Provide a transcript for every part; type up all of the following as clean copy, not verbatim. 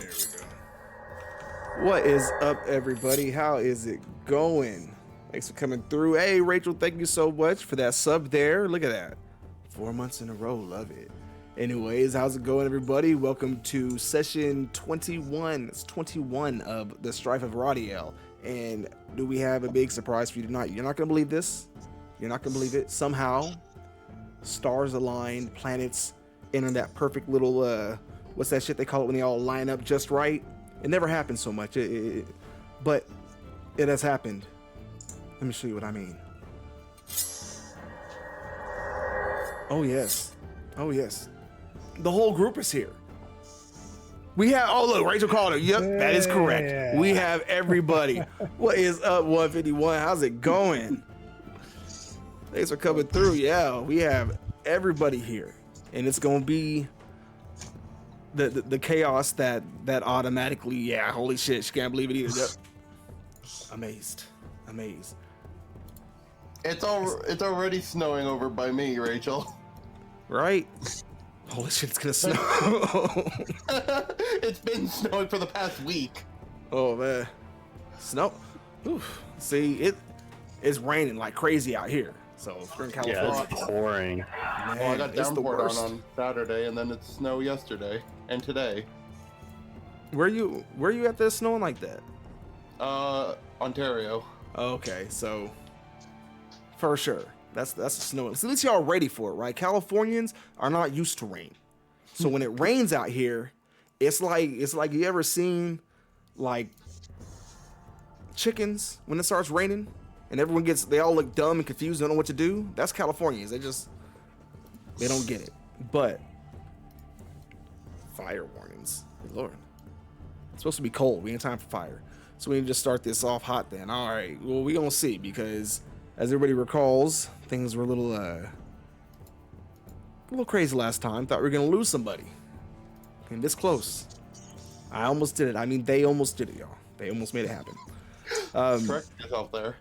There we go. What is up, everybody? How is it going? Thanks for coming through. Hey, Rachel, thank you so much for that sub there. Look at that. 4 months in a row. Love it. Anyways, how's it going, everybody? Welcome to session 21. It's 21 of the Strife of Aradiel. And do we have a big surprise for you tonight? You're not going to believe this. You're not going to believe it. Somehow, stars aligned, planets enter that perfect little, what's that shit they call it when they all line up just right? It never happens so much, but it has happened. Let me show you what I mean. Oh yes, oh yes. The whole group is here. We have, oh look, Rachel called her. Yep, that is correct. We have everybody. What is up, 151? How's it going? Thanks for coming through. Yeah, we have everybody here, and it's gonna be the chaos that automatically, yeah, holy shit, she can't believe it either. Amazed. It's already snowing over by me, Rachel. Right? Holy shit, it's gonna snow. It's been snowing for the past week. Oh man, snow. Oof. See, it's raining like crazy out here. So if we're in California, yeah, it's pouring. Man, Well, I got it's the downpoured worst. on Saturday, and then it's snow yesterday and today. Where you at this snowing like that? Ontario. Okay, so for sure, that's a snow. So at least y'all ready for it, right? Californians are not used to rain, so when it rains out here, it's like you ever seen like chickens when it starts raining, and they all look dumb and confused, don't know what to do. That's Californians. They don't get it. But fire warnings, good Lord, it's supposed to be cold. We ain't time for fire. So we need to just start this off hot then. All right, well, we gonna see, because as everybody recalls, things were a little crazy last time. Thought we were gonna lose somebody. And this close. I almost did it. I mean, they almost did it, y'all. They almost made it happen. Correct yourself there.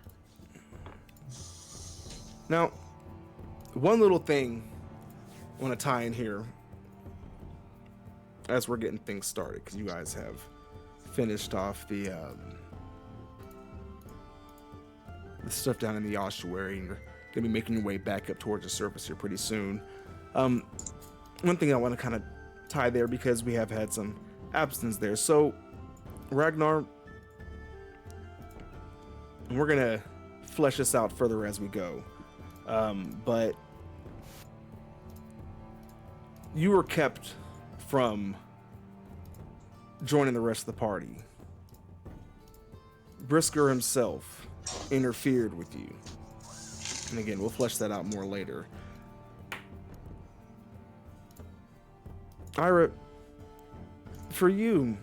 Now, one little thing I want to tie in here as we're getting things started, because you guys have finished off the stuff down in the ossuary, and you're gonna be making your way back up towards the surface here pretty soon. One thing I want to kind of tie there, because we have had some absence there. So Ragnar, and we're gonna flesh this out further as we go, but you were kept from joining the rest of the party. Brisker himself interfered with you. And again, we'll flesh that out more later. Ira, for you,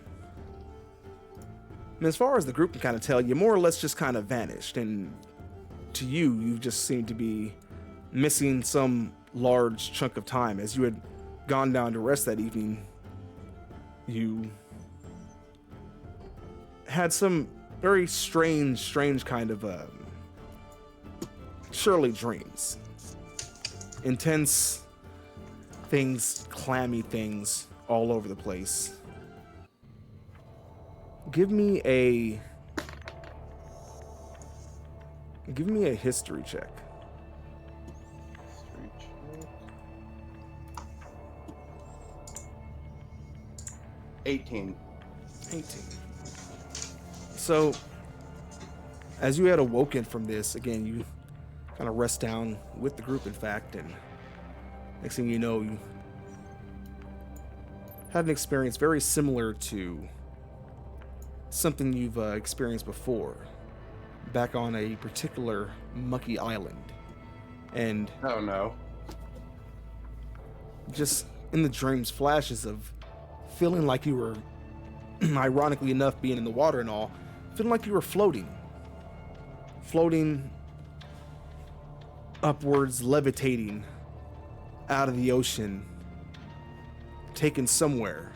and as far as the group can kind of tell, you more or less just kind of vanished. And to you just seemed to be missing some large chunk of time. As you had gone down to rest that evening, you had some very strange kind of surely dreams. Intense things, clammy things all over the place. Give me a history check. 18. So, as you had awoken from this, again, you kind of rest down with the group, in fact, and next thing you know, you had an experience very similar to something you've experienced before, back on a particular mucky island. And Oh no. just in the dreams, flashes of feeling like you were, ironically enough, being in the water and all, feeling like you were floating upwards, levitating out of the ocean, taken somewhere.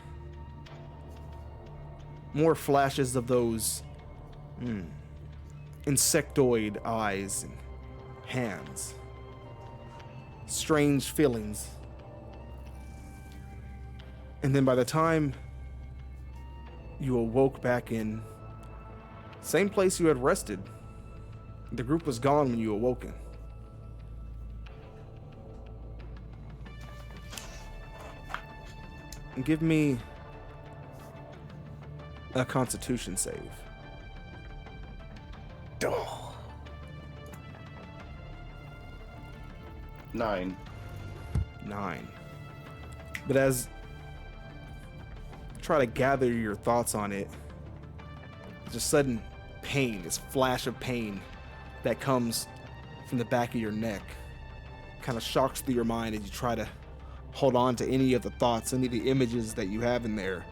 More flashes of those insectoid eyes and hands. Strange feelings. And then by the time you awoke back in same place you had rested. The group was gone when you awoken. And give me a Constitution save. Oh. 9. 9. But as you try to gather your thoughts on it, just sudden pain, this flash of pain that comes from the back of your neck kind of shocks through your mind as you try to hold on to any of the thoughts, any of the images that you have in there.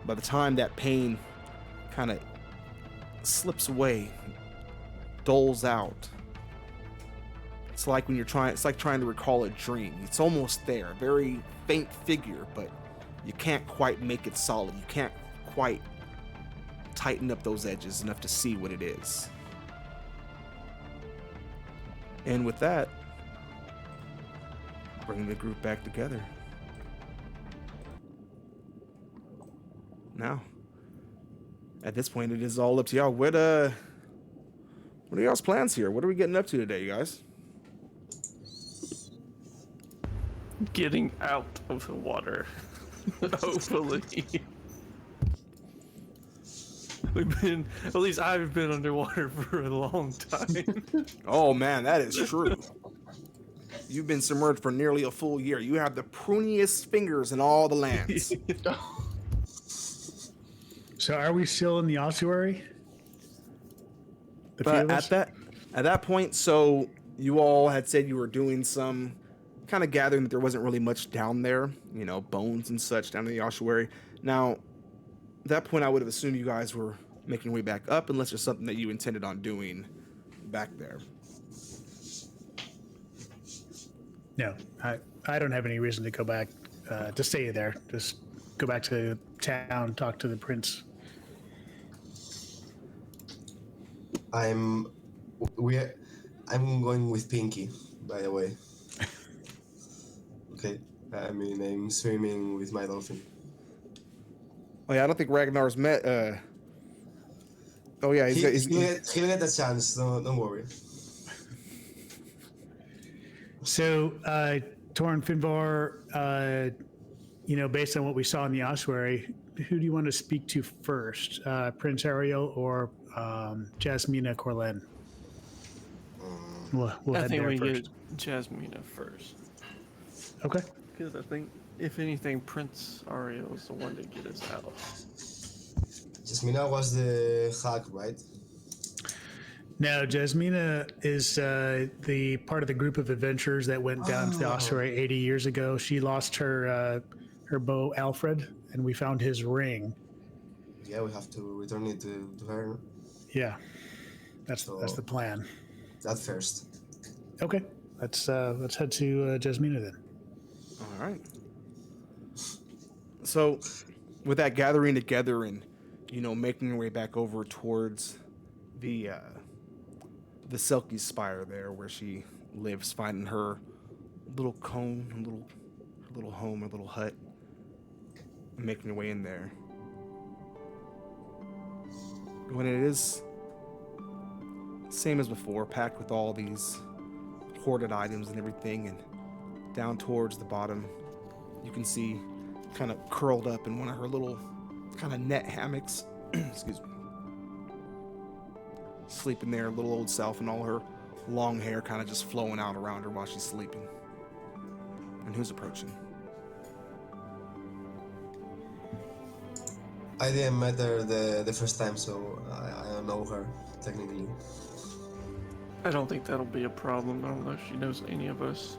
By the time that pain kind of slips away, dulls out, it's like when it's like trying to recall a dream. It's almost there, a very faint figure, but you can't quite make it solid. You can't quite tighten up those edges enough to see what it is. And with that, bring the group back together. Now, at this point, it is all up to y'all. What are y'all's plans here? What are we getting up to today, you guys? Getting out of the water. Hopefully. At least I've been underwater for a long time. Oh man, that is true. You've been submerged for nearly a full year. You have the pruniest fingers in all the lands. So are we still in the ossuary? The few But of us? at that point, so you all had said you were doing some kind of gathering that there wasn't really much down there, you know, bones and such down in the ossuary. Now, at that point, I would have assumed you guys were making your way back up, unless there's something that you intended on doing back there. No, I don't have any reason to go back, to stay there. Just go back to town, talk to the prince. I'm going with Pinky, by the way. Okay. I mean, I'm swimming with my dolphin. Oh yeah, I don't think Ragnar's met. Oh yeah, He'll get a chance. Don't worry. So, Torn Finbar, based on what we saw in the ossuary, who do you want to speak to first? Prince Ariel or Jasmina Corlen? We'll I head think there we first. get Jasmina first. Okay. Because I think, if anything, Prince Ariel is the one to get us out. Jasmina was the hack, right? Now, Jasmina is the part of the group of adventurers that went down to the ossuary 80 years ago. She lost her bow, Alfred, and we found his ring. Yeah, we have to return it to her. Yeah, that's the plan. That first. Okay, let's head to Jasmina then. All right. So, with that gathering together and, making your way back over towards the Selkie Spire there where she lives, finding her little cone, her little home, her little hut, and making your way in there. When it is same as before, packed with all these hoarded items and everything, and down towards the bottom, you can see kind of curled up in one of her little kind of net hammocks, excuse me, sleeping there, little old self, and all her long hair kind of just flowing out around her while she's sleeping. And who's approaching? I didn't met her the first time, so I don't know her, technically. I don't think that'll be a problem. I don't know if she knows any of us.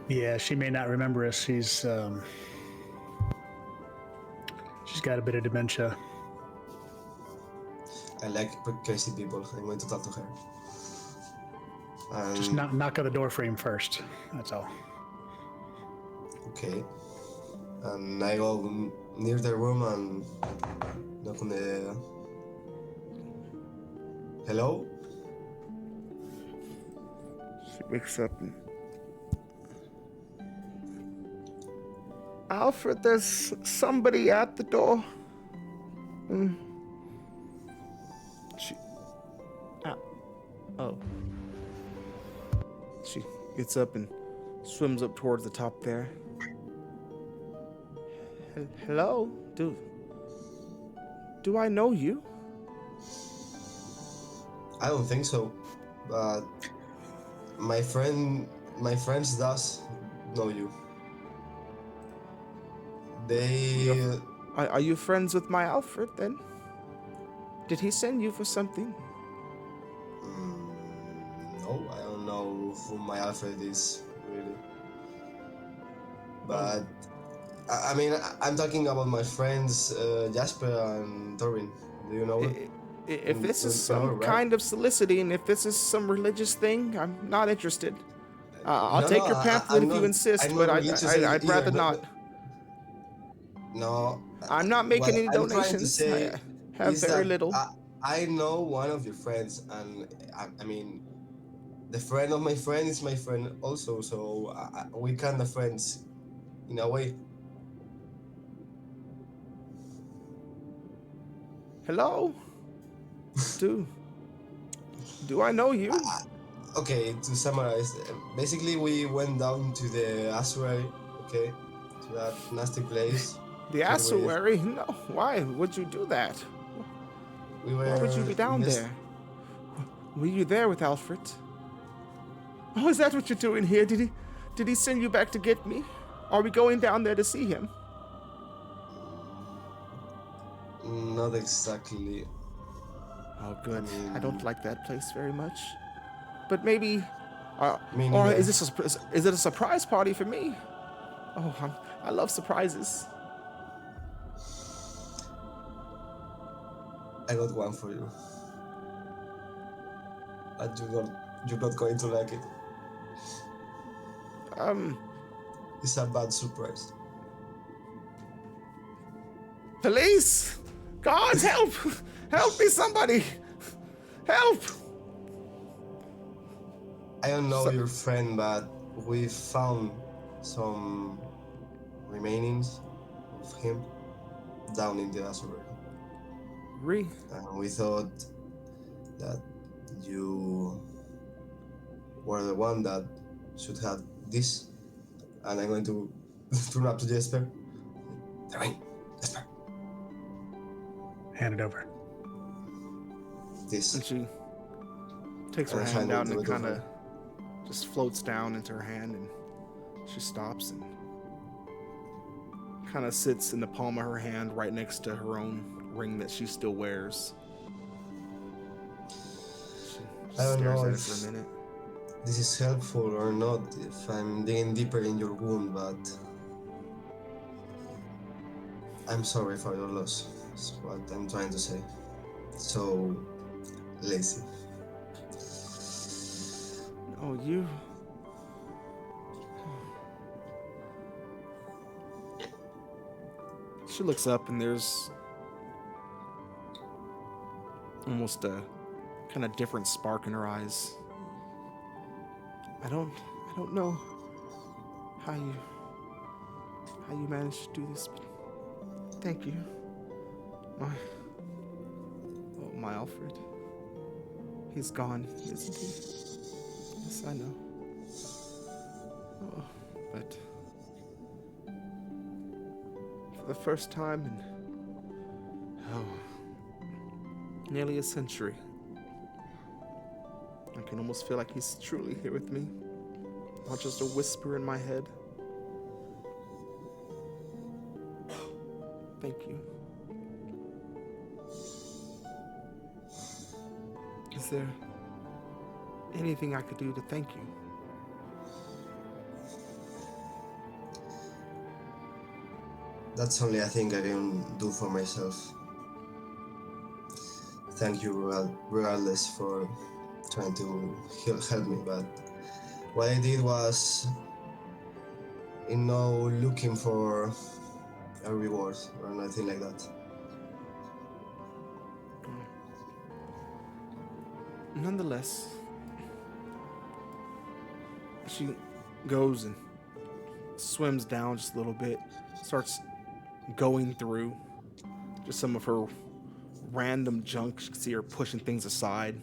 Yeah, she may not remember us. She's got a bit of dementia. I like crazy people. I'm going to talk to her. Just knock on the door frame first. That's all. Okay. And I go near the room and knock on the... Hello? She wakes up and... Alfred, there's somebody at the door. She. Oh. She gets up and swims up towards the top there. Hello? Do I know you? I don't think so, but my friends does know you. They Are you friends with my Alfred then? Did he send you for something? no, I don't know who my Alfred is really, but I mean I'm talking about my friends Jasper and Torin. Do you know them? If this is You know, some right? kind of soliciting, if this is some religious thing, I'm not interested. I'll No, take no, your pamphlet I'm if you not, insist, I'm but not religious I'd rather either. not. No, I'm not what making any I'm trying to donations. say I have is very that little. I know one of your friends, and I mean, the friend of my friend is my friend also, so we kind of friends in a way. Hello? Do I know you? Okay, to summarize, basically we went down to the ossuary, okay, to that nasty place. The filled with- ossuary? No. Why would you do that? We were Why would you be down invest- there? Were you there with Alfred? Oh, is that what you're doing here? Did he send you back to get me? Are we going down there to see him? Not exactly. Oh, good. mean- I don't like that place very much. But maybe, Me or neither. is it a surprise party for me? Oh, I love surprises. I got one for you. But you're not going to like it. It's a bad surprise. Police! Guards, help! Help me, somebody! Help! I don't know your friend, but we found some remainings of him down in the ossuary. And we thought that you were the one that should have this. And I'm going to turn up to Jesper. Jesper. Hand it over. This. And she takes her And I hand hand down it and to kind of her. just floats down into her hand, and she stops and kind of sits in the palm of her hand right next to her own ring that she still wears. She I don't stares know at it if for a minute. this is helpful or not, if I'm digging deeper in your wound, but I'm sorry for your loss. That's what I'm trying to say. So lazy. Oh, you. She looks up and there's almost a kind of different spark in her eyes. I don't know how you managed to do this, but thank you. My Alfred. He's gone, isn't he? Yes, I know. Oh, but for the first time in nearly a century, I can almost feel like he's truly here with me, not just a whisper in my head. Thank you. Is there anything I could do to thank you? That's only a thing I can do for myself. Thank you regardless for trying to help me, but what I did was looking for a reward or nothing like that. Nonetheless, she goes and swims down just a little bit, starts going through just some of her random junk. You can see her pushing things aside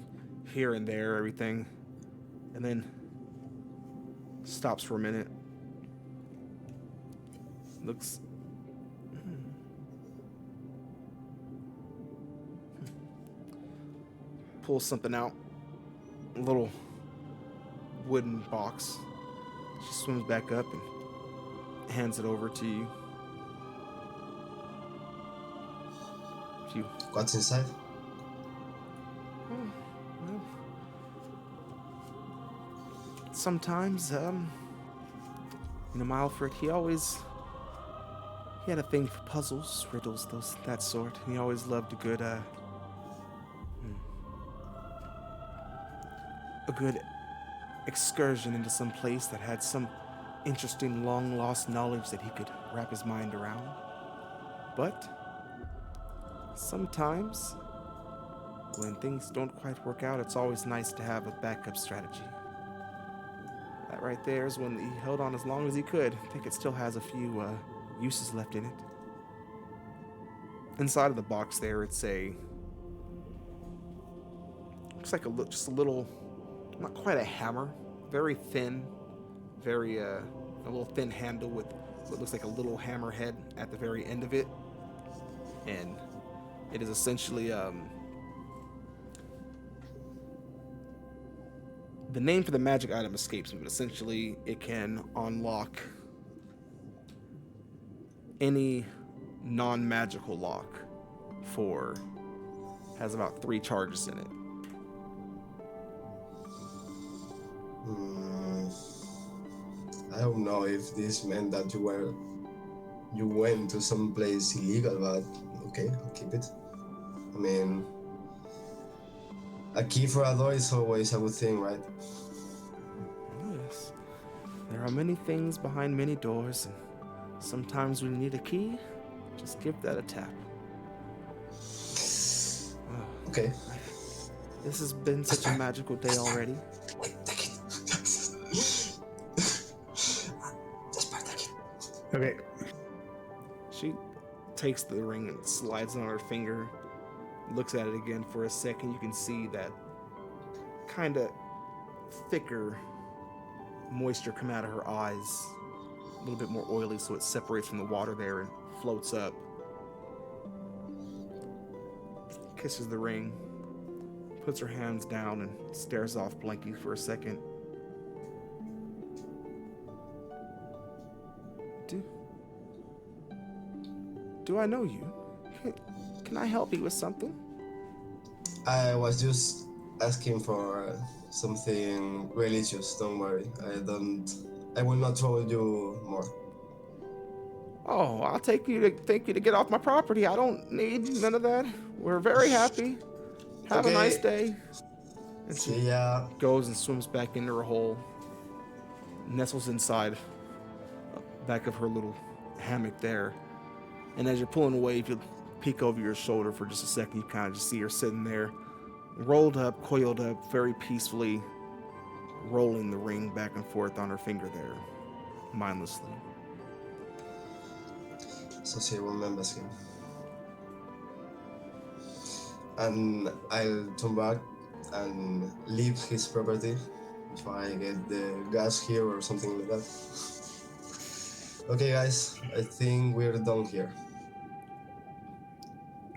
here and there, everything, and then stops for a minute. Looks. Pulls something out. A little wooden box. She swims back up and hands it over to you. What's inside? Well, sometimes, my Alfred, he had a thing for puzzles, riddles, that sort. And he always loved a good excursion into some place that had some interesting long-lost knowledge that he could wrap his mind around. But sometimes, when things don't quite work out, it's always nice to have a backup strategy. That right there is one that he held on as long as he could. I think it still has a few uses left in it. Inside of the box there, it's looks like just a little, not quite a hammer, very thin, very a little thin handle with what looks like a little hammer head at the very end of it, and it is essentially the name for the magic item escapes me, but essentially it can unlock any non-magical lock has about 3 charges in it. I don't know if this meant that you went to some place illegal, but okay, I'll keep it. I mean, a key for a door is always a good thing, right? Yes. There are many things behind many doors, and sometimes when you need a key, just give that a tap. Okay. This has been such a magical day already. Wait, take it. Okay. She takes the ring and slides it on her finger, looks at it again for a second. You can see that kind of thicker moisture come out of her eyes, a little bit more oily, so it separates from the water there and floats up. Kisses the ring, puts her hands down and stares off blankly for a second. Do I know you? Can I help you with something? I was just asking for something religious. Don't worry. I will not trouble you more. Oh, I'll take you to get off my property. I don't need none of that. We're very happy. Have a nice day. And she goes and swims back into her hole, nestles inside back of her little hammock there. And as you're pulling away, if you peek over your shoulder for just a second, you kind of just see her sitting there, rolled up, coiled up, very peacefully, rolling the ring back and forth on her finger there, mindlessly. So she remembers him. And I'll turn back and leave his property if I get the gas here or something like that. Okay, guys, I think we're done here.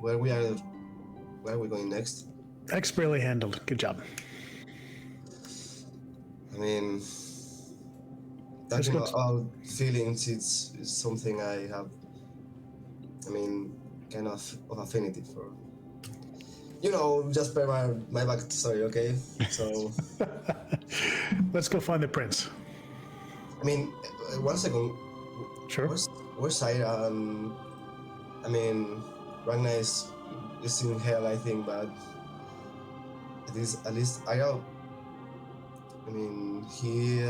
Where are we going next? Expertly handled. Good job. I mean, talking about feelings, it's something I have, kind of affinity for. Just per my backstory, okay? So... Let's go find the prince. One second. Sure. Where's Syra? Ragnar is in hell, I think, but at least Aradiel. He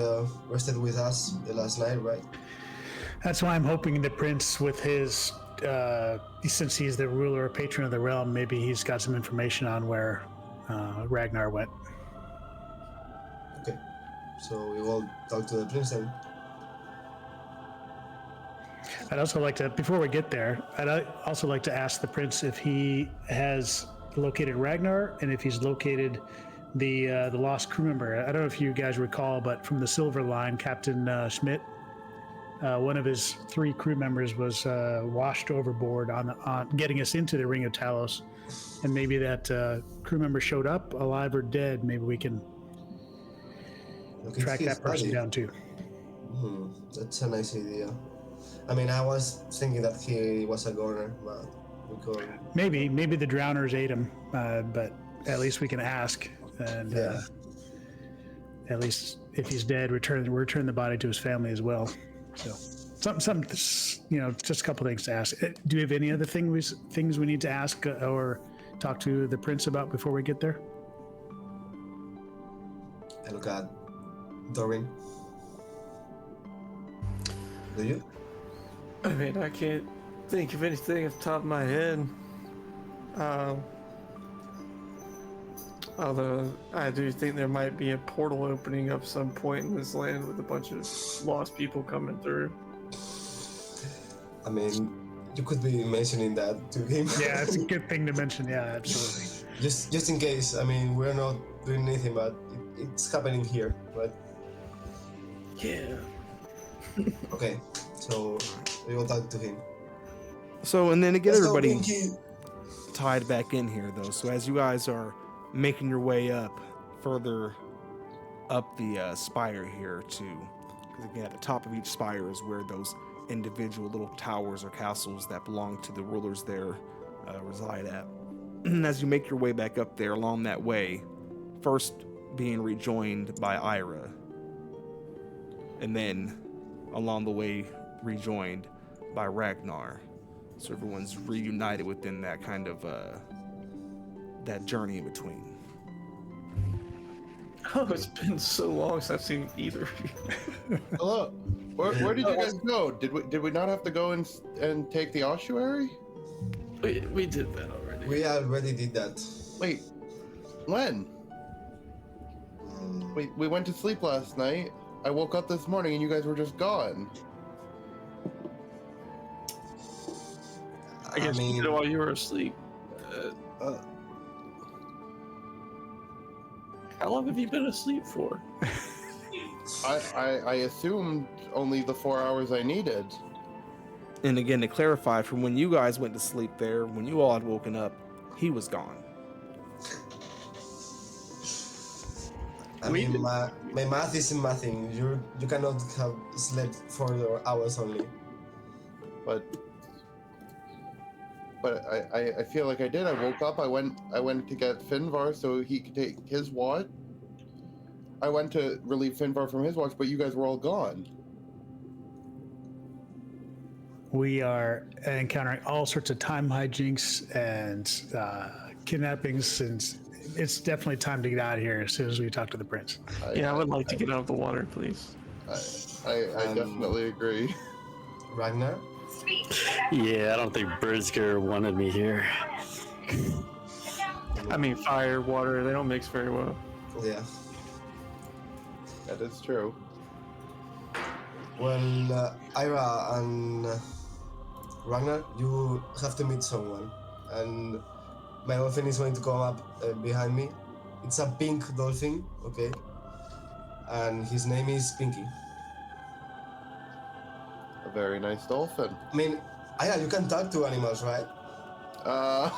rested with us the last night, right? That's why I'm hoping the prince, with his, since he's the ruler or patron of the realm, maybe he's got some information on where Ragnar went. Okay, so we will talk to the prince then. I'd also like to, before we get there, I'd also like to ask the prince if he has located Ragnar and if he's located the lost crew member. I don't know if you guys recall, but from the Silver Line, Captain Schmidt, one of his 3 crew members was washed overboard on getting us into the Ring of Talos, and maybe that crew member showed up alive or dead. Maybe we can track that person down too. That's a nice idea. I mean, I was thinking that he was a goner, but we could... Maybe the drowners ate him, but at least we can ask, and at least if he's dead, return the body to his family as well. So, some just a couple things to ask. Do you have any other things we need to ask or talk to the prince about before we get there? I look at Dorin. Do you? I mean, I can't think of anything off the top of my head. Although I do think there might be a portal opening up some point in this land with a bunch of lost people coming through. I mean, you could be mentioning that to him. Yeah, it's a good thing to mention. Yeah, absolutely. just in case. I mean, we're not doing anything, but it's happening here, right? Yeah. Okay, so we will talk to him. So, and then to get Let's go, everybody Pinky. tied back in here, though. So as you guys are making your way up, further up the spire here because again, at the top of each spire is where those individual little towers or castles that belong to the rulers there reside at. And as you make your way back up there along that way, first being rejoined by Ira, and then along the way rejoined by Ragnar. So everyone's reunited within that kind of that journey in between. Oh, it's been so long since I've seen either of you. Hello. Where did you guys go? Did we not have to go and take the ossuary? We did that already. We already did that. Wait, when? We went to sleep last night. I woke up this morning and you guys were just gone. I guess you did it while you were asleep. How long have you been asleep for? I assumed only the 4 hours I needed. And again, to clarify, from when you guys went to sleep there, when you all had woken up, he was gone. I mean, my math isn't mathing. You cannot have slept 4 hours only. But I feel like I did. I woke up. I went to get Finvar so he could take his watch. I went to relieve Finvar from his watch, but you guys were all gone. We are encountering all sorts of time hijinks and kidnappings, and it's definitely time to get out of here as soon as we talk to the prince. I would like to get out of the water, please. I definitely agree. Ragnar? Yeah, I don't think Brizger wanted me here. I mean, fire, water, they don't mix very well. Yeah. That is true. Well, Ira and Ragnar, you have to meet someone. And my dolphin is going to come up behind me. It's a pink dolphin, okay? And his name is Pinky. A very nice dolphin. I mean, Ira, you can talk to animals, right? Yeah.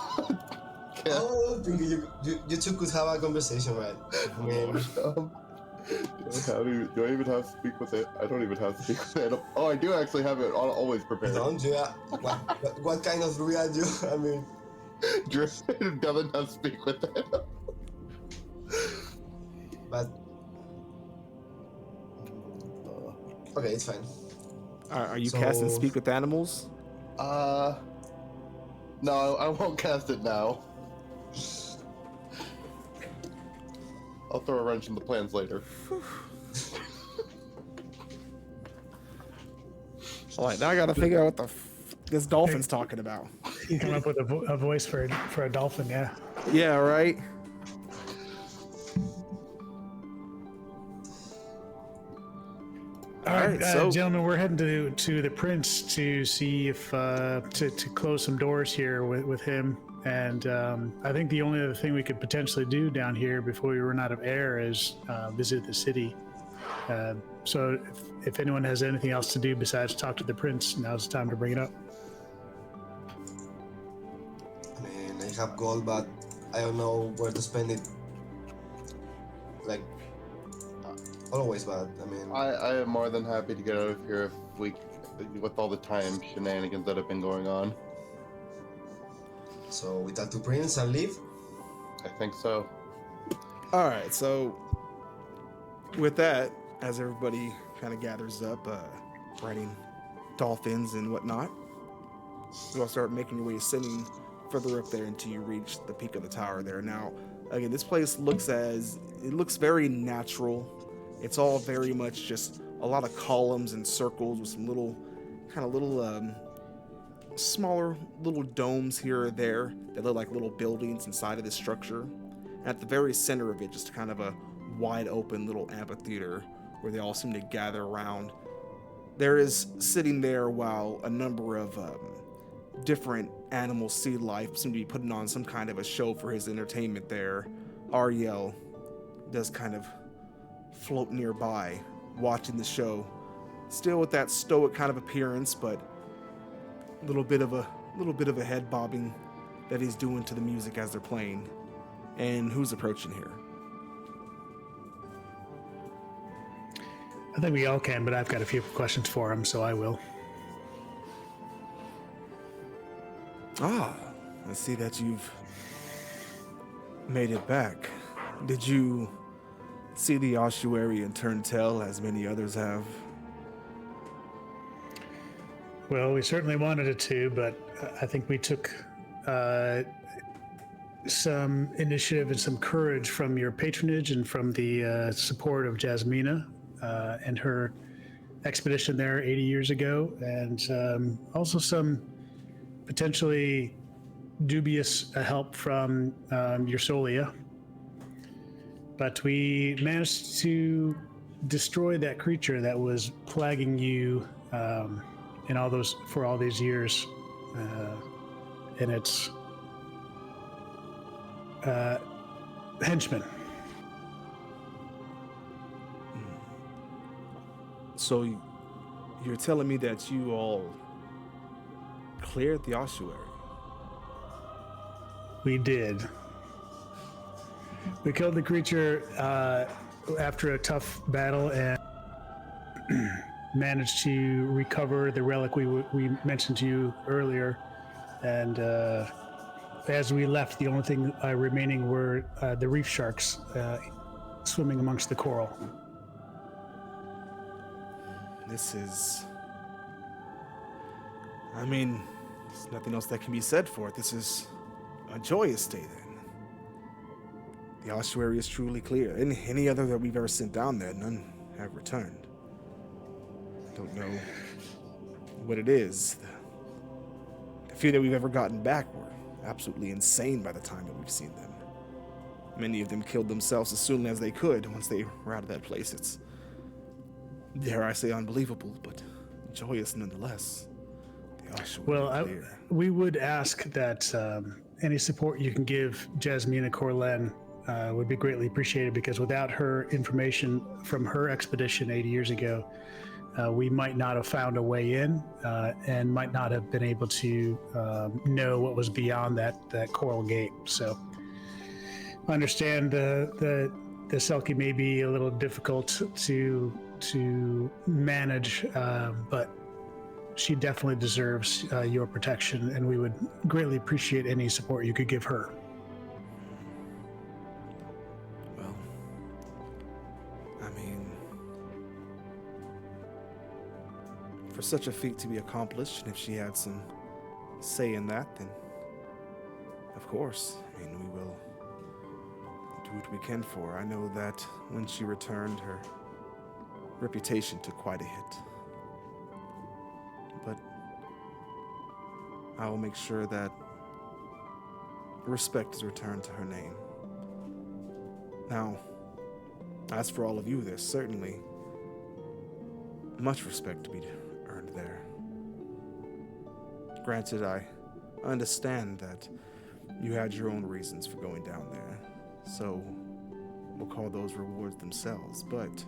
Oh, Pinky, you two could have a conversation, right? I mean, do I even have to speak with it? I don't even have to speak with it. Oh, I do actually have it always prepared. don't you? What kind of druid are you? I mean, Druid doesn't have to speak with it. but okay, it's fine. Are you So- casting Speak with Animals? No, I won't cast it now. I'll throw a wrench in the plans later. All right, now I gotta figure out what this dolphin's talking about. You come up with a voice for a dolphin, yeah. Yeah, right? All right, so gentlemen, we're heading to the prince to see if to close some doors here with him. And I think the only other thing we could potentially do down here before we run out of air is visit the city. So if anyone has anything else to do besides talk to the prince, now's the time to bring it up. I mean, I have gold, but I don't know where to spend it. Like, always, but I mean... I am more than happy to get out of here if we, with all the time shenanigans that have been going on. So we talk to Prince and leave? I think so. all right, so with that, as everybody kind of gathers up, riding dolphins and whatnot, you all start making your way ascending further up there until you reach the peak of the tower there. Now, again, this place looks very natural. It's all very much just a lot of columns and circles with some little smaller little domes here or there that look like little buildings inside of this structure. And at the very center of it, just kind of a wide open little amphitheater where they all seem to gather around. There is sitting there while a number of different animal sea life seem to be putting on some kind of a show for his entertainment there. Aradiel does kind of float nearby, watching the show, still with that stoic kind of appearance, but a little bit of a head bobbing that he's doing to the music as they're playing. And who's approaching here? I think we all can, but I've got a few questions for him, so I will. Ah, I see that you've made it back. Did you see the ossuary and turn tail as many others have? Well, we certainly wanted it to, but I think we took some initiative and some courage from your patronage and from the support of Jasmina and her expedition there 80 years ago, and also some potentially dubious help from your Solia. But we managed to destroy that creature that was plaguing you for all these years, and its henchmen. So you're telling me that you all cleared the ossuary? We did. We killed the creature after a tough battle and managed to recover the relic we mentioned to you earlier. And as we left, the only thing remaining were the reef sharks swimming amongst the coral. There's nothing else that can be said for it. This is a joyous day then. The ossuary is truly clear. Any other that we've ever sent down there, none have returned. Don't know what it is. The few that we've ever gotten back were absolutely insane by the time that we've seen them. Many of them killed themselves as soon as they could once they were out of that place. It's, dare I say, unbelievable, but joyous nonetheless. Well, we would ask that any support you can give Jasmina Corlen would be greatly appreciated, because without her information from her expedition 80 years ago, we might not have found a way in and might not have been able to know what was beyond that coral gate. So I understand the Selkie may be a little difficult to manage, but she definitely deserves your protection, and we would greatly appreciate any support you could give her. Well, for such a feat to be accomplished, and if she had some say in that, then of course, we will do what we can for her. I know that when she returned, her reputation took quite a hit. But I will make sure that respect is returned to her name. Now, as for all of you, there's certainly much respect to be earned there. Granted, I understand that you had your own reasons for going down there, so we'll call those rewards themselves, but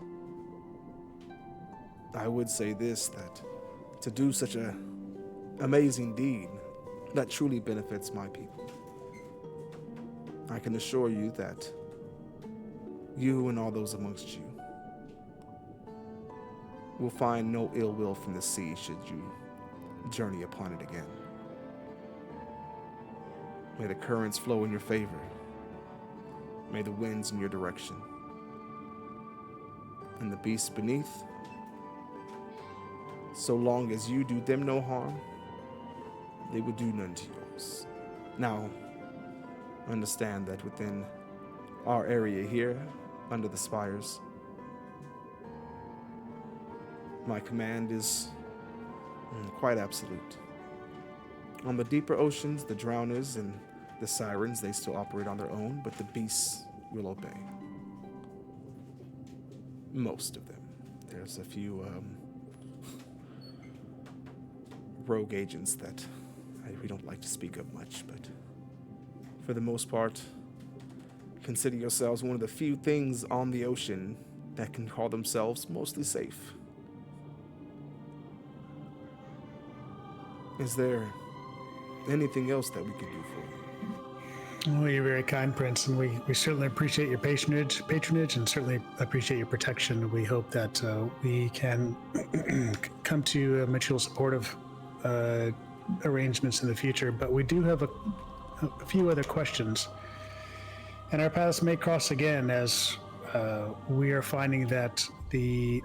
I would say this, that to do such a amazing deed that truly benefits my people, I can assure you that you and all those amongst you will find no ill will from the sea should you journey upon it again. May the currents flow in your favor. May the winds in your direction. And the beasts beneath, so long as you do them no harm, they will do none to yours. Now, understand that within our area here, under the spires, my command is quite absolute. On the deeper oceans, the drowners and the sirens, they still operate on their own, but the beasts will obey. Most of them. There's a few rogue agents that we don't like to speak of much, but for the most part, consider yourselves one of the few things on the ocean that can call themselves mostly safe. Is there anything else that we can do for you? Well, you're very kind, Prince, and we certainly appreciate your patronage, and certainly appreciate your protection. We hope that we can come to mutual supportive arrangements in the future, but we do have a few other questions. And our paths may cross again as we are finding that the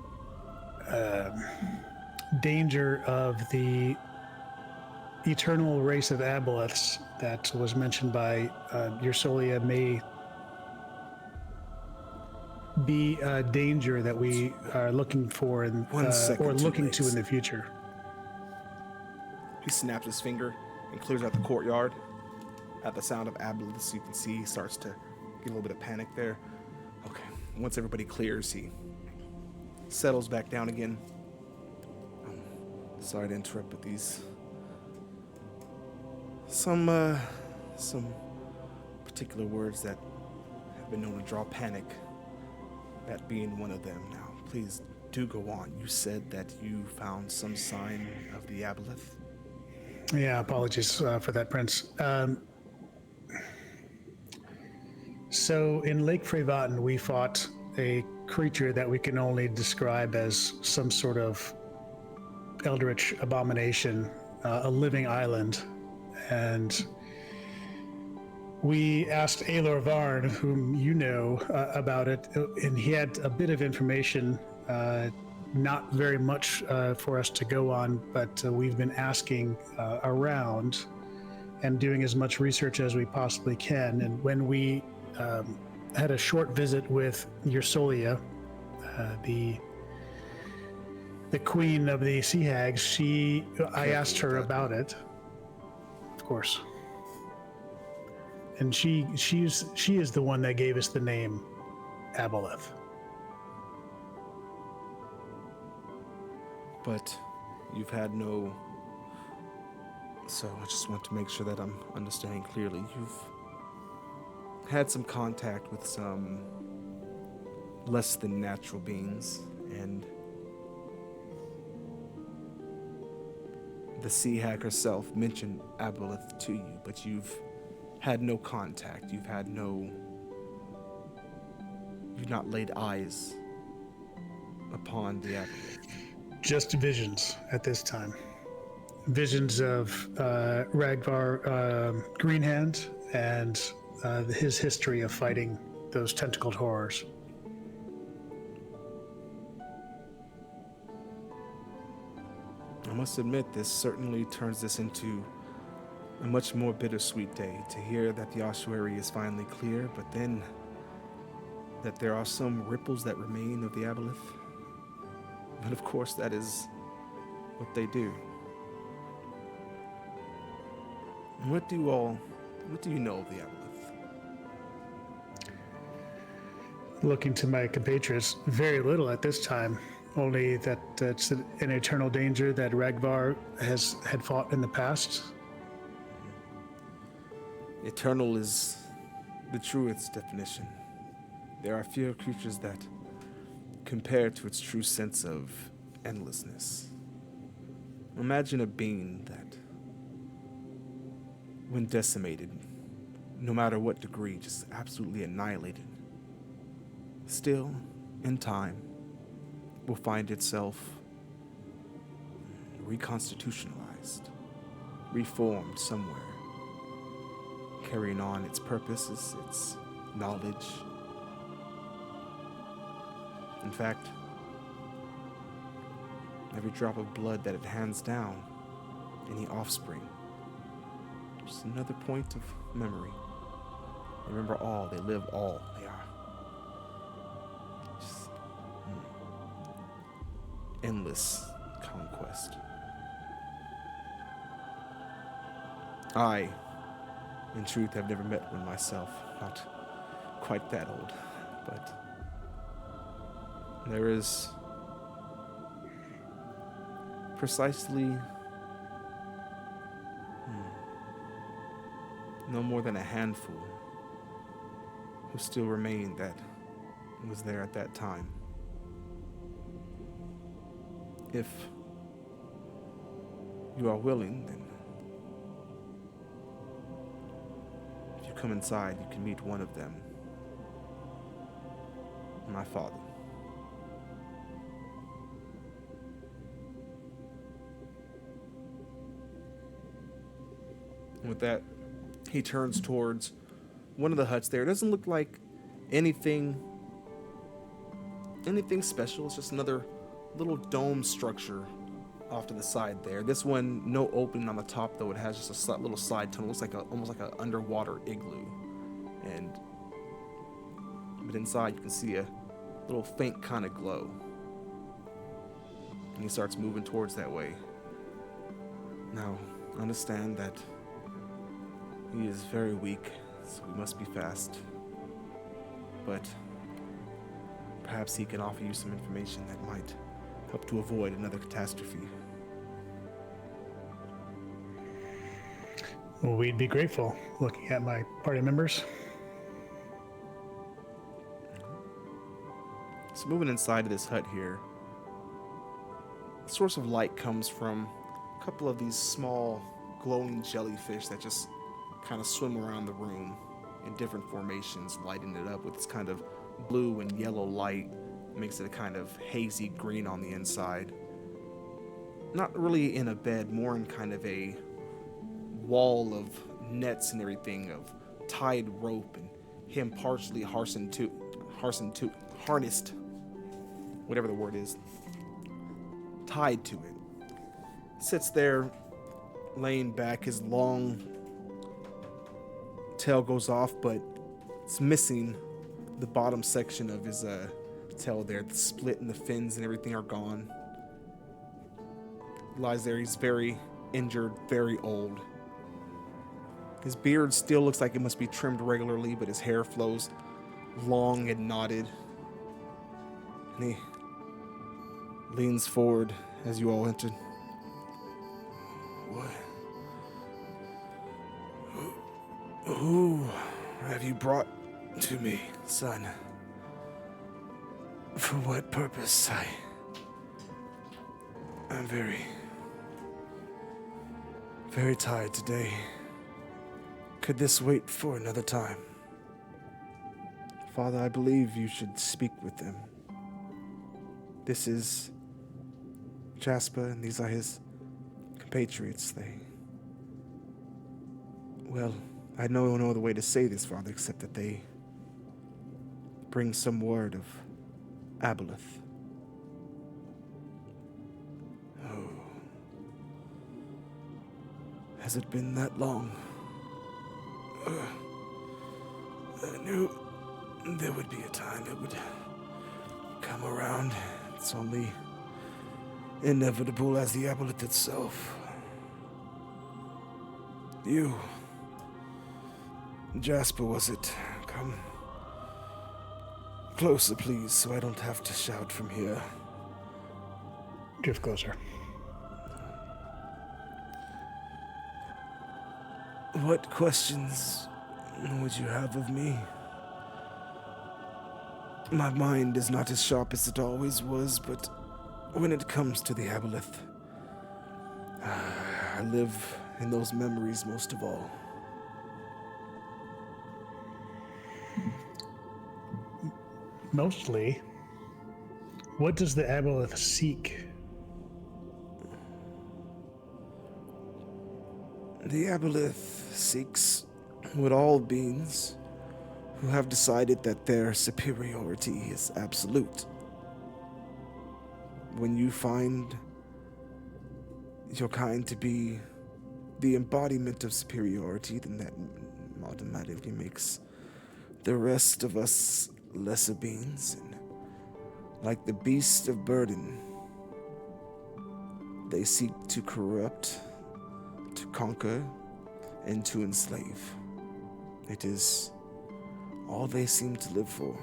danger of the eternal race of aboleths that was mentioned by Ursolia may be a danger that we are looking for in, or looking to in the future. He snaps his finger and clears out the courtyard. At the sound of aboleths, you can see he starts to get a little bit of panic there. Okay, once everybody clears, he settles back down again. Sorry to interrupt, but these some particular words that have been known to draw panic, that being one of them. Now, please do go on. You said that you found some sign of the aboleth. Yeah, apologies for that, Prince. So in Lake Frevaten, we fought a creature that we can only describe as some sort of eldritch abomination, a living island. And we asked Aelor Varn, whom you know, about it, and he had a bit of information, not very much for us to go on, but we've been asking around and doing as much research as we possibly can. And when we had a short visit with Ursolia, the queen of the sea hags, I asked her about it. Of course. And she is the one that gave us the name Aboleth. But you've had no... So I just want to make sure that I'm understanding clearly. You've had some contact with some less than natural beings, and the sea hag herself mentioned Aboleth to you, but you've had no contact. You've not laid eyes upon the Aboleth. Just visions at this time. Visions of Ragvar Greenhand and his history of fighting those tentacled horrors. I must admit, this certainly turns this into a much more bittersweet day to hear that the ossuary is finally clear, but then that there are some ripples that remain of the Aboleth. But of course, that is what they do. What do you know of the Aboleth? Looking to my compatriots, very little at this time. Only that it's an eternal danger that Ragvar had fought in the past. Eternal is the truest definition. There are few creatures that compare to its true sense of endlessness. Imagine a being that, when decimated, no matter what degree, just absolutely annihilated, still, in time, will find itself reconstitutionalized, reformed somewhere, carrying on its purposes, its knowledge. In fact, every drop of blood that it hands down, any offspring, just another point of memory. They remember all, they live all, they are. Just endless conquest. I, in truth, have never met one myself, not quite that old, but there is precisely no more than a handful who still remain that was there at that time. If you are willing, then if you come inside, you can meet one of them. My father. And with that, he turns towards one of the huts there. It doesn't look like anything special. It's just another little dome structure off to the side there. This one, no opening on the top though. It has just a little side tunnel. It looks like almost like an underwater igloo. But inside you can see a little faint kind of glow. And he starts moving towards that way. Now, understand that he is very weak, so we must be fast. But perhaps he can offer you some information that might help to avoid another catastrophe. Well, we'd be grateful. Looking at my party members. So moving inside of this hut here, the source of light comes from a couple of these small glowing jellyfish that just kind of swim around the room in different formations, lighting it up with this kind of blue and yellow light. Makes it a kind of hazy green on the inside. Not really in a bed, more in kind of a wall of nets and everything, of tied rope, and him partially harnessed, whatever the word is, tied to it. Sits there, laying back, his long tail goes off, but it's missing the bottom section of his tail there. The split and the fins and everything are gone. He lies there. He's very injured, very old. His beard still looks like it must be trimmed regularly, but his hair flows long and knotted. And he leans forward as you all enter. What? Who have you brought to me, son? For what purpose? I'm very tired today. Could this wait for another time? Father, I believe you should speak with them. This is Jasper, and these are his compatriots. I know no other way to say this, Father, except that they bring some word of Aboleth. Oh. Has it been that long? I knew there would be a time it would come around. It's only inevitable as the Aboleth itself. You, Jasper, was it? Come closer, please, so I don't have to shout from here. drift closer. What questions would you have of me? My mind is not as sharp as it always was, but when it comes to the aboleth, I live in those memories most of all. Mostly, what does the aboleth seek? The aboleth seeks what all beings who have decided that their superiority is absolute. When you find your kind to be the embodiment of superiority, then that automatically makes the rest of us lesser beings, and like the beast of burden, they seek to corrupt, to conquer, and to enslave. It is all they seem to live for.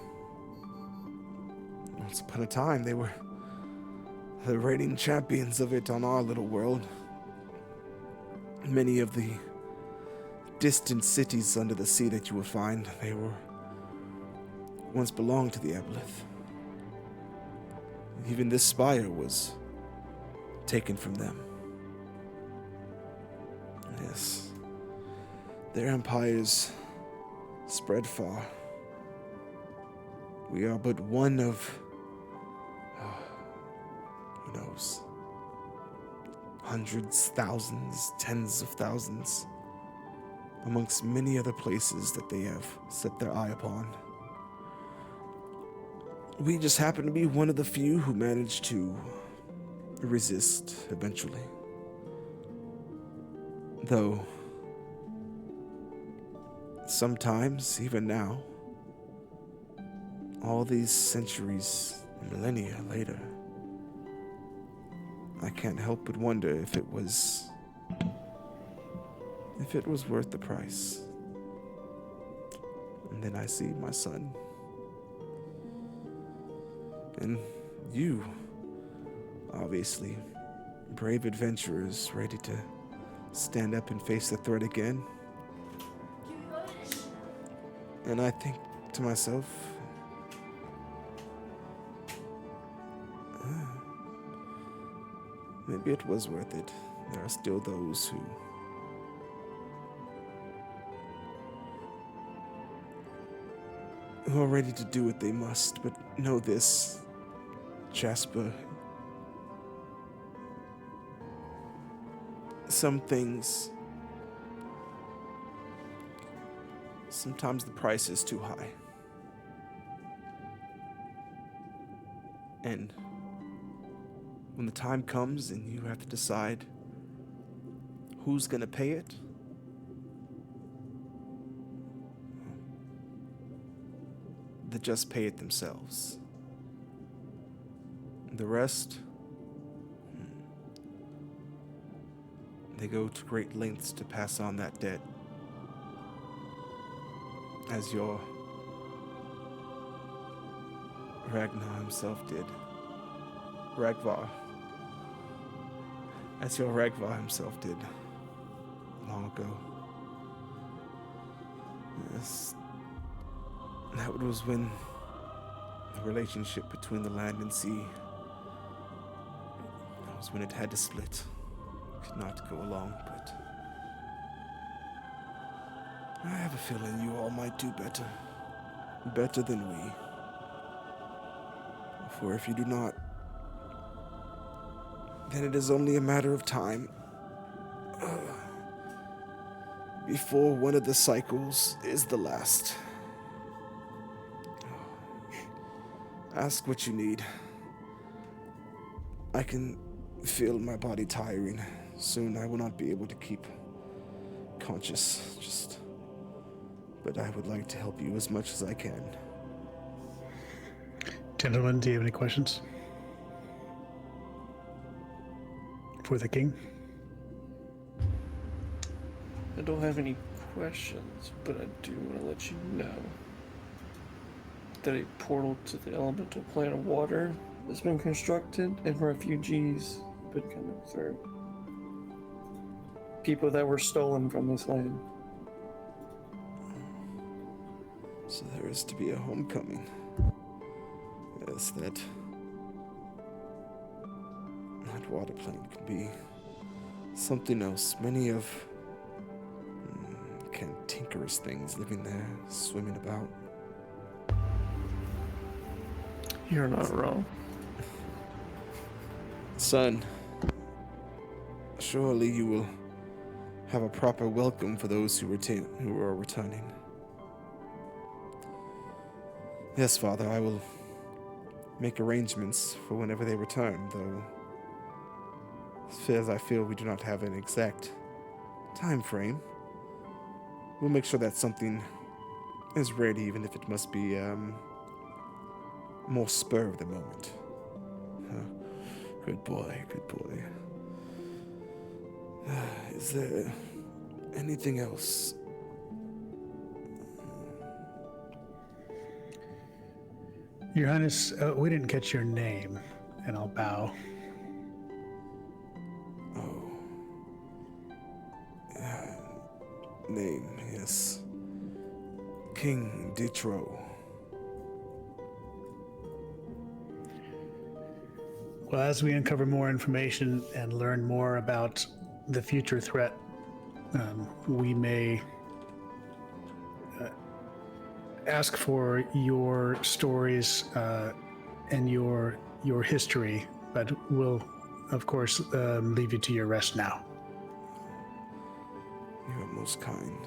Once upon a time, they were the reigning champions of it on our little world. Many of the distant cities under the sea that you will find, they were once belonged to the aboleth. Even this spire was taken from them. Yes, their empires spread far. We are but one of, who knows, hundreds, thousands, tens of thousands, amongst many other places that they have set their eye upon. We just happen to be one of the few who managed to resist eventually. Though, sometimes, even now, all these centuries, millennia later, I can't help but wonder if it was worth the price. And then I see my son. And you, obviously, brave adventurers ready to stand up and face the threat again. And I think to myself, maybe it was worth it. There are still those who are ready to do what they must, but know this, Jasper. Some things, sometimes the price is too high. And when the time comes and you have to decide who's gonna pay it, they just pay it themselves. The rest, they go to great lengths to pass on that debt. As your Ragnar himself did. Ragvar. As your Ragvar himself did long ago. Yes. That was when the relationship between the land and sea, that was when it had to split. Could not go along, but I have a feeling you all might do better. Better than we. For if you do not, then it is only a matter of time before one of the cycles is the last. Ask what you need. I can feel my body tiring. Soon I will not be able to keep conscious, but I would like to help you as much as I can. Gentlemen, do you have any questions for the king? I don't have any questions, but I do want to let you know that a portal to the elemental plane of water has been constructed, and refugees been coming through. People that were stolen from this land. So there is to be a homecoming. Yes, that water plane could be something else. Many of cantankerous things living there, swimming about. You're not wrong. Son, surely you will have a proper welcome for those who are returning. Yes, Father, I will make arrangements for whenever they return, though as I feel we do not have an exact time frame. We'll make sure that something is ready, even if it must be more spur of the moment. Good boy, good boy. Is there anything else? Your Highness, we didn't catch your name, and I'll bow. Oh. Name, yes. King Ditro. Well, as we uncover more information and learn more about the future threat, we may ask for your stories and your history, but we'll, of course, leave you to your rest now. You are most kind.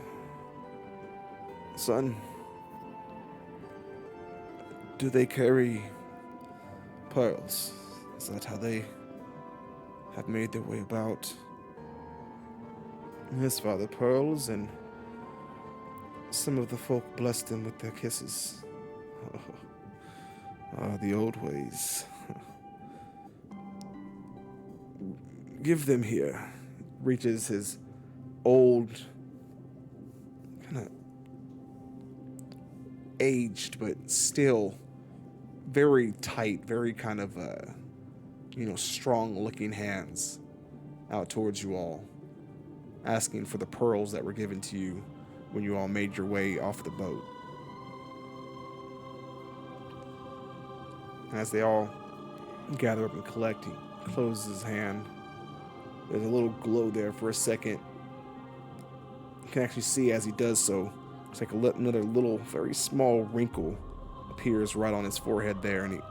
Son, do they carry pearls? Is that how they have made their way about? Yes, Father, pearls, and some of the folk blessed them with their kisses. The old ways. Give them here. Reaches his old, kind of aged, but still very tight, very kind of, strong-looking hands out towards you all, asking for the pearls that were given to you when you all made your way off the boat. As they all gather up and collect, he closes his hand. There's a little glow there for a second. You can actually see as he does so, it's like another little, very small wrinkle appears right on his forehead there, and he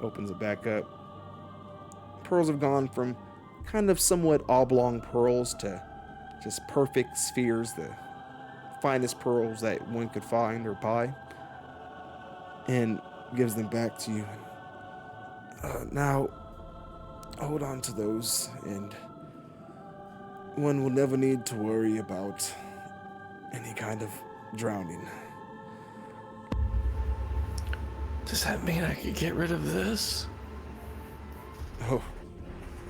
opens it back up. Pearls have gone from kind of somewhat oblong pearls to just perfect spheres, the finest pearls that one could find or buy, and gives them back to you. Now, hold on to those, and one will never need to worry about any kind of drowning. Does that mean I could get rid of this? Oh,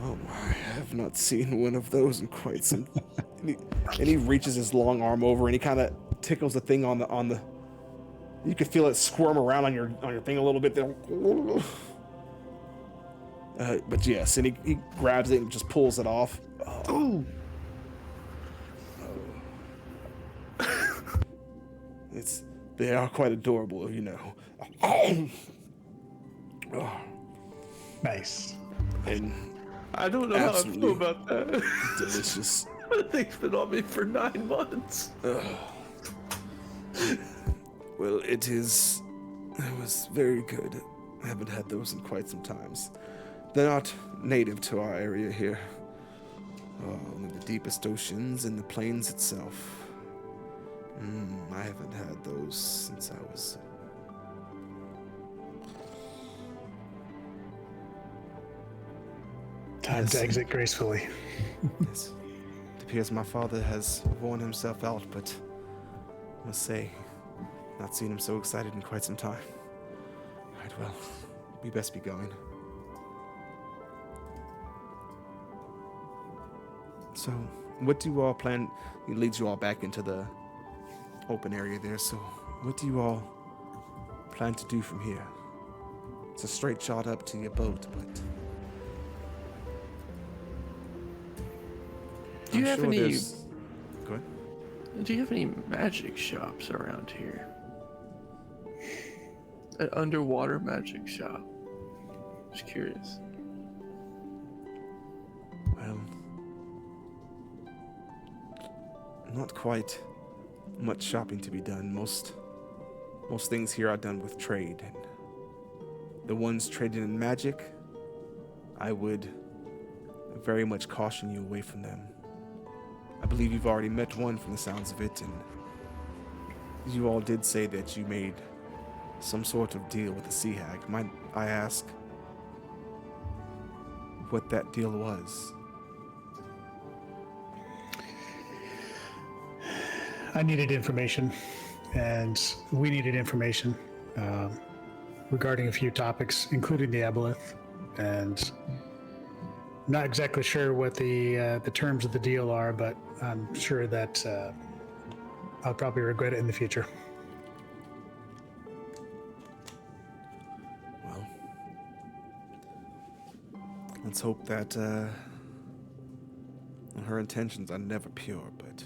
I have not seen one of those in quite some. and he reaches his long arm over and he kind of tickles the thing on the. You could feel it squirm around on your thing a little bit there. But yes, and he grabs it and just pulls it off. Oh. They are quite adorable, you know. Nice. And I don't know how I feel about that. Delicious. That thing's been on me for 9 months. Well, it was very good. I haven't had those in quite some times. They're not native to our area here. Only the deepest oceans and the plains itself. I haven't had those since I was... Time to exit gracefully. Yes. It appears my father has worn himself out, but I must say, not seen him so excited in quite some time. Alright, well, we best be going. So, what do you all plan? He leads you all back into the open area there, so what do you all plan to do from here? It's a straight shot up to your boat, but Do you I'm have sure any? there's- Go ahead. Do you have any magic shops around here? An underwater magic shop. Just curious. Well, not quite much shopping to be done. Most things here are done with trade, and the ones traded in magic, I would very much caution you away from them. I believe you've already met one from the sounds of it, and you all did say that you made some sort of deal with the sea hag. Might I ask what that deal was? I needed information, and we needed information regarding a few topics, including the aboleth, and I'm not exactly sure what the terms of the deal are, but I'm sure that I'll probably regret it in the future. Well, let's hope that her intentions are never pure, but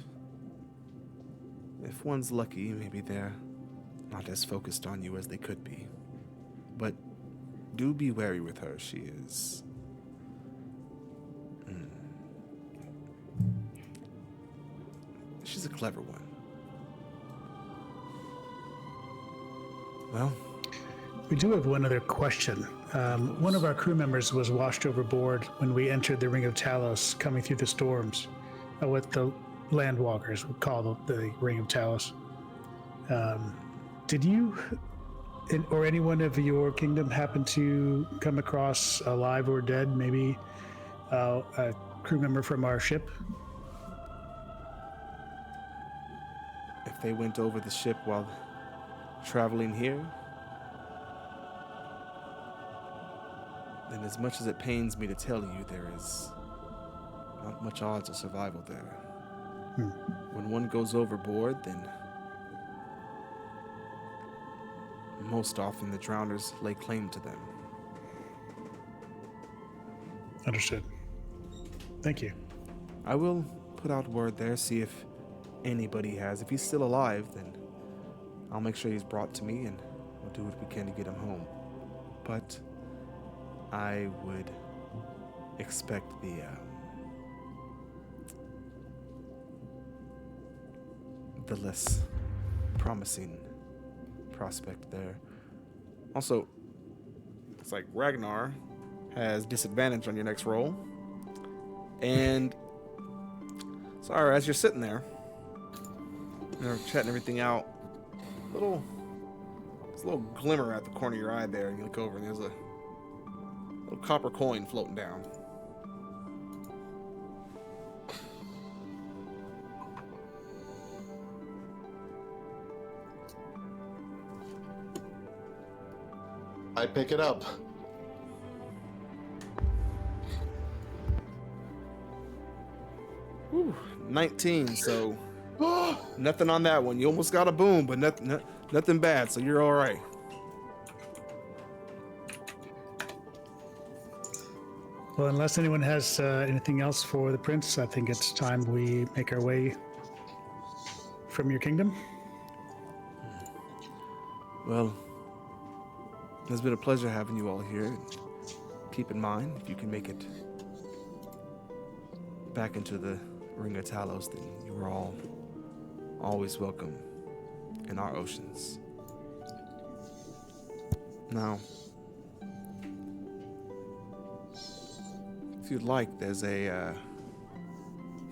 if one's lucky, maybe they're not as focused on you as they could be. But do be wary with her. She is... she's a clever one. Well, We do have one other question. One of our crew members was washed overboard when we entered the Ring of Talos, coming through the storms, what the landwalkers would call the Ring of Talos. Did you or anyone of your kingdom happen to come across, alive or dead, maybe a crew member from our ship? if they went over the ship while traveling here, then as much as it pains me to tell you, there is not much odds of survival there. When one goes overboard, then most often the drowners lay claim to them. Understood. Thank you. I will put out word there, see if anybody has. If he's still alive, then I'll make sure he's brought to me, and we'll do what we can to get him home. But I would expect the less promising prospect there. Also, it's like Ragnar has disadvantage on your next roll. And sorry, as you're sitting there, you're chatting everything out, there's a little glimmer at the corner of your eye there, and you look over and there's a little copper coin floating down. I pick it up. Whew, 19, so nothing on that one. You almost got a boom, but nothing bad, so you're all right. Well, unless anyone has anything else for the prince, I think it's time we make our way from your kingdom. Well, it's been a pleasure having you all here. Keep in mind, if you can make it back into the Ring of Talos, then you are all always welcome in our oceans. Now, if you'd like, there's a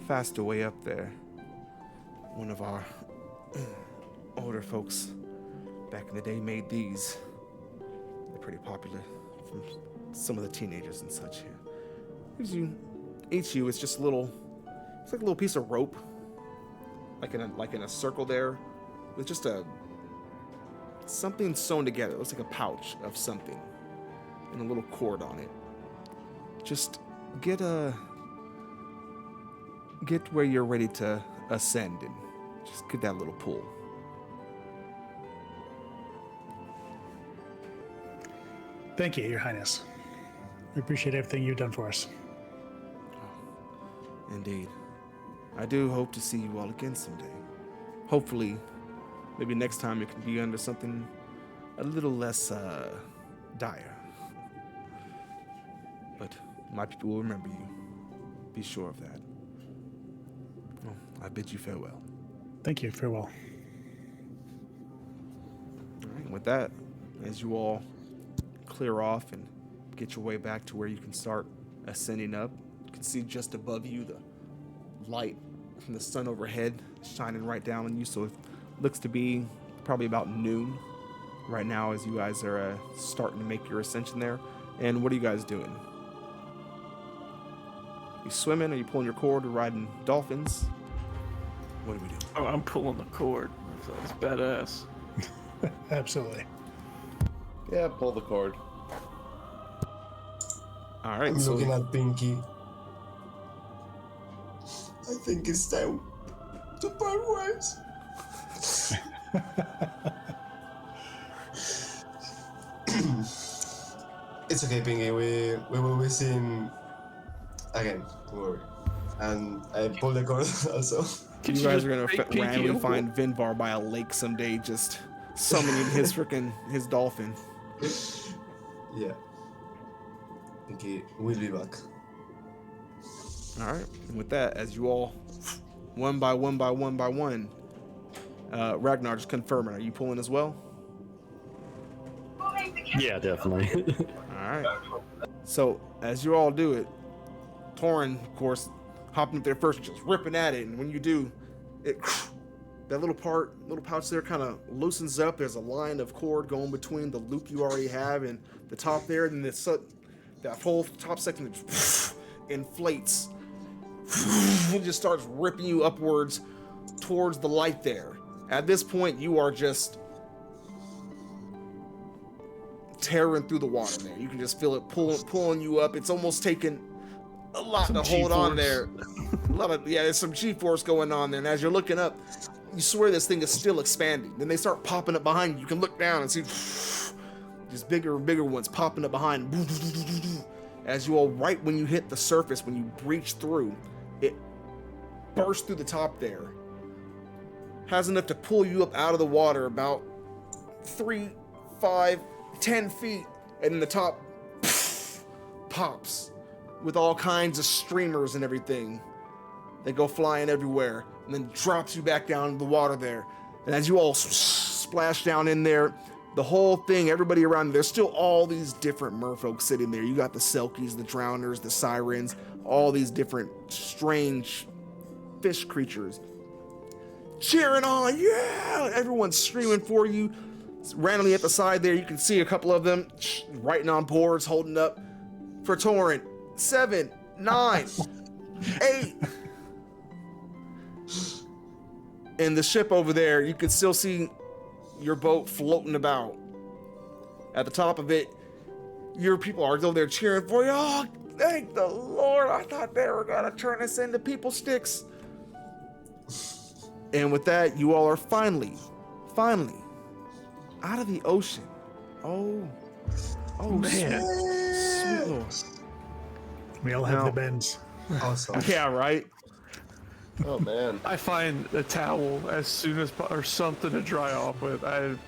faster way up there. One of our older folks back in the day made these. They're pretty popular from some of the teenagers and such here. Gives you, each you, it's just a little, it's like a little piece of rope, like in a circle there, with just something sewn together. It looks like a pouch of something, and a little cord on it. Just get where you're ready to ascend, and just give that little pull. Thank you, Your Highness. We appreciate everything you've done for us. Indeed. I do hope to see you all again someday. Hopefully, maybe next time it can be under something a little less dire. But my people will remember you. Be sure of that. Well, I bid you farewell. Thank you. Farewell. All right, with that, as you all clear off and get your way back to where you can start ascending up, you can see just above you the light from the sun overhead shining right down on you. So it looks to be probably about noon right now as you guys are starting to make your ascension there. And what are you guys doing? You swimming? Are you pulling your cord or riding dolphins? What are we doing? Oh, I'm pulling the cord. That's badass. Absolutely. Yeah, pull the cord. All right, I'm so looking at Pinky. I think it's time to part ways. It's okay, Pinky. We will be seeing again. Don't worry. And I pull the cord also. you guys are gonna make Pinky randomly a find Vinvar by a lake someday, just summoning his dolphin. Yeah. Pinky, we'll be back. All right, and with that, as you all one by one, Ragnar, just confirming, are you pulling as well? Yeah, definitely. All right. So as you all do it, Torin, of course, hopping up there first, just ripping at it, and when you do, it that little pouch there kind of loosens up. There's a line of cord going between the loop you already have and the top there, and then that whole top section just inflates. It just starts ripping you upwards towards the light there. At this point, you are just tearing through the water there. You can just feel it pulling you up. It's almost taking a lot to hold on there. There's some G-force going on there. And as you're looking up, you swear this thing is still expanding. Then they start popping up behind you. You can look down and see just bigger and bigger ones popping up behind. As you all, right when you hit the surface, when you breach through, it bursts through the top there. Has enough to pull you up out of the water about 3, 5, 10 feet, and then the top pops with all kinds of streamers and everything. They go flying everywhere, and then drops you back down into the water there. And as you all splash down in there, the whole thing, everybody around, there's still all these different merfolk sitting there. You got the Selkies, the Drowners, the Sirens, all these different strange fish creatures cheering on, yeah! Everyone's screaming for you. Randomly at the side there, you can see a couple of them writing on boards, holding up for Torrent. 7, 9, 8. And the ship over there, you can still see your boat floating about. At the top of it, your people are over there cheering for you. Oh, thank the Lord. I thought they were going to turn us into people sticks. And with that, you all are finally out of the ocean. Oh man. Sweet Lord. We all have the bends. Awesome. Yeah, right? Oh man. I find a towel as soon as or something to dry off with. And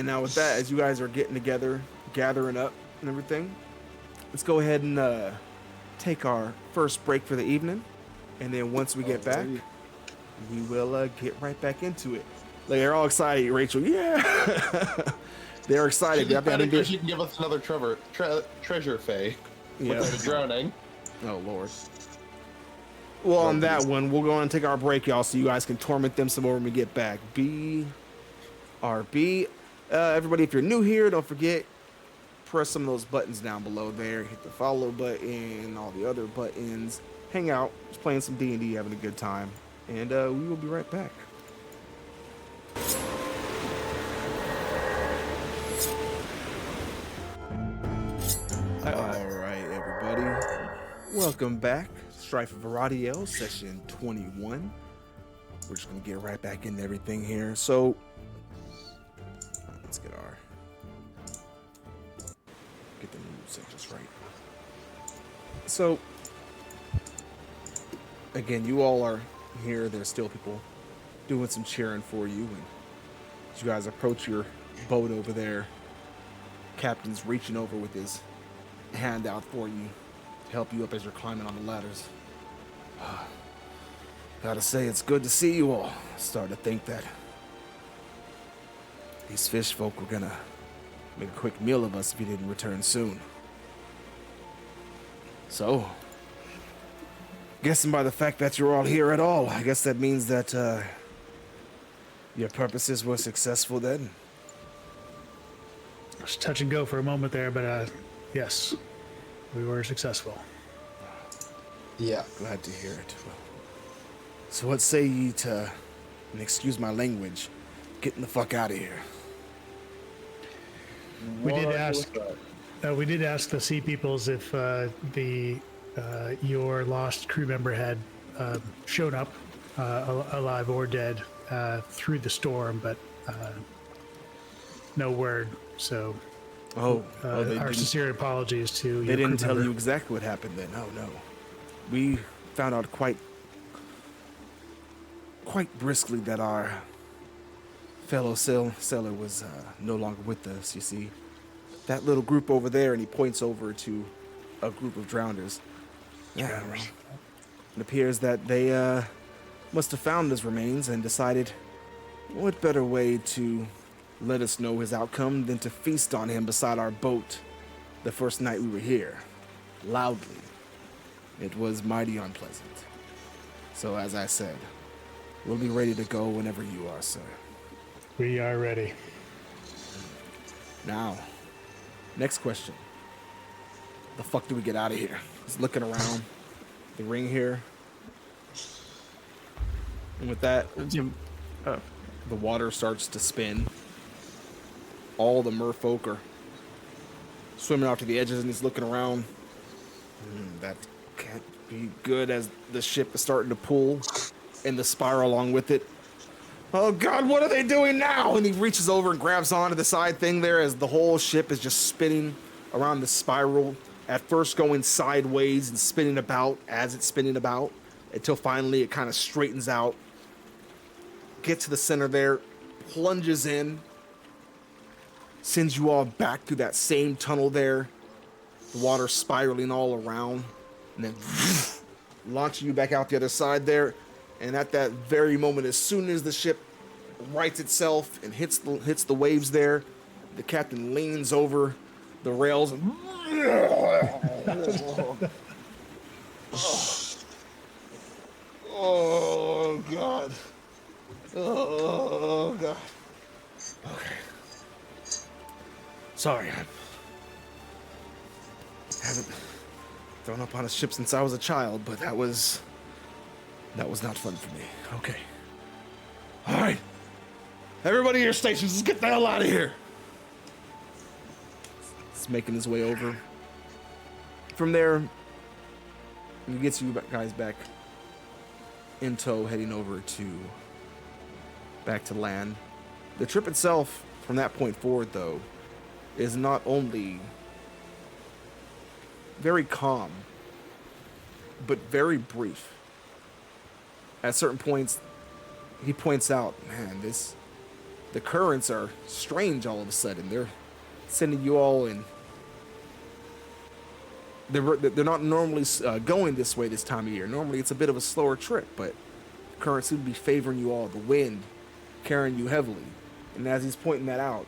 now with that, as you guys are getting together, gathering up and everything, let's go ahead and take our first break for the evening. And then once we get back, we will get right back into it. Like, they're all excited, Rachel. Yeah. They're excited. She can give us another treasure, Faye. Yeah. Without drowning. Oh, Lord. Well, on that one, we'll go on and take our break, y'all, so you guys can torment them some more when we get back. BRB. Everybody, if you're new here, don't forget, press some of those buttons down below there. Hit the follow button, all the other buttons. Hang out, just playing some D&D, having a good time. And we will be right back. All right, everybody. Welcome back. Strife of Aradiel, session 21. We're just going to get right back into everything here. So, let's That's right. So, again, you all are here. There's still people doing some cheering for you. And as you guys approach your boat over there, Captain's reaching over with his hand out for you to help you up as you're climbing on the ladders. Gotta say, it's good to see you all. Starting to think that these fish folk were gonna make a quick meal of us if you didn't return soon. So, guessing by the fact that you're all here at all, I guess that means that your purposes were successful then. It was touch and go for a moment there, but yes, we were successful. Yeah. Glad to hear it. Well, so what say ye to, and excuse my language, getting the fuck out of here? We did What ask. was that? We did ask the Sea Peoples if your lost crew member had shown up, alive or dead, through the storm, but no word. So, They our didn't, sincere apologies to they your didn't crew tell member. you exactly what happened then. Oh no, we found out quite briskly that our fellow sailor was no longer with us. You see, that little group over there, and he points over to a group of drowners. Yeah, well, it appears that they must have found his remains and decided what better way to let us know his outcome than to feast on him beside our boat the first night we were here, loudly. It was mighty unpleasant. So as I said, we'll be ready to go whenever you are, sir. We are ready. Now, next question. The fuck do we get out of here? Just looking around the ring here. And with that, Jim, the water starts to spin. All the merfolk are swimming off to the edges, and he's looking around. That can't be good, as the ship is starting to pull and the spiral along with it. Oh God, what are they doing now? And he reaches over and grabs onto the side thing there as the whole ship is just spinning around the spiral, at first going sideways and spinning about as it's spinning about, until finally it kind of straightens out, gets to the center there, plunges in, sends you all back through that same tunnel there, the water spiraling all around, and then launching you back out the other side there. And at that very moment, as soon as the ship rights itself and hits the waves there, the captain leans over the rails and oh God. Oh God. Okay. Sorry, I haven't thrown up on a ship since I was a child, but that was not fun for me. Okay. All right. Everybody at your stations, let's get the hell out of here. He's making his way over. From there, he gets you guys back in tow, heading over back to land. The trip itself, from that point forward, though, is not only very calm, but very brief. At certain points, he points out, man, the currents are strange all of a sudden. They're sending you all in. They're not normally going this way this time of year. Normally it's a bit of a slower trip, but the currents seem to be favoring you all. The wind carrying you heavily. And as he's pointing that out,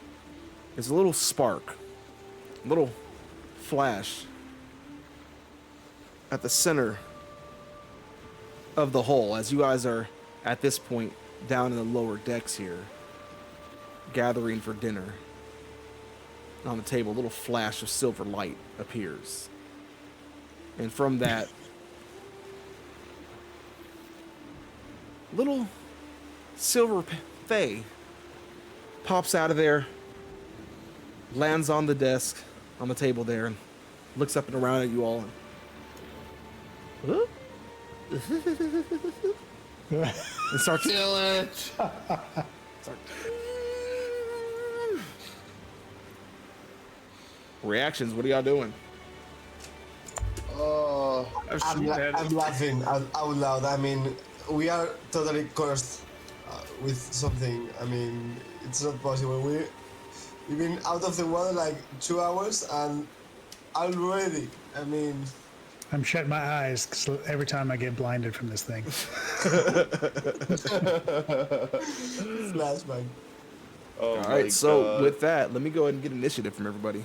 there's a little spark, a little flash at the center of the hull, as you guys are at this point down in the lower decks here, gathering for dinner. On the table, a little flash of silver light appears. And from that, little silver Fae pops out of there, lands on the desk, on the table there, and looks up and around at you all. And, and starts. Kill it! Reactions, what are y'all doing? I'm laughing out loud. I mean, we are totally cursed with something. I mean, it's not possible. We've been out of the water like 2 hours and already, I mean... I'm shutting my eyes 'cause every time I get blinded from this thing. Flashback. Oh All right, so with that, let me go ahead and get initiative from everybody.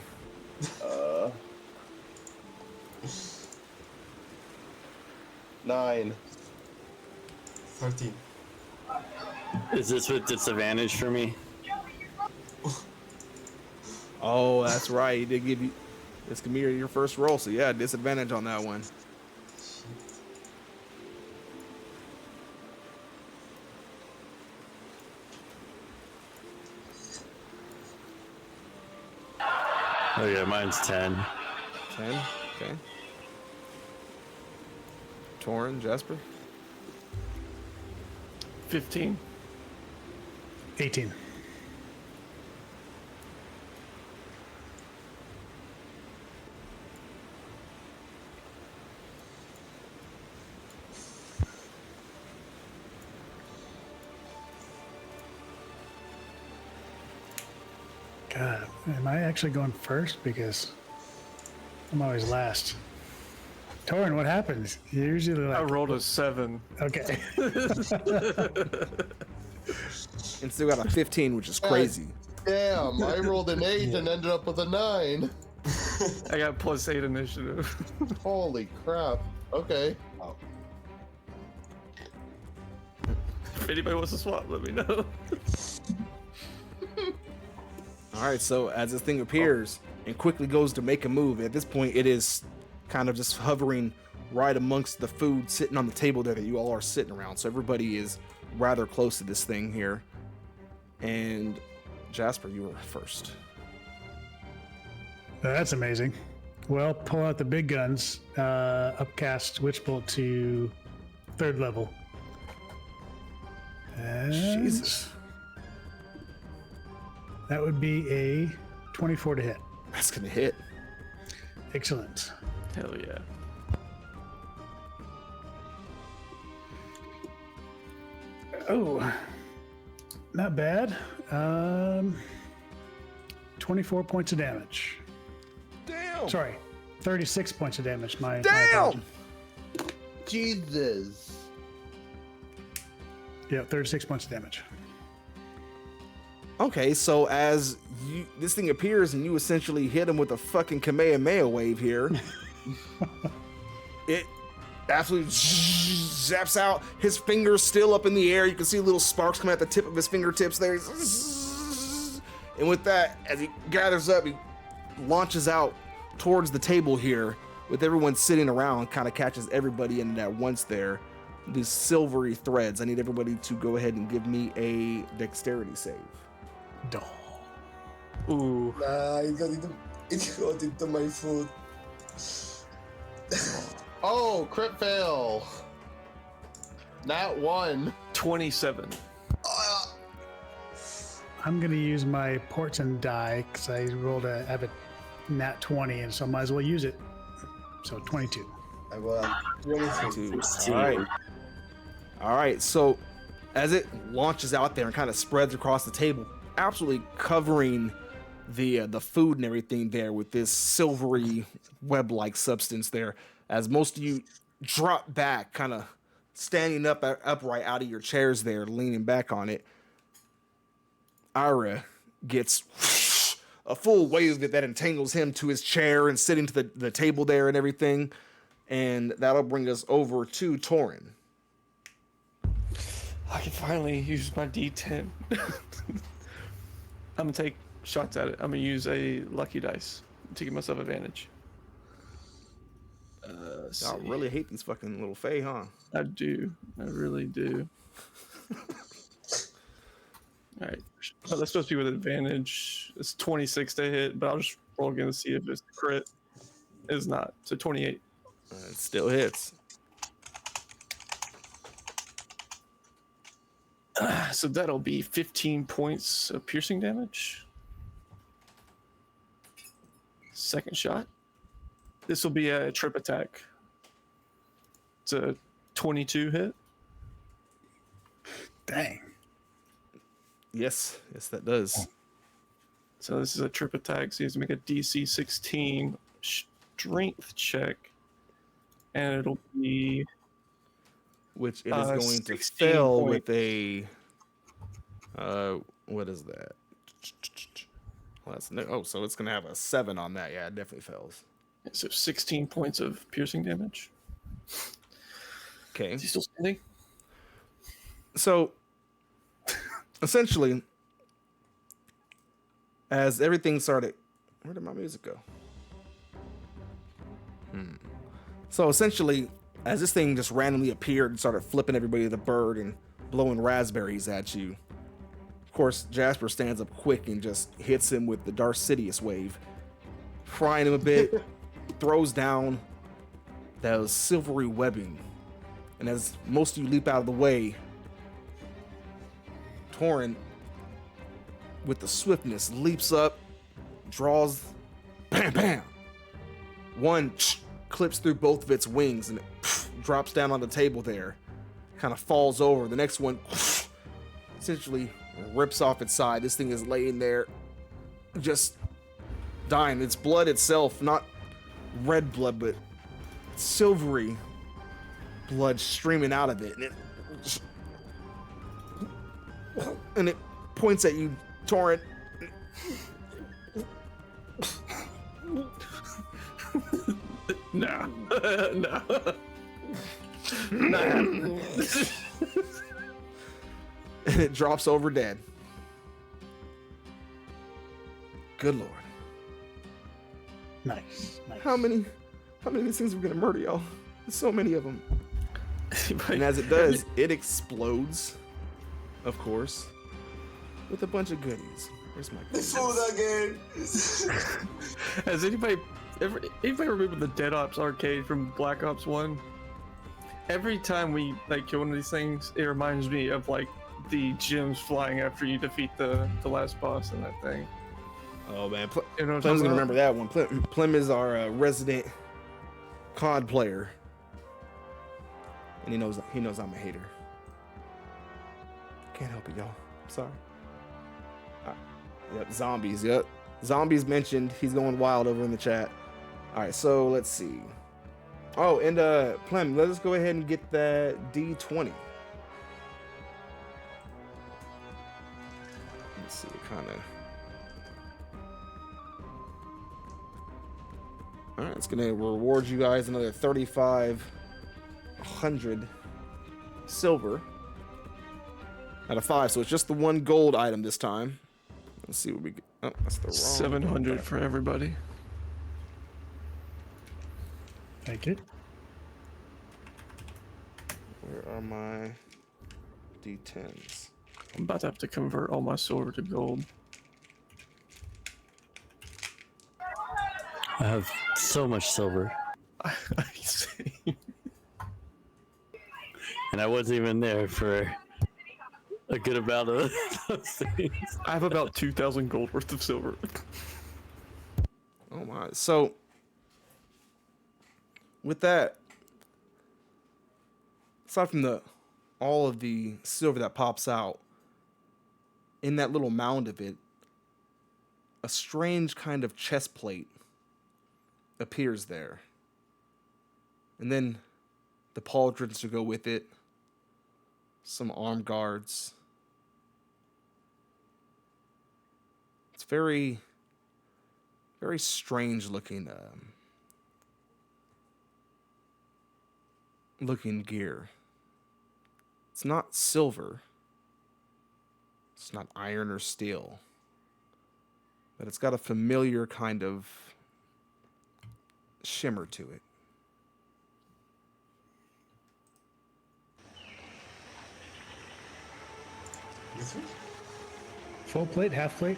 9. 13. Is this with disadvantage for me? Oh, that's right. He did give you. This can be your first roll, so yeah, disadvantage on that one. Oh yeah, mine's 10. 10. Okay. Torin, Jasper. 15. 18. God, am I actually going first? Because I'm always last. Torin, what happens? You're usually I like, rolled a 7. okay. And still got a 15, which is crazy. Damn, I rolled an 8 and ended up with a 9. I got +8 initiative. Holy crap. Okay. If anybody wants to swap, let me know. All right, so as this thing appears and quickly goes to make a move, at this point it is kind of just hovering right amongst the food sitting on the table there that you all are sitting around. So everybody is rather close to this thing here. And Jasper, you were first. That's amazing. Well, pull out the big guns. Upcast Witch Bolt to 3rd level. And Jesus. that would be a 24 to hit. That's going to hit. Excellent. Hell yeah. Oh, not bad. 24 points of damage. Damn. Sorry, 36 points of damage. My Damn. apologies. Jesus. Yeah, 36 points of damage. Okay, so as this thing appears and you essentially hit him with a fucking Kamehameha wave here, it absolutely zaps out. His fingers still up in the air. You can see little sparks coming at the tip of his fingertips there. And with that, as he gathers up, he launches out towards the table here with everyone sitting around, kind of catches everybody in at once there. These silvery threads. I need everybody to go ahead and give me a dexterity save. Dull. Ooh. Nah, it got into my foot. Oh, crit fail. Nat 1. 27. I'm gonna use my Portson die because I have a nat 20, and so I might as well use it. So 22. I got 23. All right. So as it launches out there and kind of spreads across the table, absolutely covering the food and everything there with this silvery web-like substance there, as most of you drop back, kind of standing upright out of your chairs there, leaning back on it. Ira gets a full wave that entangles him to his chair and sitting to the table there and everything. And that'll bring us over to Torin. I can finally use my D10. I'm gonna take shots at it. I'm gonna use a lucky dice to give myself advantage. I really hate these fucking little fae, huh? I do. I really do. All right. Oh, that's supposed to be with advantage. It's 26 to hit, but I'll just roll again to see if it's crit. It's not. So 28. It still hits. So that'll be 15 points of piercing damage. Second shot. This will be a trip attack. It's a 22 hit. Dang. Yes, that does. So this is a trip attack. So he has to make a DC 16 strength check. And it'll be... Which it is going to 16 fail points. with a... what is that? Well, so it's going to have a 7 on that. Yeah, it definitely fails. So 16 points of piercing damage. Okay. Is he still standing? So, essentially, as everything started... Where did my music go? So, essentially, as this thing just randomly appeared and started flipping everybody the bird and blowing raspberries at you, of course, Jasper stands up quick and just hits him with the Darth Sidious wave, frying him a bit, throws down those silvery webbing. And as most of you leap out of the way, Torin, with the swiftness, leaps up, draws, bam, bam. One clips through both of its wings and it drops down on the table there, kind of falls over. The next one essentially rips off its side. This thing is laying there, just dying. It's blood itself, not red blood, but silvery blood streaming out of it. And it points at you, Torrent. No. No. No. And it drops over dead. Good Lord. Nice. How many of these things are we gonna murder, y'all? There's so many of them. And as it does, it explodes, of course, with a bunch of goodies. Where's my goodies? Food again. Has anybody remember the Dead Ops arcade from Black Ops 1? Every time we kill one of these things, it reminds me of the gems flying after you defeat the last boss in that thing. Oh man, You know what I'm Plem's talking gonna about? remember that one. Plem is our resident COD player, and he knows I'm a hater. Can't help it, y'all. Sorry. Yep, zombies. Yep, zombies mentioned. He's going wild over in the chat. All right, so let's see. Oh, and Plem, let us go ahead and get that D20. Let's see, kind of. All right, it's gonna reward you guys another 3,500 silver out of 5. So it's just the one gold item this time. Let's see what we get. Oh, that's the wrong 700 for everybody. Thank you. Where are my D10s? I'm about to have to convert all my silver to gold. I have so much silver, I see. and I wasn't even there for a good amount of those things. I have about 2,000 gold worth of silver. Oh my! So with that, aside from all of the silver that pops out in that little mound of it, a strange kind of chest plate appears there, and then the pauldrons to go with it, some armed guards. It's very, very strange looking gear. It's not silver. It's not iron or steel. But it's got a familiar kind of shimmer to it. Full plate, half plate?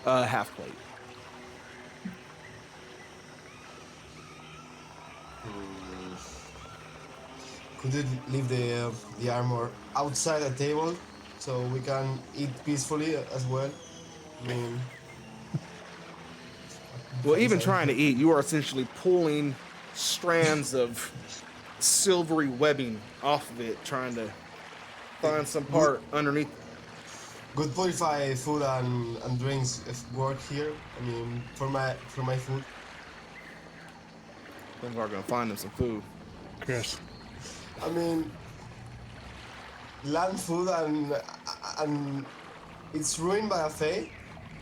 Half plate. Could you leave the armor outside the table so we can eat peacefully as well? I mean, Well, even trying to eat, you are essentially pulling strands of silvery webbing off of it, trying to find some part underneath. Good purify food and drinks if work here. I mean, for my food. Then we're gonna find them some food. Chris. I mean, land food and it's ruined by a fae.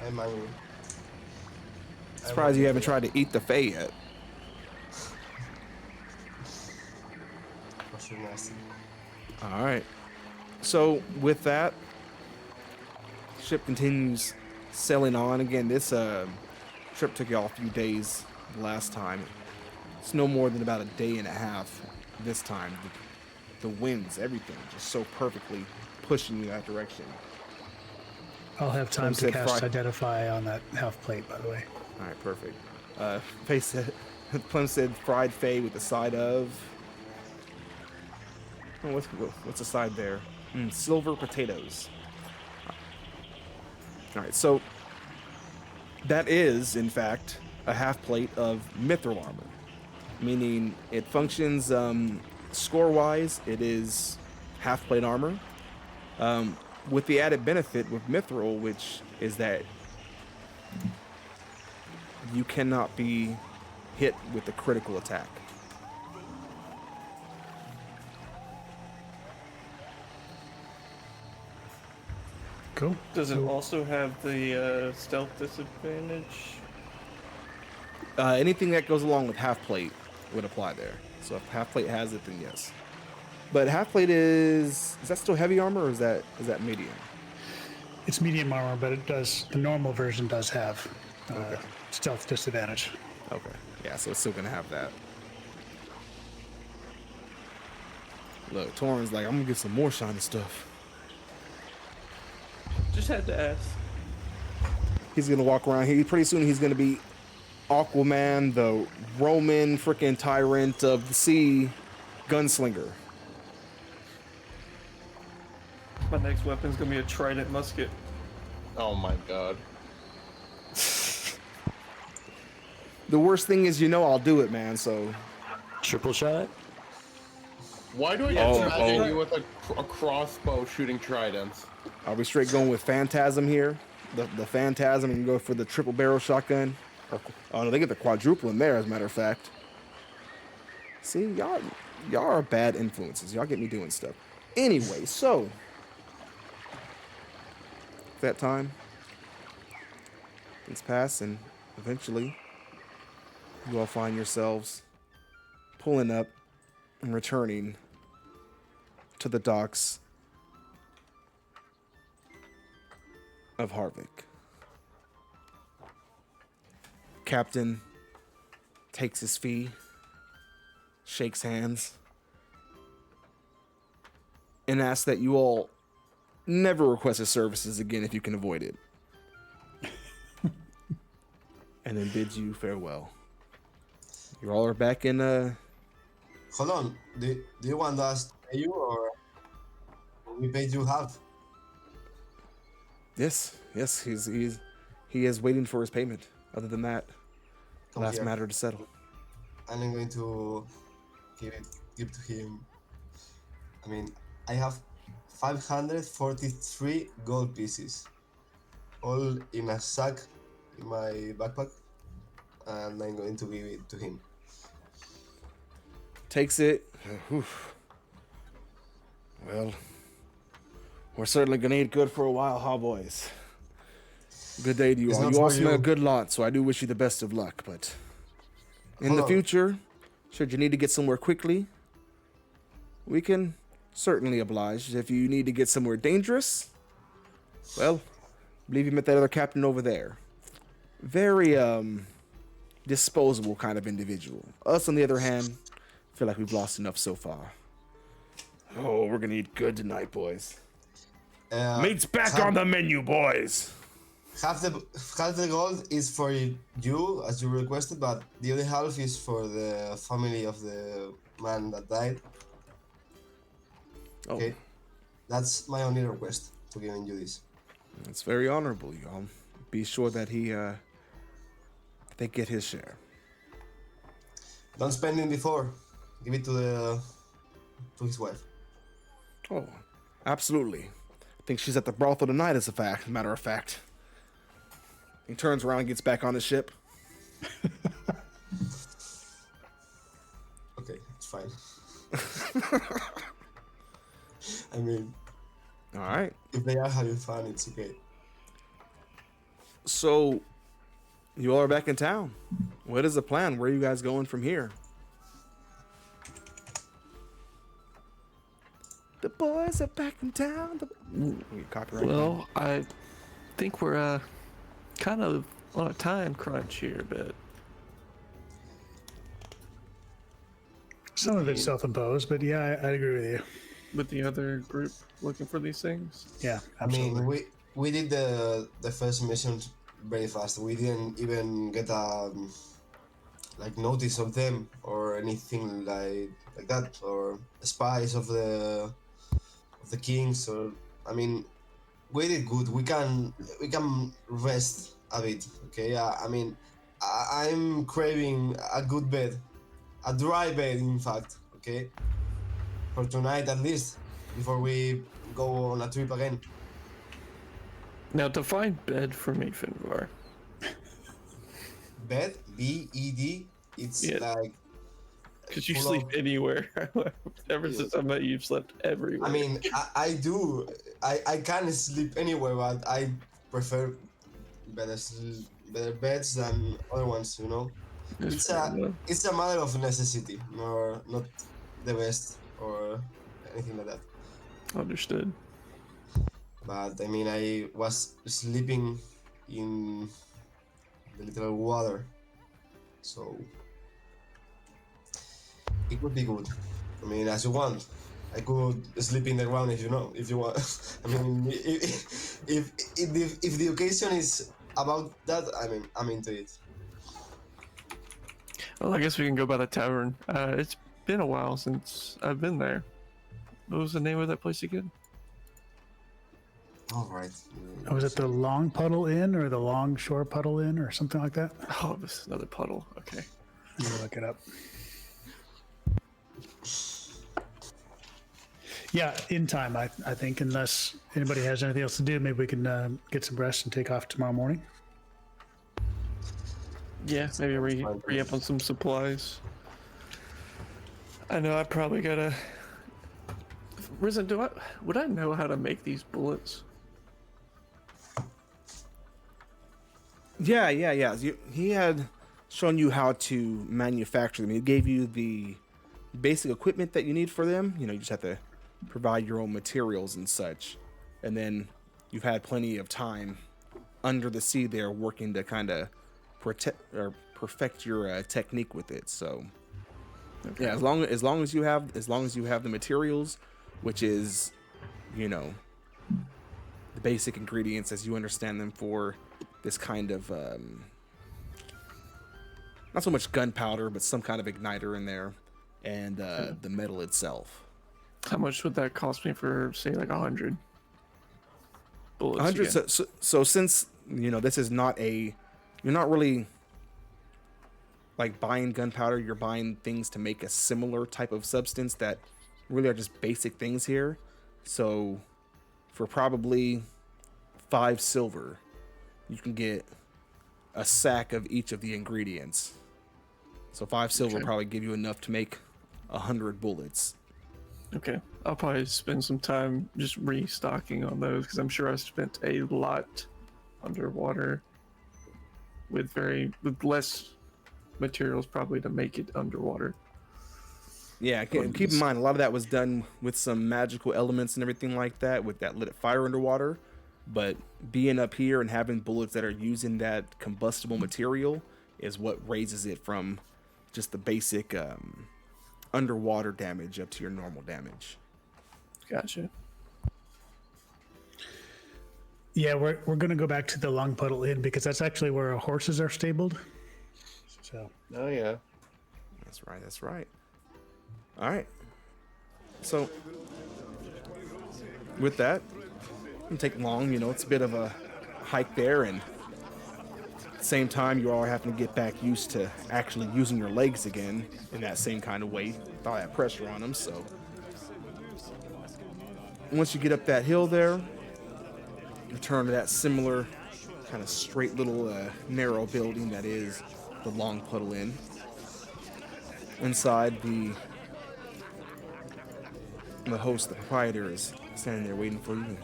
I'm angry. Surprised you haven't tried to eat the fae yet. For sure nasty. All right. So with that, ship continues sailing on. Again, this trip took y'all a few days last time. It's no more than about a day and a half this time. The winds, everything, just so perfectly pushing you that direction. I'll have time to said cast fry. Identify on that half plate, by the way. All right, perfect. Faye said, Plum said fried fae with the side of. Oh, what's the side there? Silver potatoes. All right, so that is, in fact, a half plate of mithril armor, meaning it functions score-wise. It is half plate armor, with the added benefit with mithril, which is that you cannot be hit with a critical attack. Cool. Does it also have the stealth disadvantage? Anything that goes along with half plate would apply there. So if half plate has it, then yes. But half plate is that still heavy armor, or is that medium? It's medium armor, but it does. The normal version does have stealth disadvantage. Okay. Yeah, so it's still gonna have that. Look, Torrin's like, I'm gonna get some more shiny stuff. Just had to ask. He's gonna walk around here. Pretty soon he's gonna be Aquaman, the Roman freaking tyrant of the sea, gunslinger. My next weapon's gonna be a trident musket. Oh my god. The worst thing is, I'll do it, man. So Triple shot? Why do I just imagine you with a crossbow shooting tridents? are we straight going with Phantasm here? The Phantasm, and you go for the triple barrel shotgun? Oh no, they get the quadruple in there, as a matter of fact. See, y'all are bad influences. Y'all get me doing stuff. Anyway, so that time things pass, and eventually you all find yourselves pulling up and returning to the docks of Harvick. Captain takes his fee, shakes hands, and asks that you all never request his services again if you can avoid it. And then bids you farewell. You all are back in Hold on. Do you want us to pay you or we paid you half? Yes, he is waiting for his payment. Other than that, Come last here. matter to settle. And I'm going to give to him. I mean, I have 543 gold pieces, all in a sack in my backpack, and I'm going to give it to him. Takes it. Well, we're certainly gonna eat good for a while, huh, boys? Good day to you It's all. not You all for smell you. a good lot, so I do wish you the best of luck. But in Hold the on. future, should you need to get somewhere quickly, we can certainly oblige. If you need to get somewhere dangerous, well, I believe you met that other captain over there. Very disposable kind of individual. Us, on the other hand, feel like we've lost enough so far. Oh, we're gonna eat good tonight, boys. Meat's back half- on the menu, boys. Half the gold is for you, as you requested, but the other half is for the family of the man that died. Oh, Okay, that's my only request to giving you this. it's very honorable, y'all. Be sure that they get his share. Don't spend it before. Give it to his wife. Oh, absolutely. I think she's at the brothel tonight, as a matter of fact. He turns around and gets back on the ship. Okay, it's fine. I mean, All right. if they are having fun, it's okay. So, you all are back in town. What is the plan? Where are you guys going from here? The boys are back in town. Copyright. Well, I think we're kind of on a time crunch here, but Some of it's self-imposed, but yeah, I agree with you. with the other group looking for these things. Yeah, I absolutely. mean, we did the first mission very fast. We didn't even get like notice of them or anything like that, or spies of the kings. Or I mean, we did good. We can rest a bit. Okay. I mean, I'm craving a good bed, a dry bed, in fact. Okay, for tonight at least, before we go on a trip again. Now, define bed for me, Finvar. Bed, BED. It's Yeah. like Because you full sleep of- anywhere. Ever Yeah. since I met you, you've slept everywhere. I mean, I do. I can sleep anywhere, but I prefer better beds than other ones. You know, It's fair enough. it's a matter of necessity, nor not the best or anything like that. Understood. But I mean, I was sleeping in the little water, so it could be good. I mean, as you want. I could sleep in the ground if you want. I mean, if the occasion is about that, I mean, I'm into it. Well, I guess we can go by the tavern. It's been a while since I've been there. What was the name of that place again? All right. Was it the Long Puddle Inn or the Long Shore Puddle Inn or something like that? Oh, this is another puddle. Okay. You can look it up. Yeah, in time, I think, unless anybody has anything else to do, maybe we can get some rest and take off tomorrow morning. Yeah, maybe re-up on some supplies. I know I probably gotta. Risen, would I know how to make these bullets? Yeah. He had shown you how to manufacture them. He gave you the basic equipment that you need for them. You know, you just have to provide your own materials and such. And then you've had plenty of time under the sea there working to kind of perfect your technique with it. So Okay. yeah, as long as you have the materials, which is, you know, the basic ingredients as you understand them for this kind of not so much gunpowder, but some kind of igniter in there, and the metal itself. How much would that cost me for, say, like 100 bullets? 100. again? So since you know this is not you're not really like buying gunpowder. You're buying things to make a similar type of substance that really are just basic things here. So for probably 5 silver, you can get a sack of each of the ingredients. So 5 silver Okay. probably give you enough to make 100 bullets. Okay, I'll probably spend some time just restocking on those because I'm sure I spent a lot underwater with less materials probably to make it underwater. Yeah, keep in mind a lot of that was done with some magical elements and everything like that, with that lit fire underwater. But being up here and having bullets that are using that combustible material is what raises it from just the basic underwater damage up to your normal damage. Gotcha. Yeah, we're going to go back to the Long Puddle Inn because that's actually where our horses are stabled. So Oh yeah. That's right. All right. So with that, it doesn't take long. You know, it's a bit of a hike there, and the same time, you all are having to get back used to actually using your legs again in that same kind of way. With all that pressure on them, so. Once you get up that hill there, return to that similar kind of straight little narrow building that is the Long Puddle Inn. Inside, the host, the proprietor, is standing there waiting for you.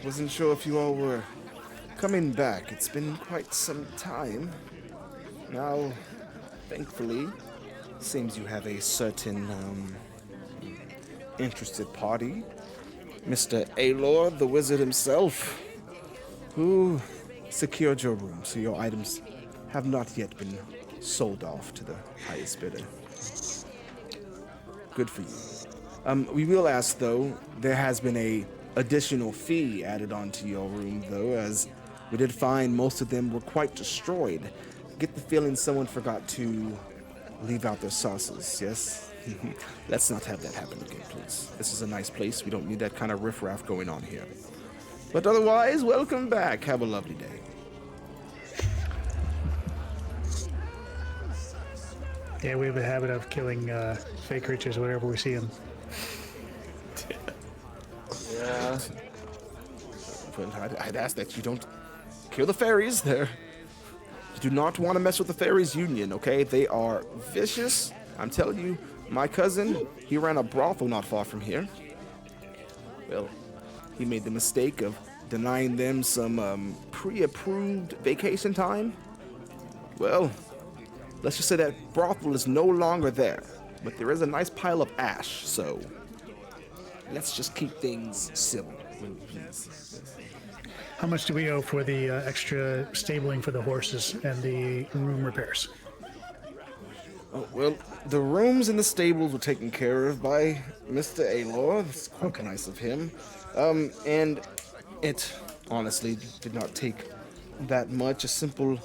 Wasn't sure if you all were coming back. It's been quite some time. Now, thankfully, seems you have a certain interested party. Mr. Alor, the wizard himself, who secured your room, so your items have not yet been sold off to the highest bidder. Good for you. We will ask, though, there has been a additional fee added onto your room, though, as we did find most of them were quite destroyed. Get the feeling someone forgot to leave out their sauces, yes? Let's not have that happen again, please. This is a nice place. We don't need that kind of riffraff going on here. But otherwise, welcome back. Have a lovely day. Yeah, we have a habit of killing fake creatures wherever we see them. Yeah. But I'd ask that you don't kill the fairies there. You do not want to mess with the fairies union, okay? They are vicious. I'm telling you, my cousin, he ran a brothel not far from here. Well, he made the mistake of denying them some pre-approved vacation time. Well, let's just say that brothel is no longer there, but there is a nice pile of ash, so let's just keep things civil, please. How much do we owe for the extra stabling for the horses and the room repairs? Oh, well, the rooms and the stables were taken care of by Mr. Alor. It's quite nice of him. And it honestly did not take that much. A simple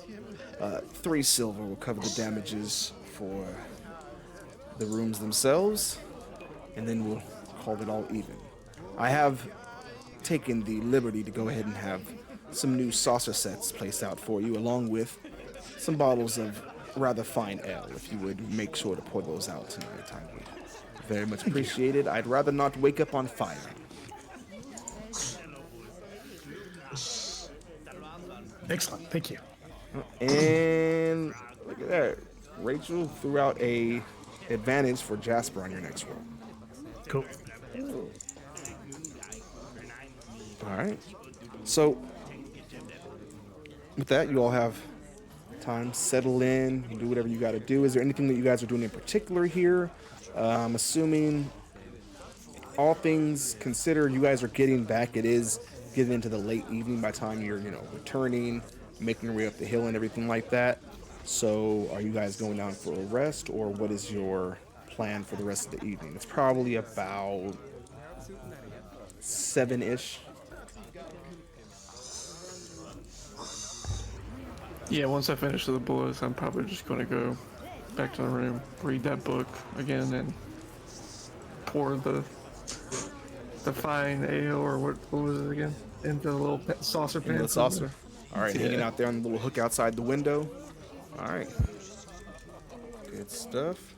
3 silver will cover the damages for the rooms themselves, and then we'll call it all even. I have taken the liberty to go ahead and have some new saucer sets placed out for you, along with some bottles of rather fine ale. If you would make sure to pour those out tonight, I would very much appreciate it. I'd rather not wake up on fire. Excellent, thank you. And look at that. Rachel threw out a advantage for Jasper on your next roll. Cool. All right. So with that, you all have time, settle in, do whatever you got to do. Is there anything that you guys are doing in particular here? I'm assuming all things considered, you guys are getting back. It is getting into the late evening by the time you're, returning, making your way up the hill and everything like that. So are you guys going down for a rest, or what is your plan for the rest of the evening? It's probably about 7-ish. Yeah, once I finish with the bullets, I'm probably just going to go back to the room, read that book again, and pour the fine ale, or what was it again, into the little saucer pan. Into the saucer. All right, hanging out there on the little hook outside the window. All right. Good stuff.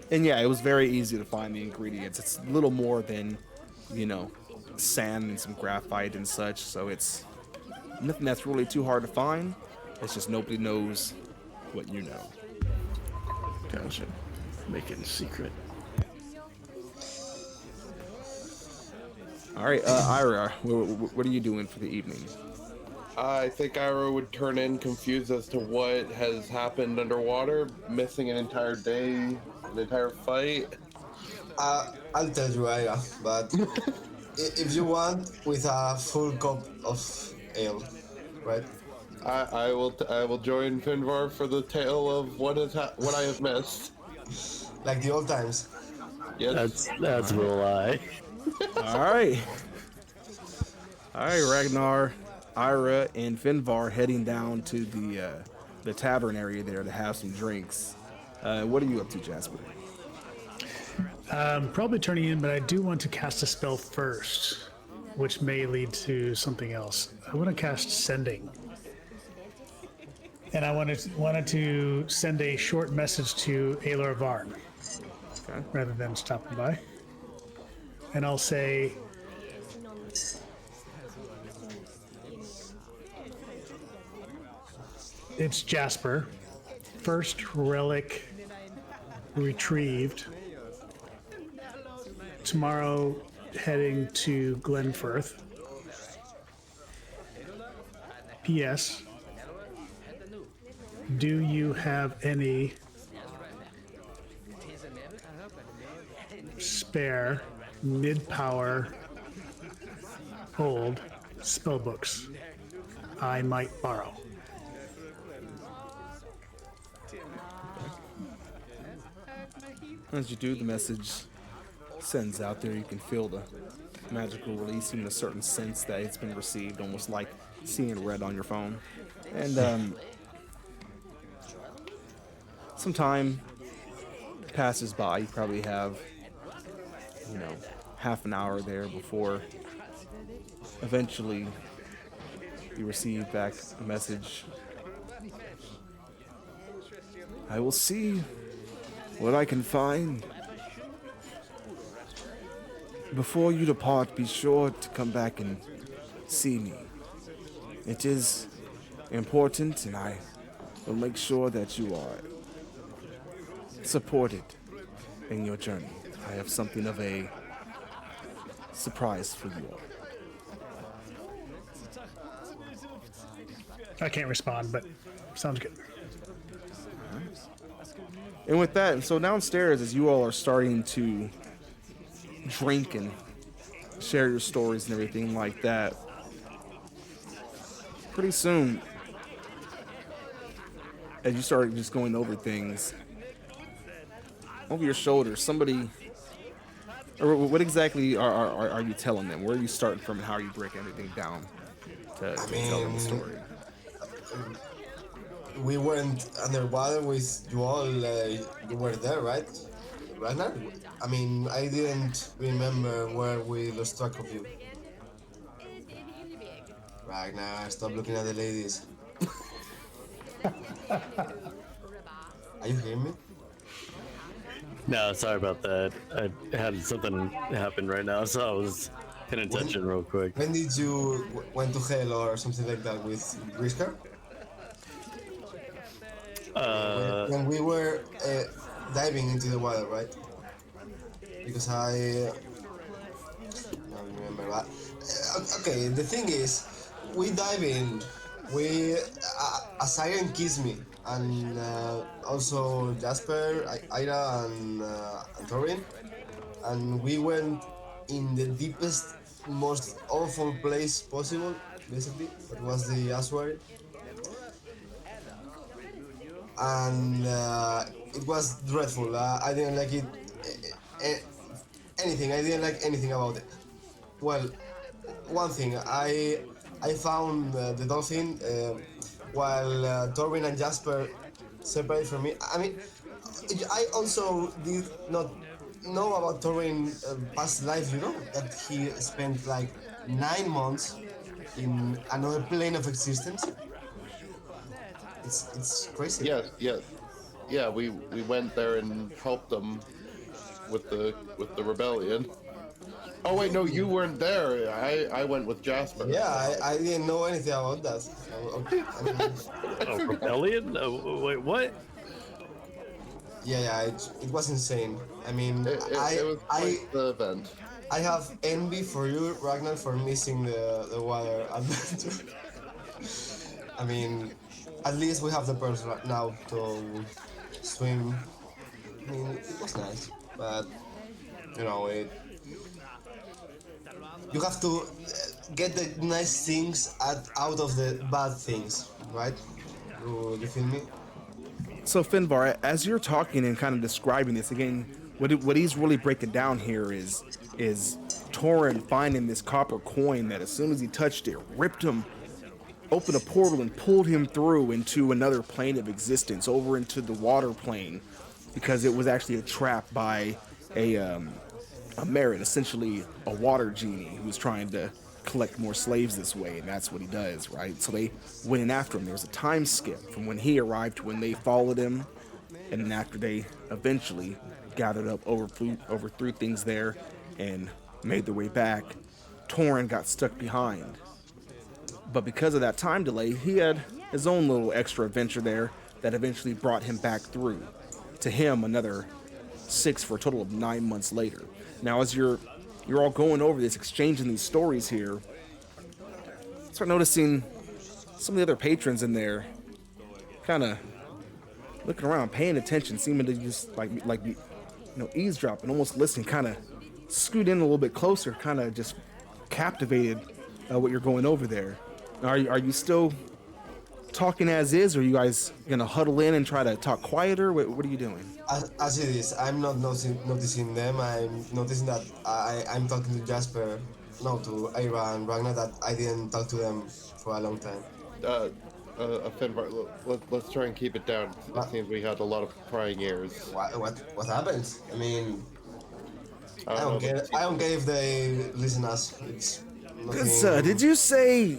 And yeah, it was very easy to find the ingredients. It's a little more than, sand and some graphite and such, so it's nothing that's really too hard to find. It's just nobody knows what you know. Gotcha. Make it a secret. All right, Ira, what are you doing for the evening? I think Ira would turn in confused as to what has happened underwater, missing an entire day, an entire fight. I'll tell you, Ira, but if you want, with a full cup of ale, right? I will join Finvar for the tale of what I have missed. Like the old times. Yes. That's a lie. All right. All right, Ragnar, Ira, and Finvar heading down to the tavern area there to have some drinks. What are you up to, Jasper? Probably turning in, but I do want to cast a spell first, which may lead to something else. want to cast Sending. And I wanted to send a short message to Aelor Varn rather than stopping by. And I'll say, it's Jasper. First relic retrieved. Tomorrow heading to Glenfirth. P.S. Do you have any spare mid-power old spellbooks I might borrow? As you do, the message sends out there. You can feel the magical release, even a certain sense that it's been received, almost like seeing red on your phone. And some time passes by. You probably have, half an hour there before eventually you receive back a message. I will see what I can find. Before you depart, be sure to come back and see me. It is important, and I will make sure that you are supported in your journey. I have something of a surprise for you all. I can't respond, but sounds good. And with that, so downstairs, as you all are starting to drink and share your stories and everything like that, pretty soon, as you start just going over things, over your shoulder, somebody, or what exactly are you telling them? Where are you starting from, and how are you breaking everything down to tell them the story? We went underwater with you all. You were there, right? Ragnar? I mean, I didn't remember where we lost track of you. Ragnar, stop looking at the ladies. Are you hearing me? No, sorry about that. I had something happen right now, so I was paying attention real quick. When did you went to hell or something like that with Grisker? When we were diving into the water, right? Because I don't remember that. Okay, the thing is, we dive in. We a siren kissed me, and also Jasper, Ira, and Thorin, and we went in the deepest, most awful place possible. Basically, that was the Aswari. And it was dreadful. I didn't like it. Anything. I didn't like anything about it. Well, one thing. I found the dolphin while Torvin and Jasper separated from me. I mean, I also did not know about Torvin's past life. You know that he spent like 9 months in another plane of existence. It's crazy. Yeah. We went there and helped them with the rebellion. Oh wait, no, you weren't there. I went with Jasper. Yeah, I didn't know anything about that. Rebellion? Wait, what? Yeah, it was insane. I mean, It was quite the event. I have envy for you, Ragnar, for missing the water adventure. I mean, at least we have the pearls right now to swim. I mean, it was nice, but you know, you have to get the nice things out of the bad things, right? You feel me? So Finbar, as you're talking and kind of describing this again, what he's really breaking down here is Torin finding this copper coin that as soon as he touched it, ripped him, opened a portal and pulled him through into another plane of existence, over into the water plane, because it was actually a trap by a merit, essentially a water genie who was trying to collect more slaves this way, and that's what he does, right? So they went in after him. There's a time skip from when he arrived to when they followed him, and then after they eventually gathered up, overthrew things there, and made their way back, Torin got stuck behind. But because of that time delay, he had his own little extra adventure there that eventually brought him back through. To him, another 6 for a total of 9 months later. Now, as you're all going over this, exchanging these stories here, start noticing some of the other patrons in there kind of looking around, paying attention, seeming to just like eavesdrop and almost listen, kind of scoot in a little bit closer, kind of just captivated what you're going over there. Are you still talking as is, or are you guys gonna huddle in and try to talk quieter? What are you doing? As it is, I'm not noticing them. I'm noticing that I'm talking to Jasper, no, to Ira and Ragnar, that I didn't talk to them for a long time. Finbar, let's try and keep it down. It seems we had a lot of prying ears. What happens? I mean, I don't care if they listen us. It's nothing. Good sir, did you say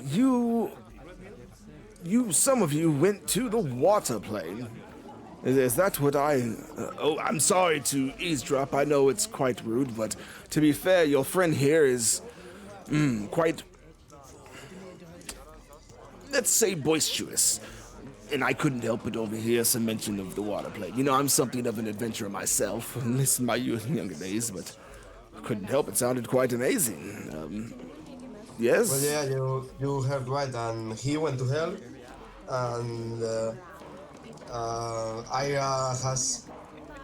some of you went to the water plane? Is that what I'm sorry to eavesdrop. I know it's quite rude, but to be fair, your friend here is quite, let's say, boisterous. And I couldn't help but overhear some mention of the water plane. You know, I'm something of an adventurer myself, at least in my younger days, but I couldn't help it. Sounded quite amazing. Yes? Well, yeah, you heard right, and he went to hell, and Ira has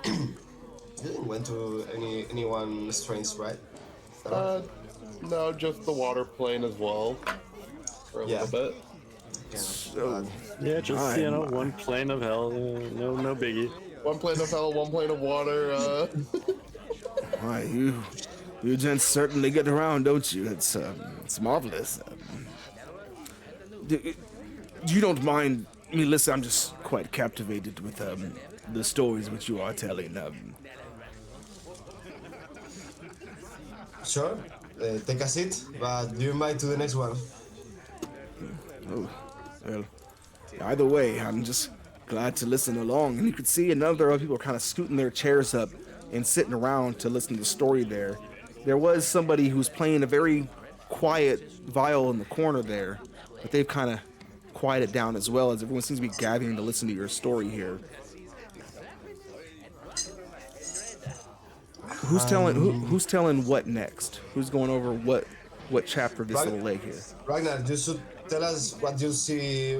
didn't went to anyone strange, right? No, just the water plane as well, for a little bit. So, Yeah, just one plane of hell, no biggie. One plane of hell, one plane of water. why, you gents certainly get around, don't you? It's marvelous. You don't mind me? Listen, I'm just quite captivated with the stories which you are telling. Sure, take a seat, but you invite to the next one. Oh, well, either way, I'm just glad to listen along. And you could see a number of people kind of scooting their chairs up and sitting around to listen to the story there. There was somebody who was playing a very quiet viol in the corner there, but they've kind of quieted down as well, as everyone seems to be gathering to listen to your story here. Who's telling what next? Who's going over what chapter of this little leg here? Ragnar, you should tell us what you see.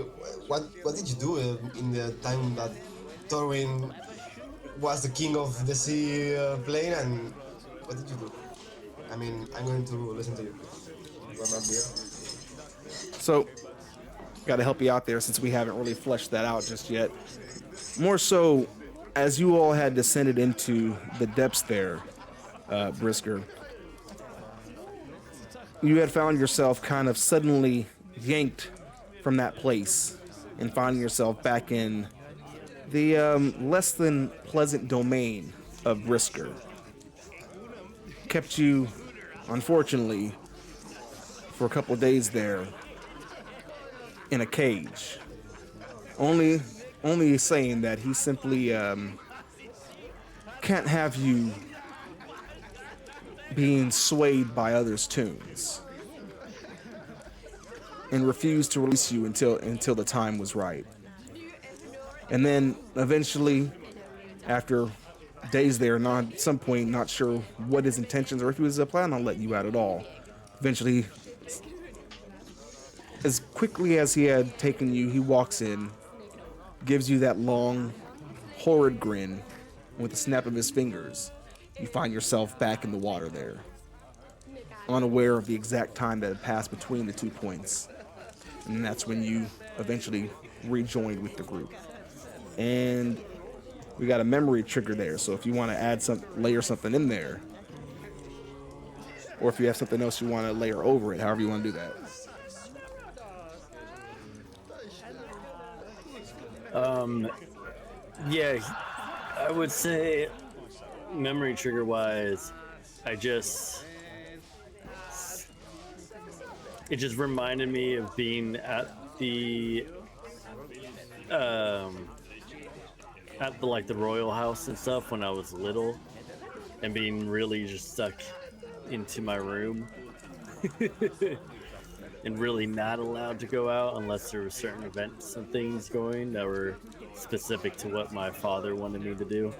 What did you do in the time that Thorin was the king of the sea plane, and what did you do? I mean, I'm going to listen to you. So, got to help you out there since we haven't really fleshed that out just yet. More so, as you all had descended into the depths there, Brisker, you had found yourself kind of suddenly yanked from that place and finding yourself back in the less than pleasant domain of Brisker. Kept you, unfortunately, for a couple of days there in a cage. Only saying that he simply can't have you being swayed by others' tunes, and refused to release you until the time was right. And then eventually, after days there, at some point, not sure what his intentions or if he was planning on letting you out at all, eventually, as quickly as he had taken you, he walks in, gives you that long, horrid grin, and with a snap of his fingers, you find yourself back in the water there, unaware of the exact time that had passed between the 2 points. And that's when you eventually rejoined with the group. And we got a memory trigger there, so if you want to layer something in there, or if you have something else you want to layer over it, however you want to do that. Yeah, I would say memory trigger wise, I just it just reminded me of being at the like the royal house and stuff when I was little, and being really just stuck into my room and really not allowed to go out unless there were certain events and things going that were specific to what my father wanted me to do.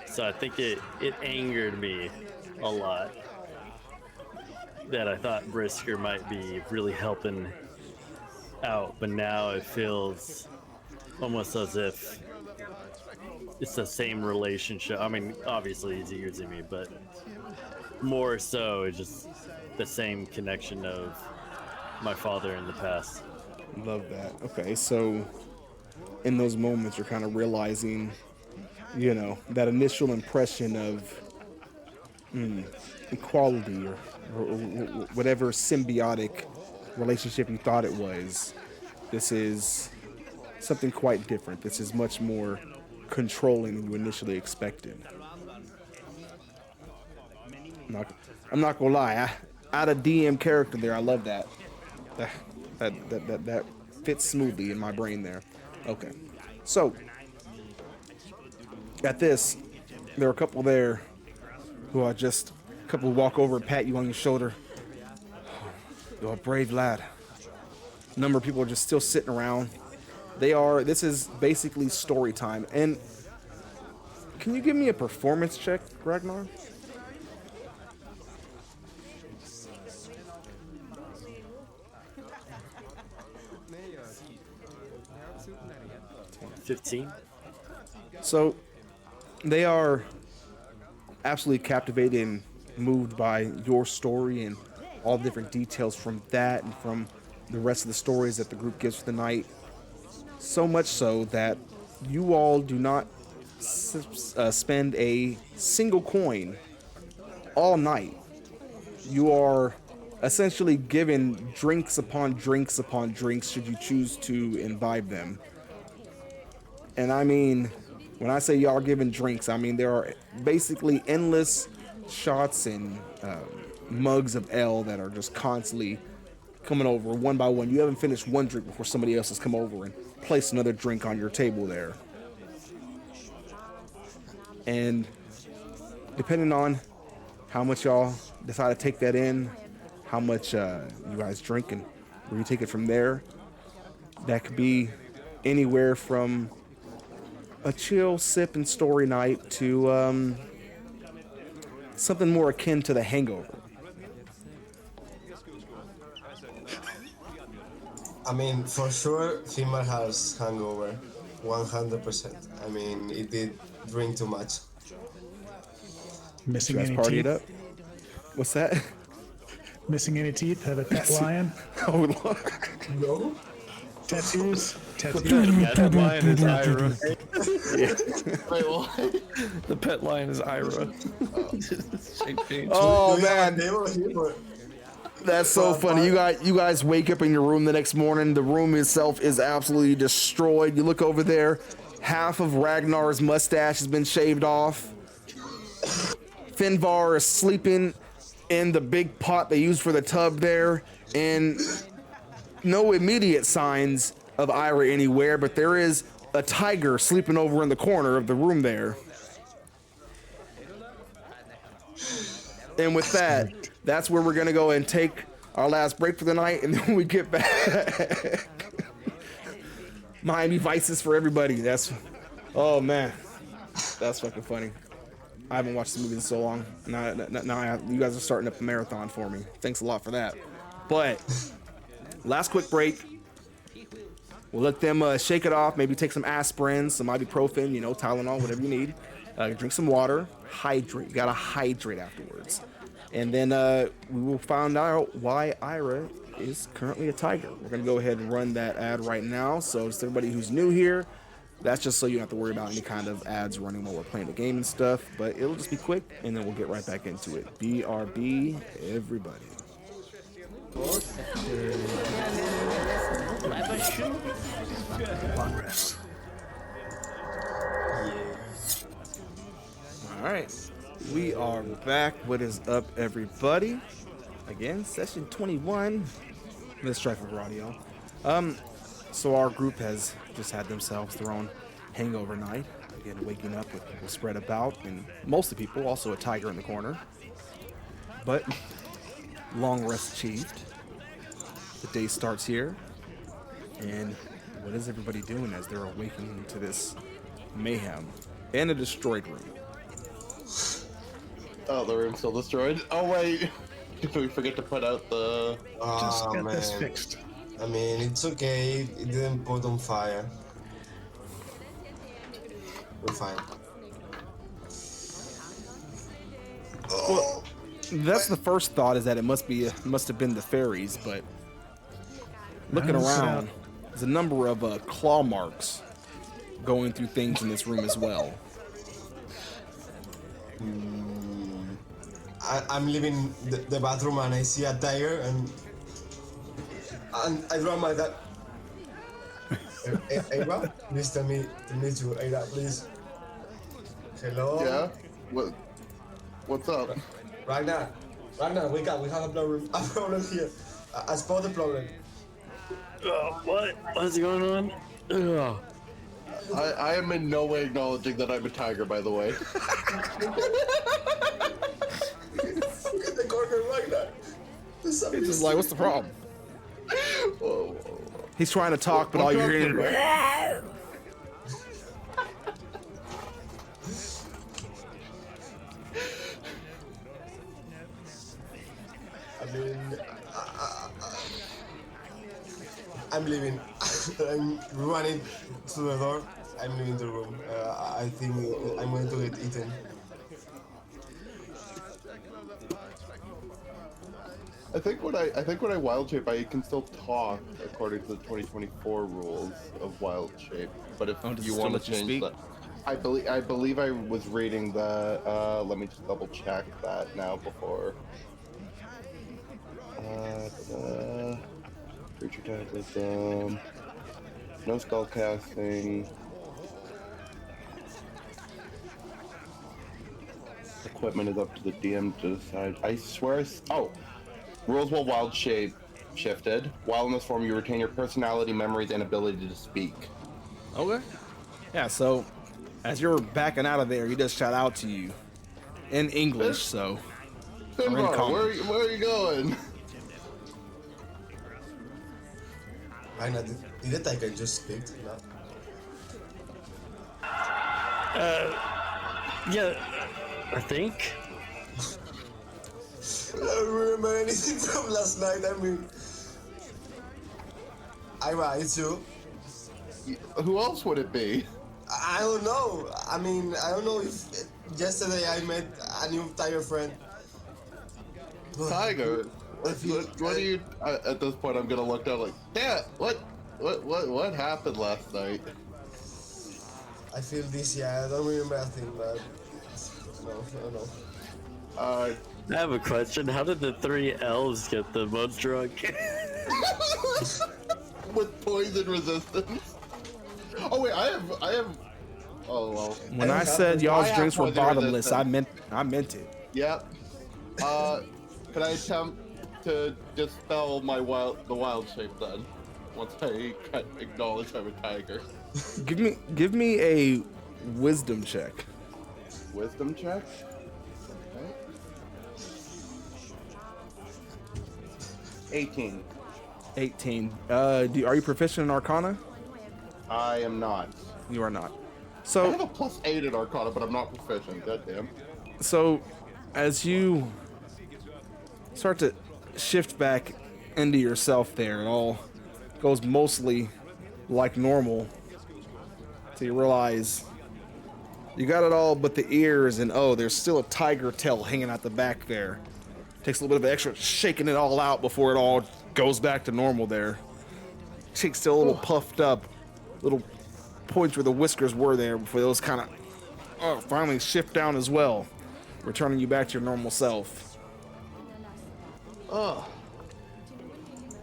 So I think it angered me a lot that I thought Brisker might be really helping out, but now it feels almost as if it's the same relationship. I mean, obviously he's using me, but more so it's just the same connection of my father in the past. Love that. Okay, so in those moments, you're kind of realizing, you know, that initial impression of equality or whatever symbiotic relationship you thought it was. This is something quite different. This is much more controlling than you initially expected. I'm not gonna lie. Out of DM character there, I love that. That fits smoothly in my brain there. Okay, so at this, there are a couple there who are just a couple who walk over and pat you on your shoulder. You're a brave lad. A number of people are just still sitting around. This is basically story time. And can you give me a performance check, Ragnar? $15. So they are absolutely captivated and moved by your story and all the different details from that and from the rest of the stories that the group gives for the night. So much so that you all do not spend a single coin all night. You are essentially given drinks upon drinks upon drinks should you choose to imbibe them. And I mean, when I say y'all given drinks, I mean there are basically endless shots and mugs of ale that are just constantly coming over one by one. You haven't finished one drink before somebody else has come over and placed another drink on your table there. And depending on how much y'all decide to take that in, how much you guys drink and where you take it from there, that could be anywhere from a chill sip and story night to something more akin to the Hangover. I mean, for sure, Finbar has hangover, 100%. I mean, it did drink too much. Missing You guys any partied teeth? up? What's that? Missing any teeth? Have a pet lion? Oh, Lord. No? Tattoos? The pet lion is Ira. Wait, what? The pet lion is Ira. Oh, Do you have a man. table here? That's so funny. You guys wake up in your room the next morning. The room itself is absolutely destroyed. You look over there. Half of Ragnar's mustache has been shaved off. Finvar is sleeping in the big pot they used for the tub there. And no immediate signs of Ira anywhere, but there is a tiger sleeping over in the corner of the room there. And with that, that's where we're gonna go and take our last break for the night, and then when we get back, Miami Vices for everybody. Oh man, that's fucking funny. I haven't watched the movie in so long. Now you guys are starting up a marathon for me. Thanks a lot for that. But last quick break. We'll let them shake it off. Maybe take some aspirin, some ibuprofen, Tylenol, whatever you need. Drink some water. Hydrate. You gotta hydrate afterwards. And then we will find out why Ira is currently a tiger. We're gonna go ahead and run that ad right now. So just everybody who's new here, that's just so you don't have to worry about any kind of ads running while we're playing the game and stuff. But it'll just be quick, and then we'll get right back into it. BRB, everybody. Long rest. All right, we are back. What is up, everybody? Again, session 21. The Strife of Aradiel. So our group has just had themselves their own hangover night. Again, waking up with people spread about, and most of the people, also a tiger in the corner. But long rest achieved. The day starts here, and what is everybody doing as they're awakening to this mayhem and a destroyed room? Oh, the room's still destroyed. Oh wait, did we forget to put out the? Just Oh, get this man. fixed. I mean, it's okay. It didn't put on fire. We're fine. Well, that's the first thought, is that it must have been the fairies, but looking around, there's a number of claw marks going through things in this room as well. I'm leaving the bathroom and I see a tiger and I draw my dad. Ava, please tell me to meet you, Ava, please. Hello. Yeah. What's up? Ragnar, wake up. We have a problem here. I spot the problem. What's going on? Ugh. I am in no way acknowledging that I'm a tiger, by the way. Look at the corner, Ragnar. He's just like, what's the problem? Whoa. He's trying to talk, but all you're hearing is... I mean, I'm leaving. I'm running to the door. I'm leaving the room. I think I'm going to get eaten. I think when I wild shape, I can still talk according to the 2024 rules of wild shape. But if does it you still want let to you change speak? that, I believe I was reading the. Let me just double check that now before. Creature type wisdom. No spell casting. Equipment is up to the DM to decide. I swear. Rules while wild shape shifted. While in this form, you retain your personality, memories, and ability to speak. Okay. Yeah, so as you're backing out of there, he just shout out to you in English, so... Finbar, common. where are you going? Ragnar, did the tiger just speak? No. Yeah, I think. I don't remember anything from last night. I mean, it's you. Who else would it be? I don't know. I mean, I don't know if yesterday I met a new tiger friend. Tiger. What do you? At this point, I'm gonna look down like, damn. What happened last night? I feel dizzy. I don't remember a thing, but no, I don't know. I have a question. How did the three elves get the most drunk? With poison resistance. Oh wait, I have. Oh well. When I said y'all's I have drinks were poison bottomless, resistance. I meant it. Yep. Can I attempt to dispel the wild shape then? Once I acknowledge I'm a tiger. Give me a wisdom check. Wisdom check. Okay. 18. 18. Are you proficient in Arcana? I am not. You are not. I So have a +8 in Arcana, but I'm not proficient. Goddamn. So, as you start to shift back into yourself there, it all goes mostly like normal. So you realize you got it all but the ears, and oh, there's still a tiger tail hanging out the back there. Takes a little bit of extra shaking it all out before it all goes back to normal there. Cheeks still a little puffed up, little points where the whiskers were there before those kind of finally shift down as well, returning you back to your normal self. Oh.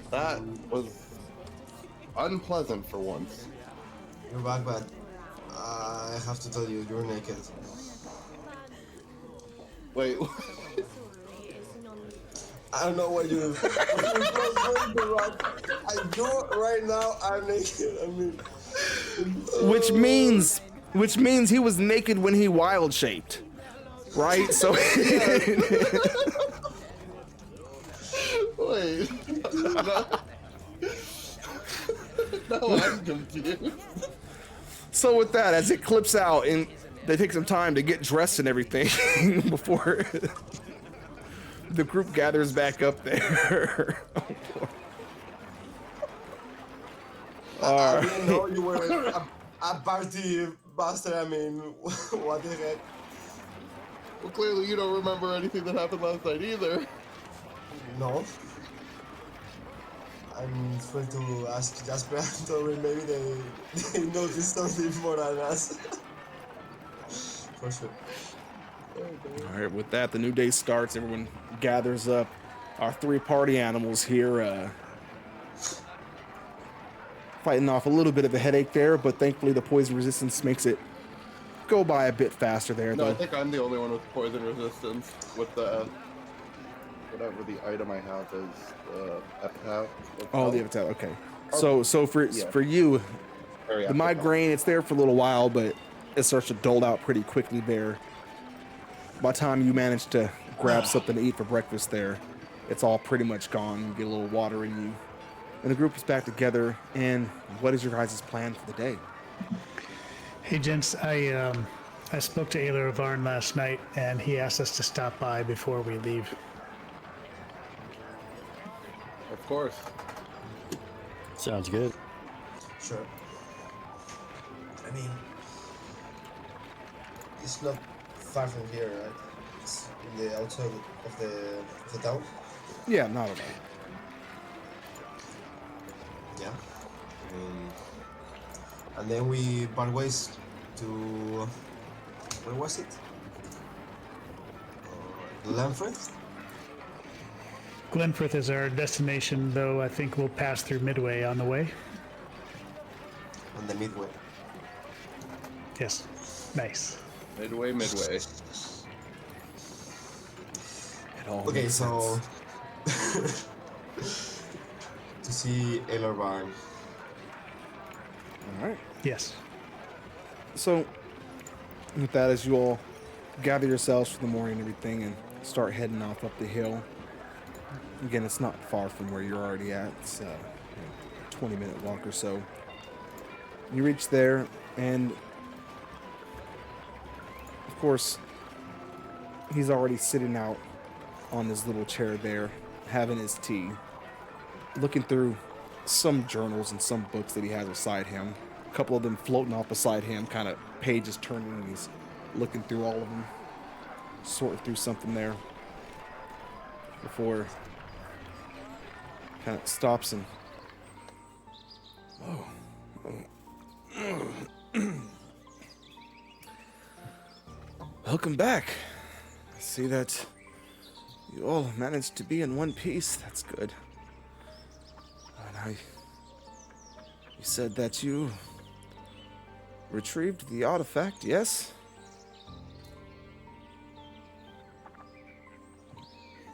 That was unpleasant for once. You're back, but I have to tell you, you're naked. Wait. I don't know what you when the rock. I do right now. I'm naked. I mean, Which means he was naked when he wild shaped, right? So Wait. No, I'm confused. so with that, as it clips out and they take some time to get dressed and everything before the group gathers back up there. I didn't know you were a party buster. I mean, what the heck? Well, clearly you don't remember anything that happened last night either. No. I'm trying to ask Jasper and Tori, maybe they noticed something more than us. For sure. All right, with that, the new day starts. Everyone gathers up. Our 3 party animals here fighting off a little bit of a headache there, but thankfully the poison resistance makes it go by a bit faster there. No, though. I think I'm the only one with poison resistance with the whatever the item I have is epitaph. Oh, the epitaph. Okay. So for you, the migraine, it's there for a little while, but it starts to dole out pretty quickly there. By the time you manage to grab something to eat for breakfast there, it's all pretty much gone. You get a little water in you. And the group is back together. And what is your guys' plan for the day? Hey, gents, I spoke to Aylar Varn last night, and he asked us to stop by before we leave. Of course. Sounds good. Sure. I mean, it's not far from here, right? It's in the outside of the town. Yeah, not at all. Yeah. And then we part ways to where was it? Lanfrith? Glenfrith is our destination, though I think we'll pass through Midway on the way. On the midway. Yes. Nice. Midway. It all Okay, makes so sense. to see Aylar Varn. All right. Yes. So with that, as you all gather yourselves for the morning and everything and start heading off up the hill. Again, it's not far from where you're already at. It's a 20-minute walk or so. You reach there, and of course, he's already sitting out on his little chair there, having his tea, looking through some journals and some books that he has beside him. A couple of them floating off beside him, kind of pages turning, and he's looking through all of them, sorting through something there before kind of stops and welcome back. I see that you all managed to be in one piece. That's good. And you said that you retrieved the artifact, yes?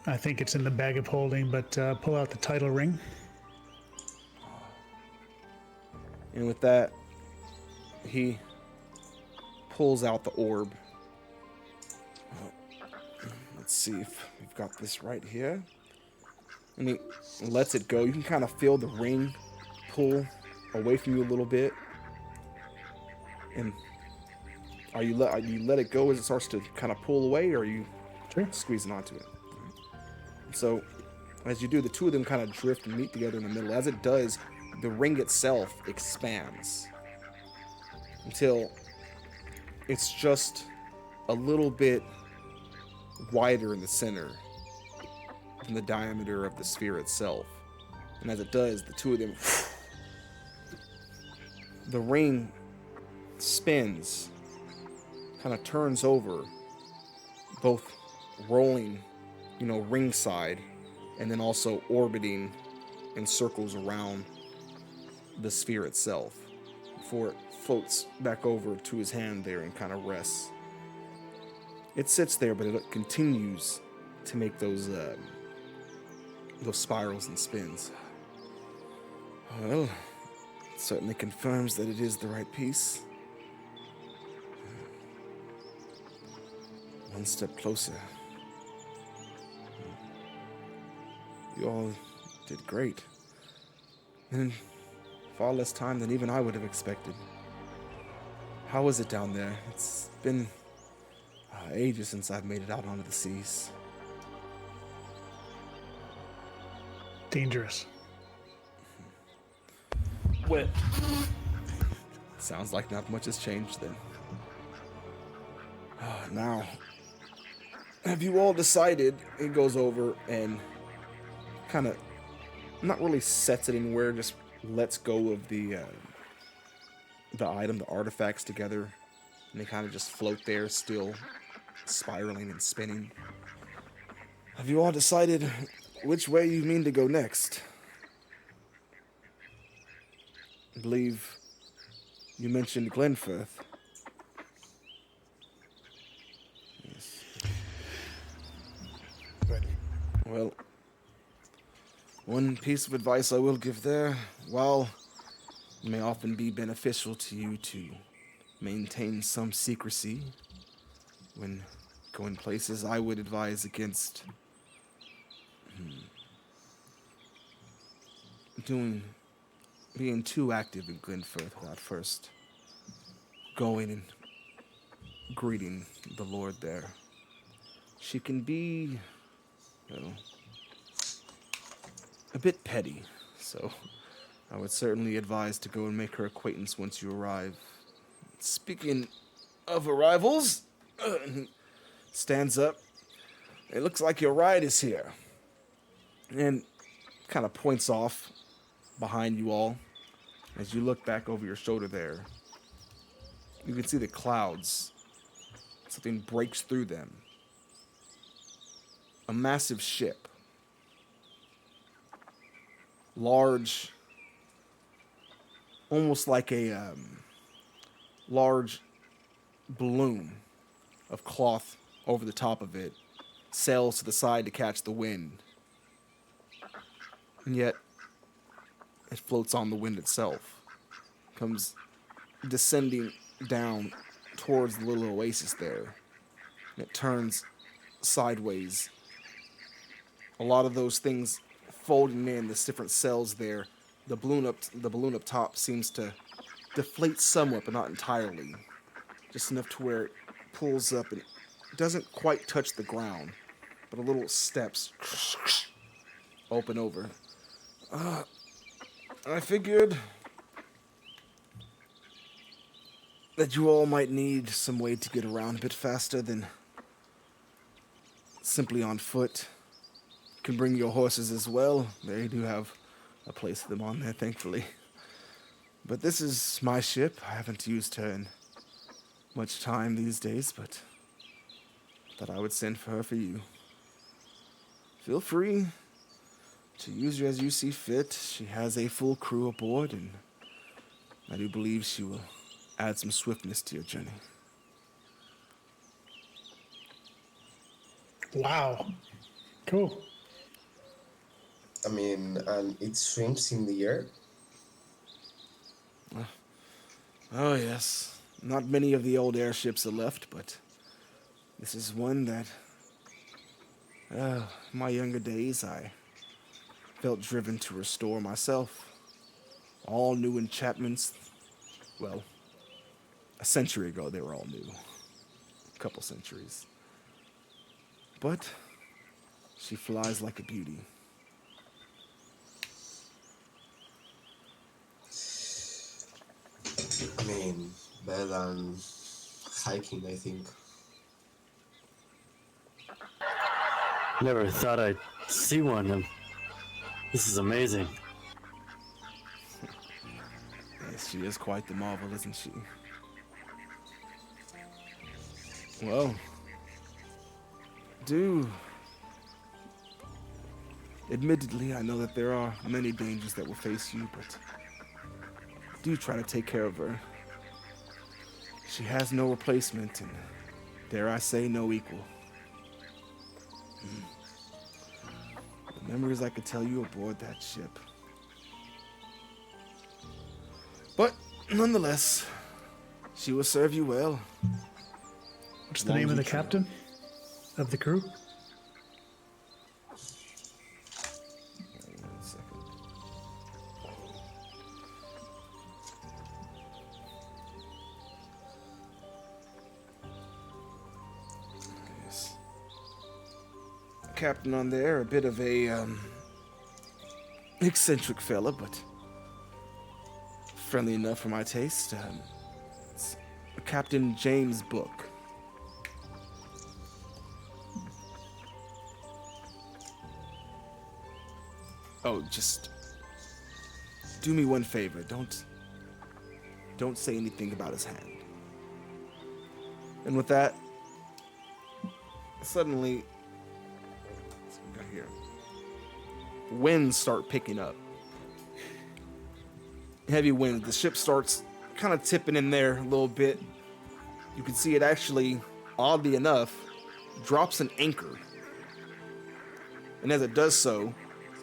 I think it's in the bag of holding, but pull out the title ring. And with that, he pulls out the orb. Let's see if we've got this right here. And he lets it go. You can kind of feel the ring pull away from you a little bit. And you let it go as it starts to kind of pull away, or are you squeezing onto it? So, as you do, the two of them kind of drift and meet together in the middle. As it does, the ring itself expands until it's just a little bit wider in the center than the diameter of the sphere itself. And as it does, the two of them, the ring spins, kind of turns over, both rolling, ringside, and then also orbiting in circles around the sphere itself before it floats back over to his hand there and kind of rests. It sits there, but it continues to make those those spirals and spins. Well, it certainly confirms that it is the right piece. One step closer. You all did great. And in far less time than even I would have expected. How is it down there? It's been ages since I've made it out onto the seas. Dangerous. Wet. Sounds like not much has changed then. Now, have you all decided? He goes over and kind of not really sets it anywhere, just lets go of the item, the artifacts together, and they kind of just float there, still spiraling and spinning. Have you all decided which way you mean to go next? I believe you mentioned Glenfirth. Yes. Well, one piece of advice I will give there, while it may often be beneficial to you to maintain some secrecy when going places, I would advise against being too active in Glenfirth without first going and greeting the Lord there. She can be, a bit petty, so I would certainly advise to go and make her acquaintance once you arrive. Speaking of arrivals, stands up. It looks like your ride is here. And kind of points off behind you all. As you look back over your shoulder there, you can see the clouds. Something breaks through them. A massive ship. Large, almost like a large balloon of cloth over the top of it, sails to the side to catch the wind. And yet, it floats on the wind itself. Comes descending down towards the little oasis there. And it turns sideways. A lot of those things folding in, the different cells there. The balloon up top seems to deflate somewhat, but not entirely. Just enough to where it pulls up and doesn't quite touch the ground, but a little steps open over. I figured that you all might need some way to get around a bit faster than simply on foot. You can bring your horses as well. They do have a place for them on there, thankfully. But this is my ship. I haven't used her in much time these days, but thought I would send for her for you. Feel free to use her as you see fit. She has a full crew aboard, and I do believe she will add some swiftness to your journey. Wow. Cool. I mean, and it swims in the air? Oh, yes. Not many of the old airships are left, but this is one that, my younger days, I felt driven to restore myself. All new enchantments. Well, a century ago they were all new. A couple centuries. But she flies like a beauty. I mean, better than hiking, I think. Never thought I'd see one. This is amazing. Yes, she is quite the marvel, isn't she? Well, admittedly, I know that there are many dangers that will face you, but do try to take care of her. She has no replacement, and dare I say, no equal. Memories I could tell you aboard that ship. But nonetheless, she will serve you well. What's the name of the captain of the crew? One second. Yes. Captain on there, a bit of a eccentric fella, but friendly enough for my taste. It's Captain James Book. Oh, just do me one favor. Don't say anything about his hand. And with that, suddenly, let's go here. Winds start picking up. Heavy wind. The ship starts kind of tipping in there a little bit. You can see it actually, oddly enough, drops an anchor. And as it does so,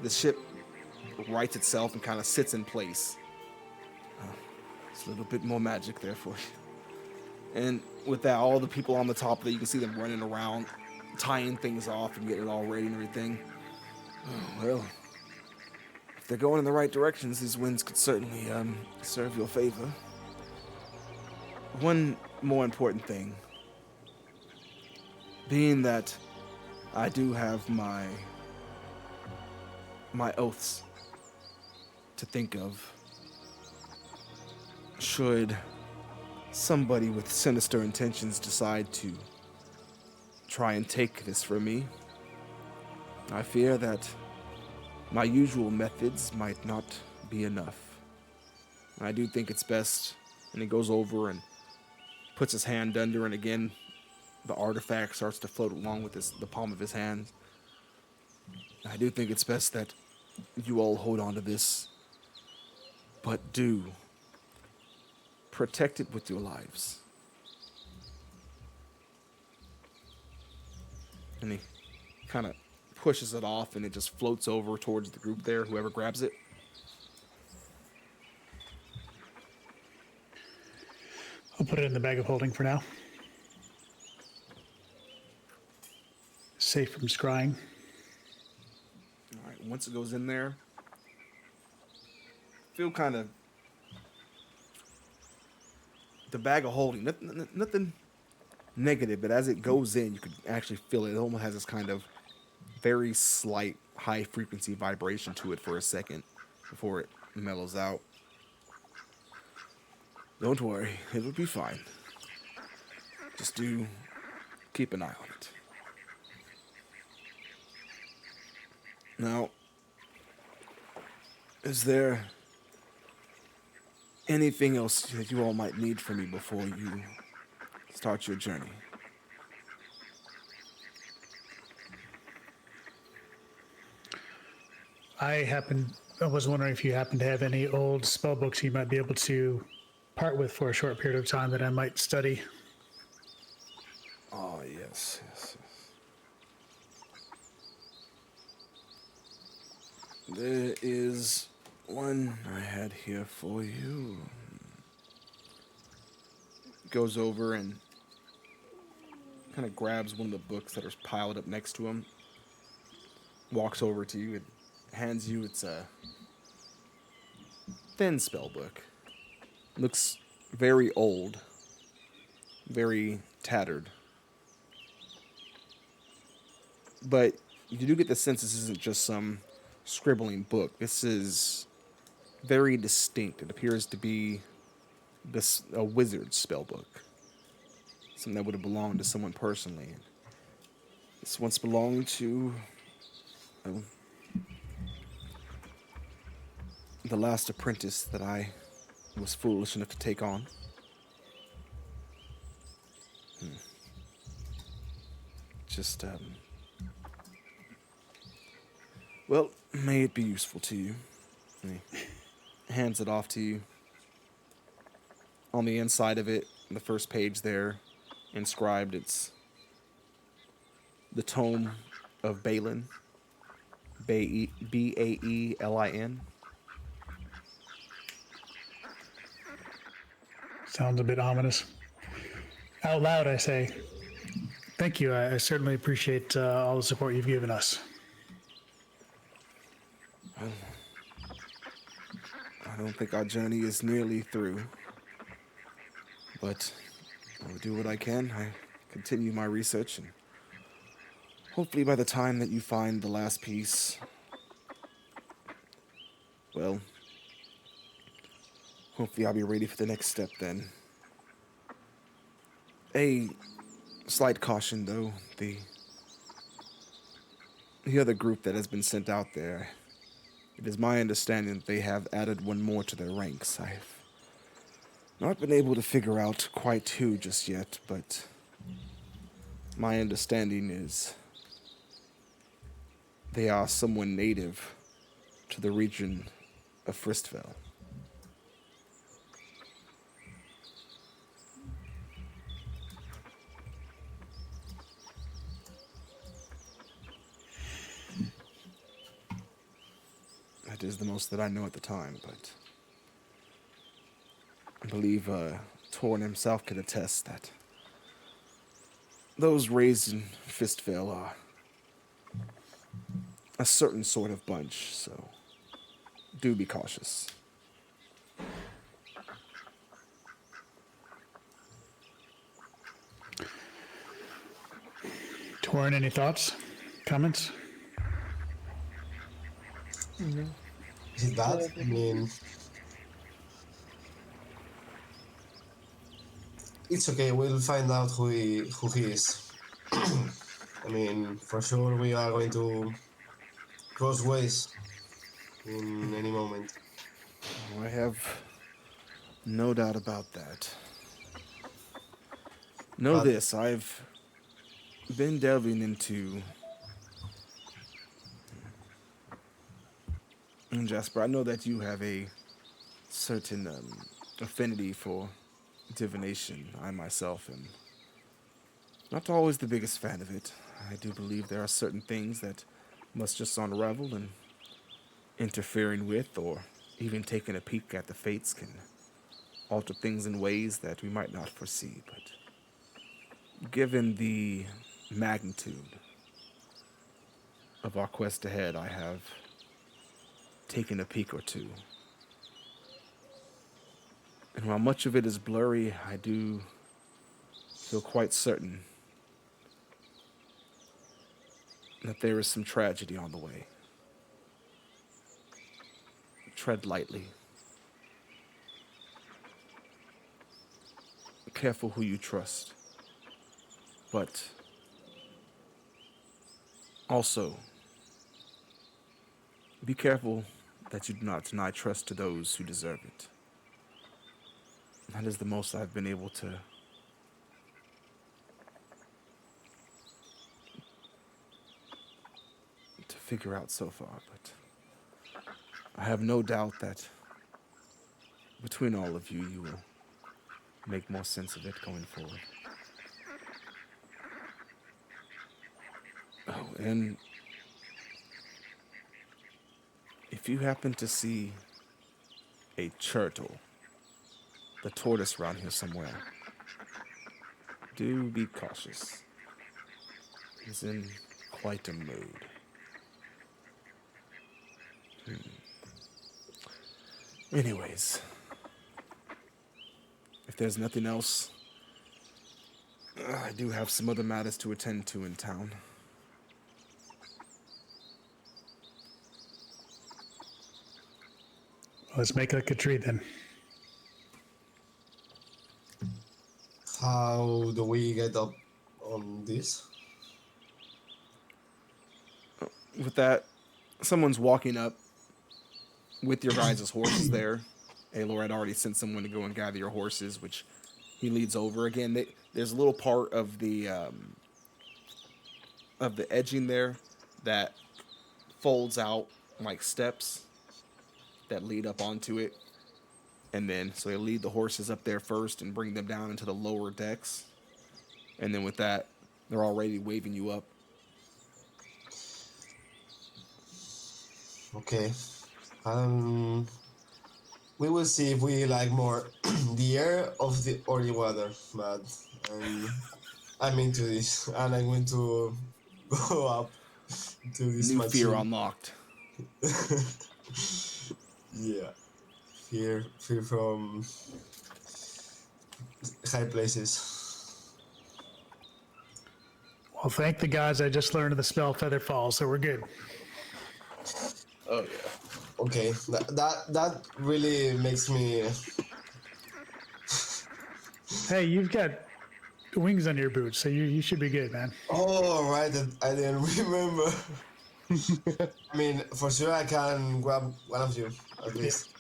the ship rights itself and kind of sits in place. It's a little bit more magic there for you. And with that, all the people on the top of it, you can see them running around, tying things off and getting it all ready and everything. Oh, well, if they're going in the right directions, these winds could certainly serve your favor. One more important thing, being that I do have my oaths to think of, should somebody with sinister intentions decide to try and take this from me, I fear that my usual methods might not be enough. I do think it's best, and he goes over and puts his hand under, and again, the artifact starts to float along with the palm of his hand. I do think it's best that you all hold on to this, but do protect it with your lives. And he kind of pushes it off, and it just floats over towards the group there, whoever grabs it. I'll put it in the bag of holding for now. Safe from scrying. All right, once it goes in there, feel kind of the bag of holding, nothing negative, but as it goes in, you can actually feel it. It almost has this kind of very slight high frequency vibration to it for a second before it mellows out. Don't worry, it'll be fine. Just do keep an eye on it. Now, is there anything else that you all might need from me before you start your journey? I was wondering if you happen to have any old spell books you might be able to part with for a short period of time that I might study. Oh, yes, yes, yes. There is one I had here for you. Goes over and kind of grabs one of the books that are piled up next to him. Walks over to you and hands you, it's a thin spell book. Looks very old, very tattered. But you do get the sense this isn't just some scribbling book. This is very distinct. It appears to be a wizard's spell book. Something that would have belonged to someone personally. This once belonged to the last apprentice that I was foolish enough to take on. Just, well, may it be useful to you. And he hands it off to you. On the inside of it, the first page there, inscribed, it's the Tome of Balin. Baelin. Sounds a bit ominous. Out loud, I say, thank you. I certainly appreciate all the support you've given us. I don't think our journey is nearly through, but I will do what I can. I continue my research, and hopefully by the time that you find the last piece, well, hopefully I'll be ready for the next step then. A slight caution, though. The other group that has been sent out there, it is my understanding that they have added one more to their ranks. I've not been able to figure out quite who just yet, but my understanding is they are someone native to the region of Fristfell. That is the most that I know at the time, but I believe Torn himself could attest that those raised in Fistvale are a certain sort of bunch, so do be cautious. Torrin, any thoughts, comments? Is it bad? I mean, it's okay. We'll find out who he is. I mean, for sure we are going to cross ways in any moment. I have no doubt about that. Know this, I've been delving into... And Jasper, I know that you have a certain affinity for divination. I myself am not always the biggest fan of it. I do believe there are certain things that must just unravel, and interfering with or even taking a peek at the fates can alter things in ways that we might not foresee. But given the magnitude of our quest ahead, I have taken a peek or two. And while much of it is blurry, I do feel quite certain that there is some tragedy on the way. Tread lightly. Careful who you trust. But also, be careful that you do not deny trust to those who deserve it. That is the most I've been able to figure out so far, but I have no doubt that between all of you, you will make more sense of it going forward. Oh, and if you happen to see a turtle, the tortoise around here somewhere, do be cautious. He's in quite a mood. Anyways, if there's nothing else, I do have some other matters to attend to in town. Let's make like a tree then. How do we get up on this? With that, someone's walking up with your guys' horses there. Aelor had already sent someone to go and gather your horses, which he leads over. Again, there's a little part of the edging there that folds out like steps that lead up onto it. And then, so they lead the horses up there first and bring them down into the lower decks. And then with that, they're already waving you up. Okay. Um, we will see if we like more the air of the or the water, but I'm into this, and I'm going to go up to this New fear machine. unlocked. Yeah, fear from high places. Well, thank the gods I just learned of the spell Feather Fall, so we're good. Oh yeah. Okay, that really makes me. Hey, you've got wings on your boots, so you should be good, man. Oh right, I didn't remember. I mean, for sure I can grab one of you at least.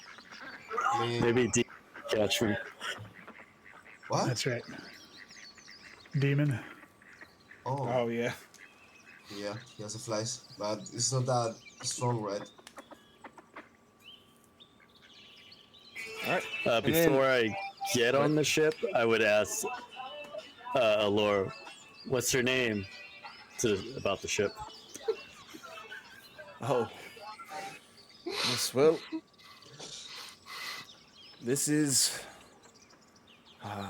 I mean, Maybe catch me. what? That's right. Demon. Oh, Oh yeah. yeah, he has a flies, but it's not that strong, right? All right. And Before then I get on the ship, I would ask Allure, what's her name about the ship? oh, yes. Well, this is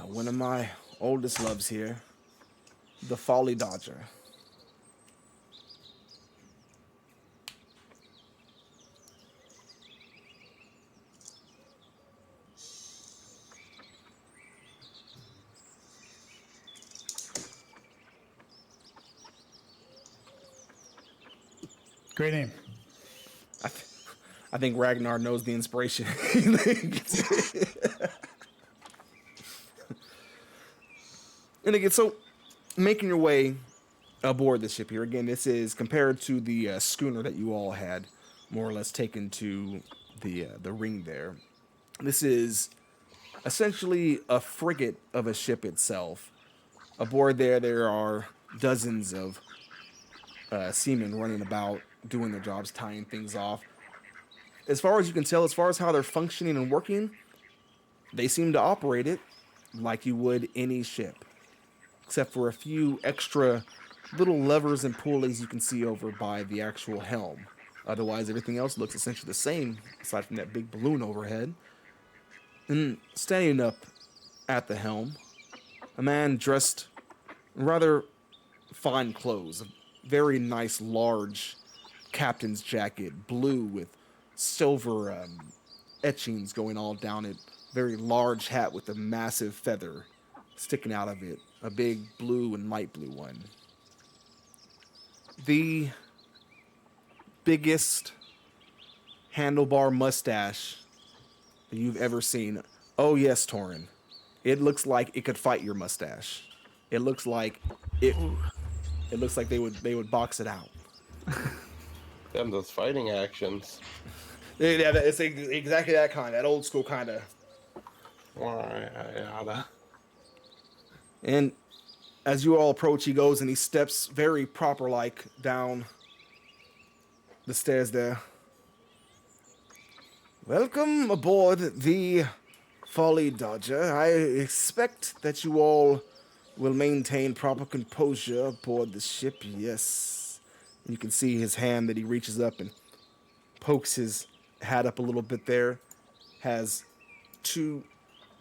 one of my oldest loves here, the Folly Dodger. Great name. I think Ragnar knows the inspiration. And again, so making your way aboard the ship here. Again, this is compared to the schooner that you all had more or less taken to the ring there. This is essentially a frigate of a ship itself. Aboard there are dozens of seamen running about, doing their jobs, tying things off. As far as you can tell, as far as how they're functioning and working, they seem to operate it like you would any ship, except for a few extra little levers and pulleys you can see over by the actual helm. Otherwise, everything else looks essentially the same, aside from that big balloon overhead. And standing up at the helm, a man dressed in rather fine clothes, a very nice, large captain's jacket, blue with silver etchings going all down it, very large hat with a massive feather sticking out of it, a big blue and light blue one. The biggest handlebar mustache that you've ever seen. Oh yes, Torin. It looks like it could fight your mustache. It looks like it. It looks like they would box it out. Them those fighting actions. Yeah, it's exactly that kind, that old school kind of. And as you all approach, he goes and he steps very proper like down the stairs there. Welcome aboard the Folly Dodger. I expect that you all will maintain proper composure aboard the ship, yes. And you can see his hand that he reaches up and pokes his hat up a little bit there. Has two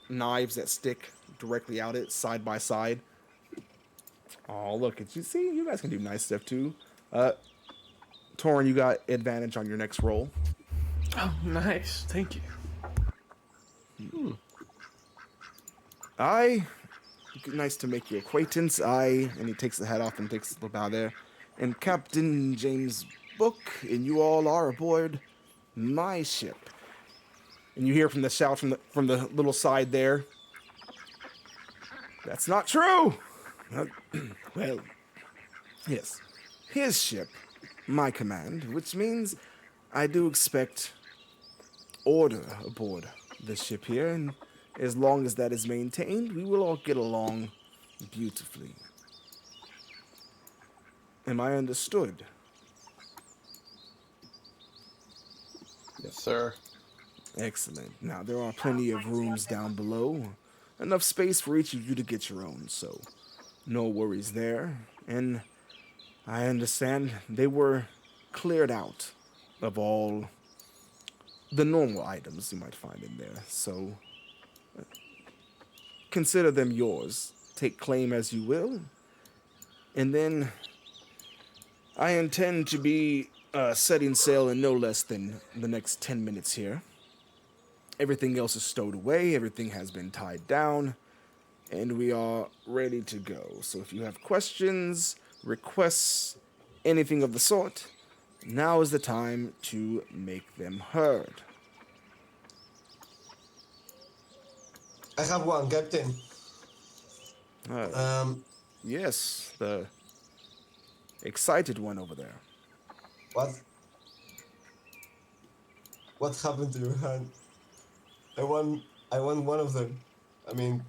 knives that stick directly out it, side by side. Oh, look at you. See, you guys can do nice stuff too. Torin, you got advantage on your next roll. Oh, nice. Thank you. Nice to make your acquaintance. And he takes the hat off and takes a little bow there. And Captain James Book, and you all are aboard my ship. And you hear from the shout from the little side there. That's not true. Well, yes, his ship, my command, which means I do expect order aboard the ship here, and as long as that is maintained, we will all get along beautifully. Am I understood? Yes, sir. Excellent. Now, there are plenty of rooms down below. Enough space for each of you to get your own, so no worries there. And I understand they were cleared out of all the normal items you might find in there. So consider them yours. Take claim as you will. And then I intend to be setting sail in no less than the next 10 minutes here. Everything else is stowed away, everything has been tied down, and we are ready to go. So if you have questions, requests, anything of the sort, now is the time to make them heard. I have one, Captain. Yes, the excited one over there. What? What happened to your hand? I want one of them. I mean,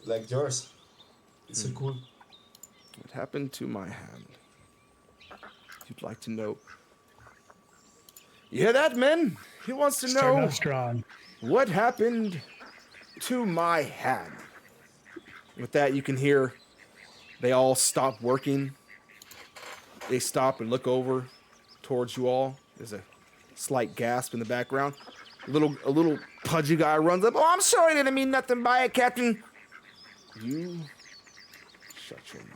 like yours. It's so cool. What happened to my hand? You'd like to know. You hear that, men? He wants to Starting know off strong. what happened to my hand. With that, you can hear they all stop working. They stop and look over towards you all. There's a slight gasp in the background. A little pudgy guy runs up. Oh, I'm sorry, didn't mean nothing by it, Captain. You shut your mouth.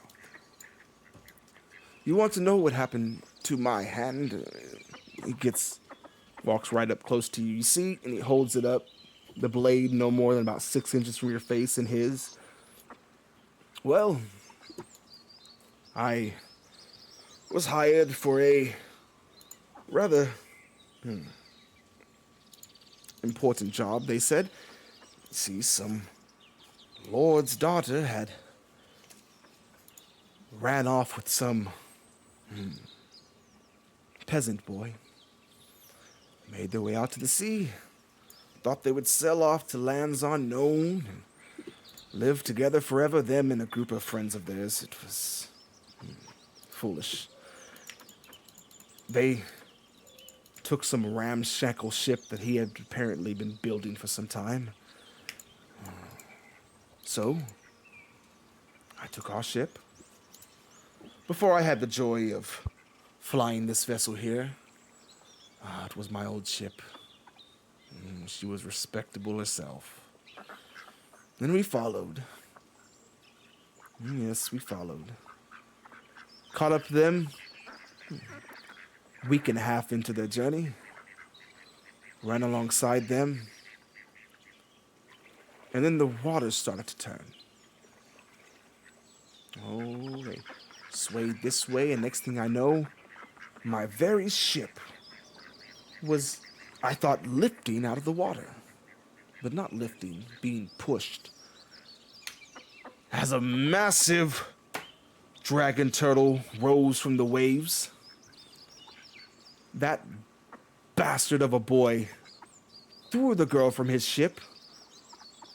You want to know what happened to my hand? He walks right up close to you. You see, and he holds it up. The blade no more than about 6 inches from your face and his. Well, I was hired for a rather important job, they said. See, some lord's daughter had ran off with some peasant boy. Made their way out to the sea. Thought they would sail off to lands unknown and live together forever, them and a group of friends of theirs. It was foolish. They took some ramshackle ship that he had apparently been building for some time. So, I took our ship. Before I had the joy of flying this vessel here, it was my old ship. She was respectable herself. Then we followed. Yes, we followed. Caught up to them. Week and a half into their journey. Ran alongside them. And then the waters started to turn. Oh, they swayed this way, and next thing I know, my very ship was, I thought, lifting out of the water. But not lifting, being pushed. As a massive dragon turtle rose from the waves, that bastard of a boy threw the girl from his ship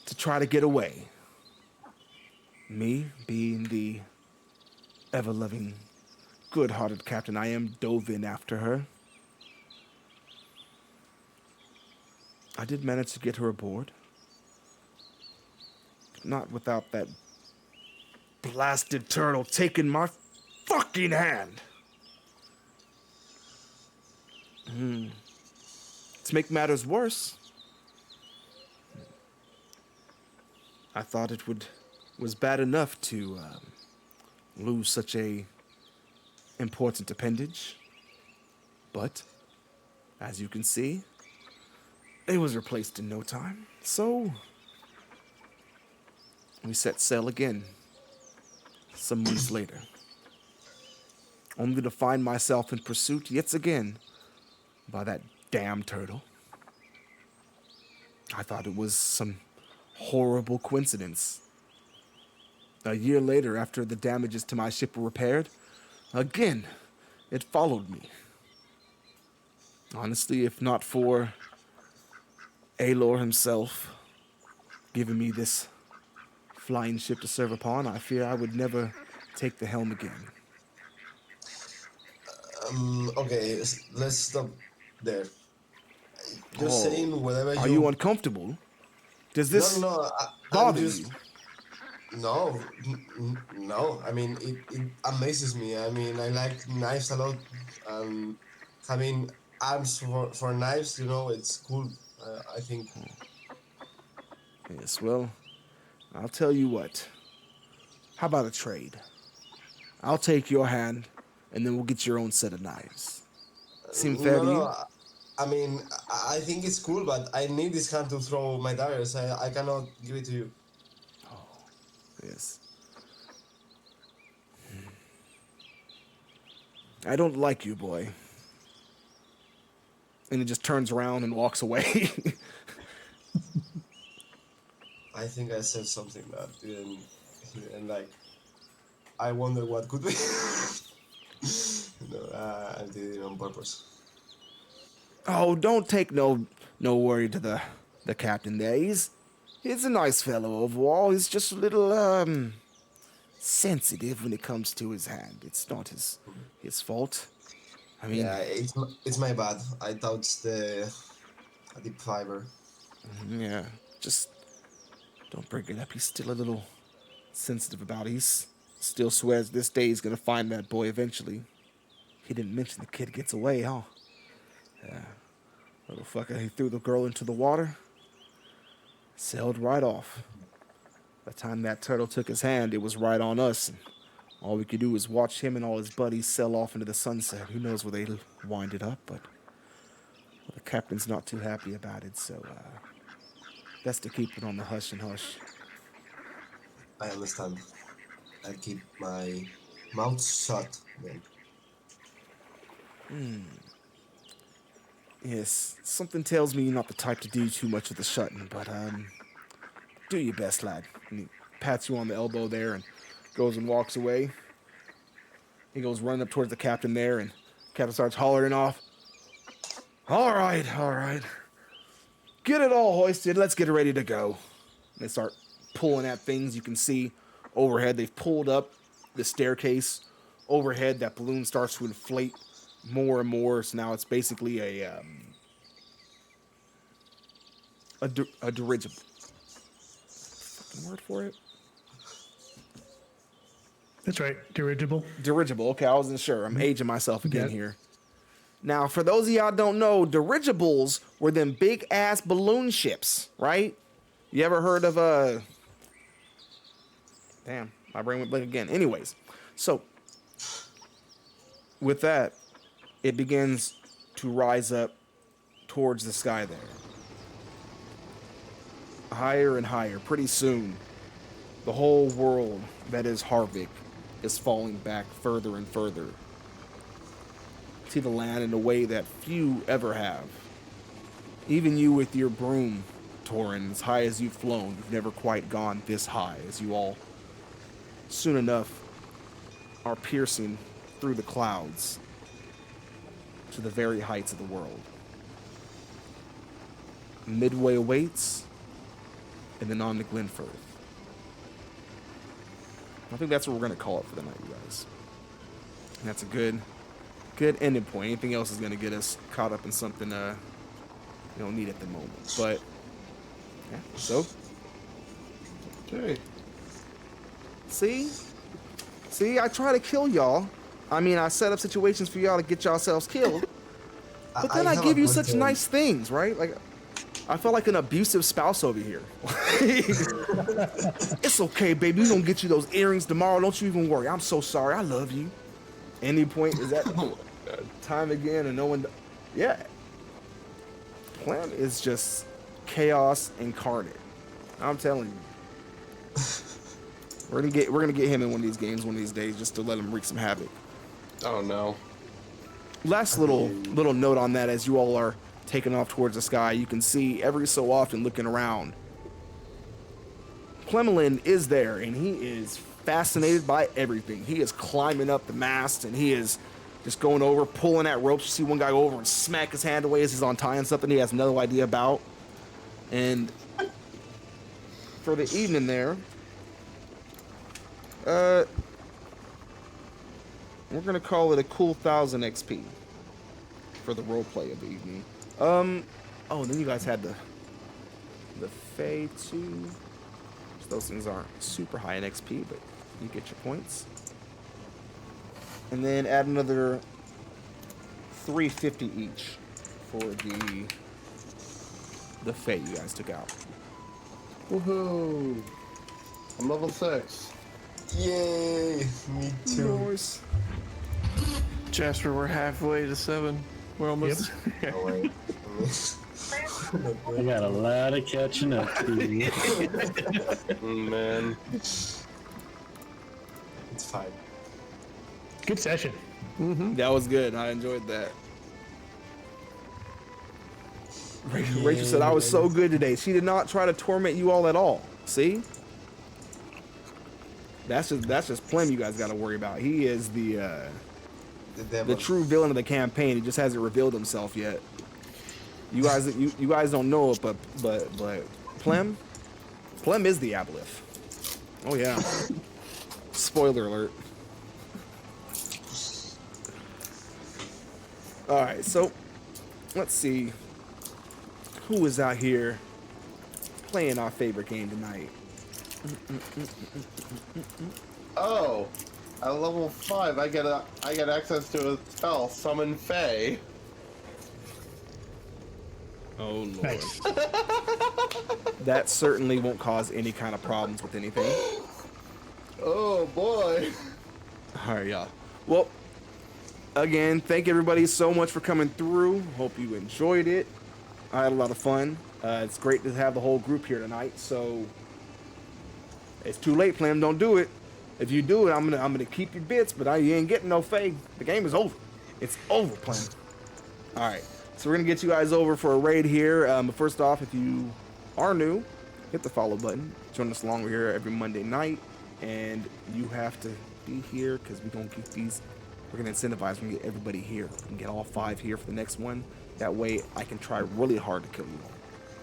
to try to get away. Me, being the ever-loving, good-hearted captain I am, dove in after her. I did manage to get her aboard. Not without that blasted turtle taking my fucking hand. To make matters worse, I thought it was bad enough to lose such a important appendage. But, as you can see, it was replaced in no time. So, we set sail again some months later. Only to find myself in pursuit yet again by that damn turtle. I thought it was some horrible coincidence. A year later, after the damages to my ship were repaired, again, it followed me. Honestly, if not for Aelor himself giving me this flying ship to serve upon, I fear I would never take the helm again. Okay, let's stop there. You're saying whatever you... Are you uncomfortable? Does this bother you? No, no. I mean, it amazes me. I mean, I like knives a lot, and having arms for knives, it's cool. I think. Yes, well, I'll tell you what. How about a trade? I'll take your hand, and then we'll get your own set of knives. Seem fair No, to no. you? I mean, I think it's cool, but I need this hand to throw my daggers. I cannot give it to you. Yes. I don't like you, boy. And he just turns around and walks away. I think I said something that he didn't like. I wonder what could be. I did it on purpose. Oh, don't take no worry to the captain there. He's a nice fellow overall. He's just a little sensitive when it comes to his hand. It's not his fault. I mean, Yeah, it's my bad. I touched the deep fiber. yeah, just don't bring it up. He's still a little sensitive about it. He's still swears this day he's gonna find that boy eventually. He didn't mention the kid gets away, huh? Yeah. Little fucker, he threw the girl into the water, sailed right off. By the time that turtle took his hand, it was right on us. And all we could do was watch him and all his buddies sail off into the sunset. Who knows where they winded up, but the captain's not too happy about it, so best to keep it on the hush and hush. I understand. I keep my mouth shut then. Yes, something tells me you're not the type to do too much of the shutting, but do your best, lad. And he pats you on the elbow there and goes and walks away. He goes running up towards the captain there, and the captain starts hollering off. All right. Get it all hoisted. Let's get ready to go. And they start pulling at things. You can see overhead. They've pulled up the staircase. Overhead, that balloon starts to inflate more and more. So now it's basically a dirigible. Fucking word for it? That's right, dirigible. Dirigible. Okay, I wasn't sure. I'm aging myself again Yeah. here. Now, for those of y'all don't know, dirigibles were them big ass balloon ships, right? You ever heard of Damn, my brain went blank again. Anyways, so with that, it begins to rise up towards the sky there. Higher and higher. Pretty soon, the whole world that is Harvick is falling back further and further to the land in a way that few ever have. Even you with your broom, Torin, as high as you've flown, you've never quite gone this high as you all soon enough are piercing through the clouds to the very heights of the world. Midway awaits, and then on to Glenfirth. I think that's what we're going to call it for the night, you guys. And that's a good ending point. Anything else is going to get us caught up in something we don't need at the moment. But, yeah, so. Okay. See, I try to kill y'all. I mean, I set up situations for y'all to get yourselves killed. But then I have give a you good such point. nice things, right? Like, I feel like an abusive spouse over here. It's okay, baby. We're gonna get you those earrings tomorrow. Don't you even worry. I'm so sorry. I love you. Any point is that time again, and no one. Yeah. Plan is just chaos incarnate. I'm telling you. We're gonna get him in one of these games one of these days just to let him wreak some havoc. Oh no. Last little note on that, as you all are taking off towards the sky, you can see every so often looking around. Clemelin is there, and he is fascinated by everything. He is climbing up the mast, and he is just going over, pulling at ropes. You see one guy go over and smack his hand away as he's untying something he has no idea about. And for the evening there, we're gonna call it a cool 1,000 XP for the roleplay of the evening. Oh, then you guys had the Fae 2. Those things aren't super high in XP, but you get your points. And then add another $350 each for the fate you guys took out. Woohoo! I'm level 6. Yay! Me too. Nice. Jasper, we're halfway to 7. We're almost. Oh, wait. I got a lot of catching up to do. Man. It's fine. Good session. That was good. I enjoyed that. Rachel said I was so good today. She did not try to torment you all at all. See? That's just Plem you guys got to worry about. He is the true villain of the campaign. He just hasn't revealed himself yet. You guys don't know it, but Plem is the Aboleth. Oh yeah. Spoiler alert. All right, so let's see who is out here playing our favorite game tonight. Oh, at level 5, I get access to a spell, Summon Fae. Oh lord. Nice. That certainly won't cause any kind of problems with anything. Oh boy. All right, y'all. Well, again, thank everybody so much for coming through. Hope you enjoyed it. I had a lot of fun. It's great to have the whole group here tonight. So it's too late, Plem. Don't do it. If you do it, I'm gonna keep your bits, but you ain't getting no Fae. The game is over. It's over, Plem. All right. So we're gonna get you guys over for a raid here. But first off, if you are new, hit the follow button. Join us along. We're here every Monday night, and you have to be here because we're gonna keep these. We're gonna incentivize. We're gonna get everybody here. We can get all 5 here for the next one. That way, I can try really hard to kill you all.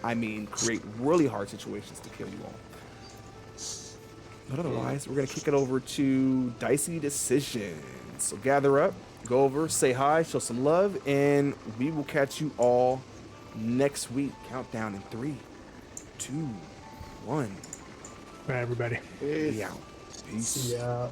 I mean, create really hard situations to kill you all. But otherwise, we're gonna kick it over to Dicey Decisions. So gather up, go over, say hi, show some love, and we will catch you all next week. Countdown in 3, 2, 1. Bye, everybody. Be out. Peace. Yeah.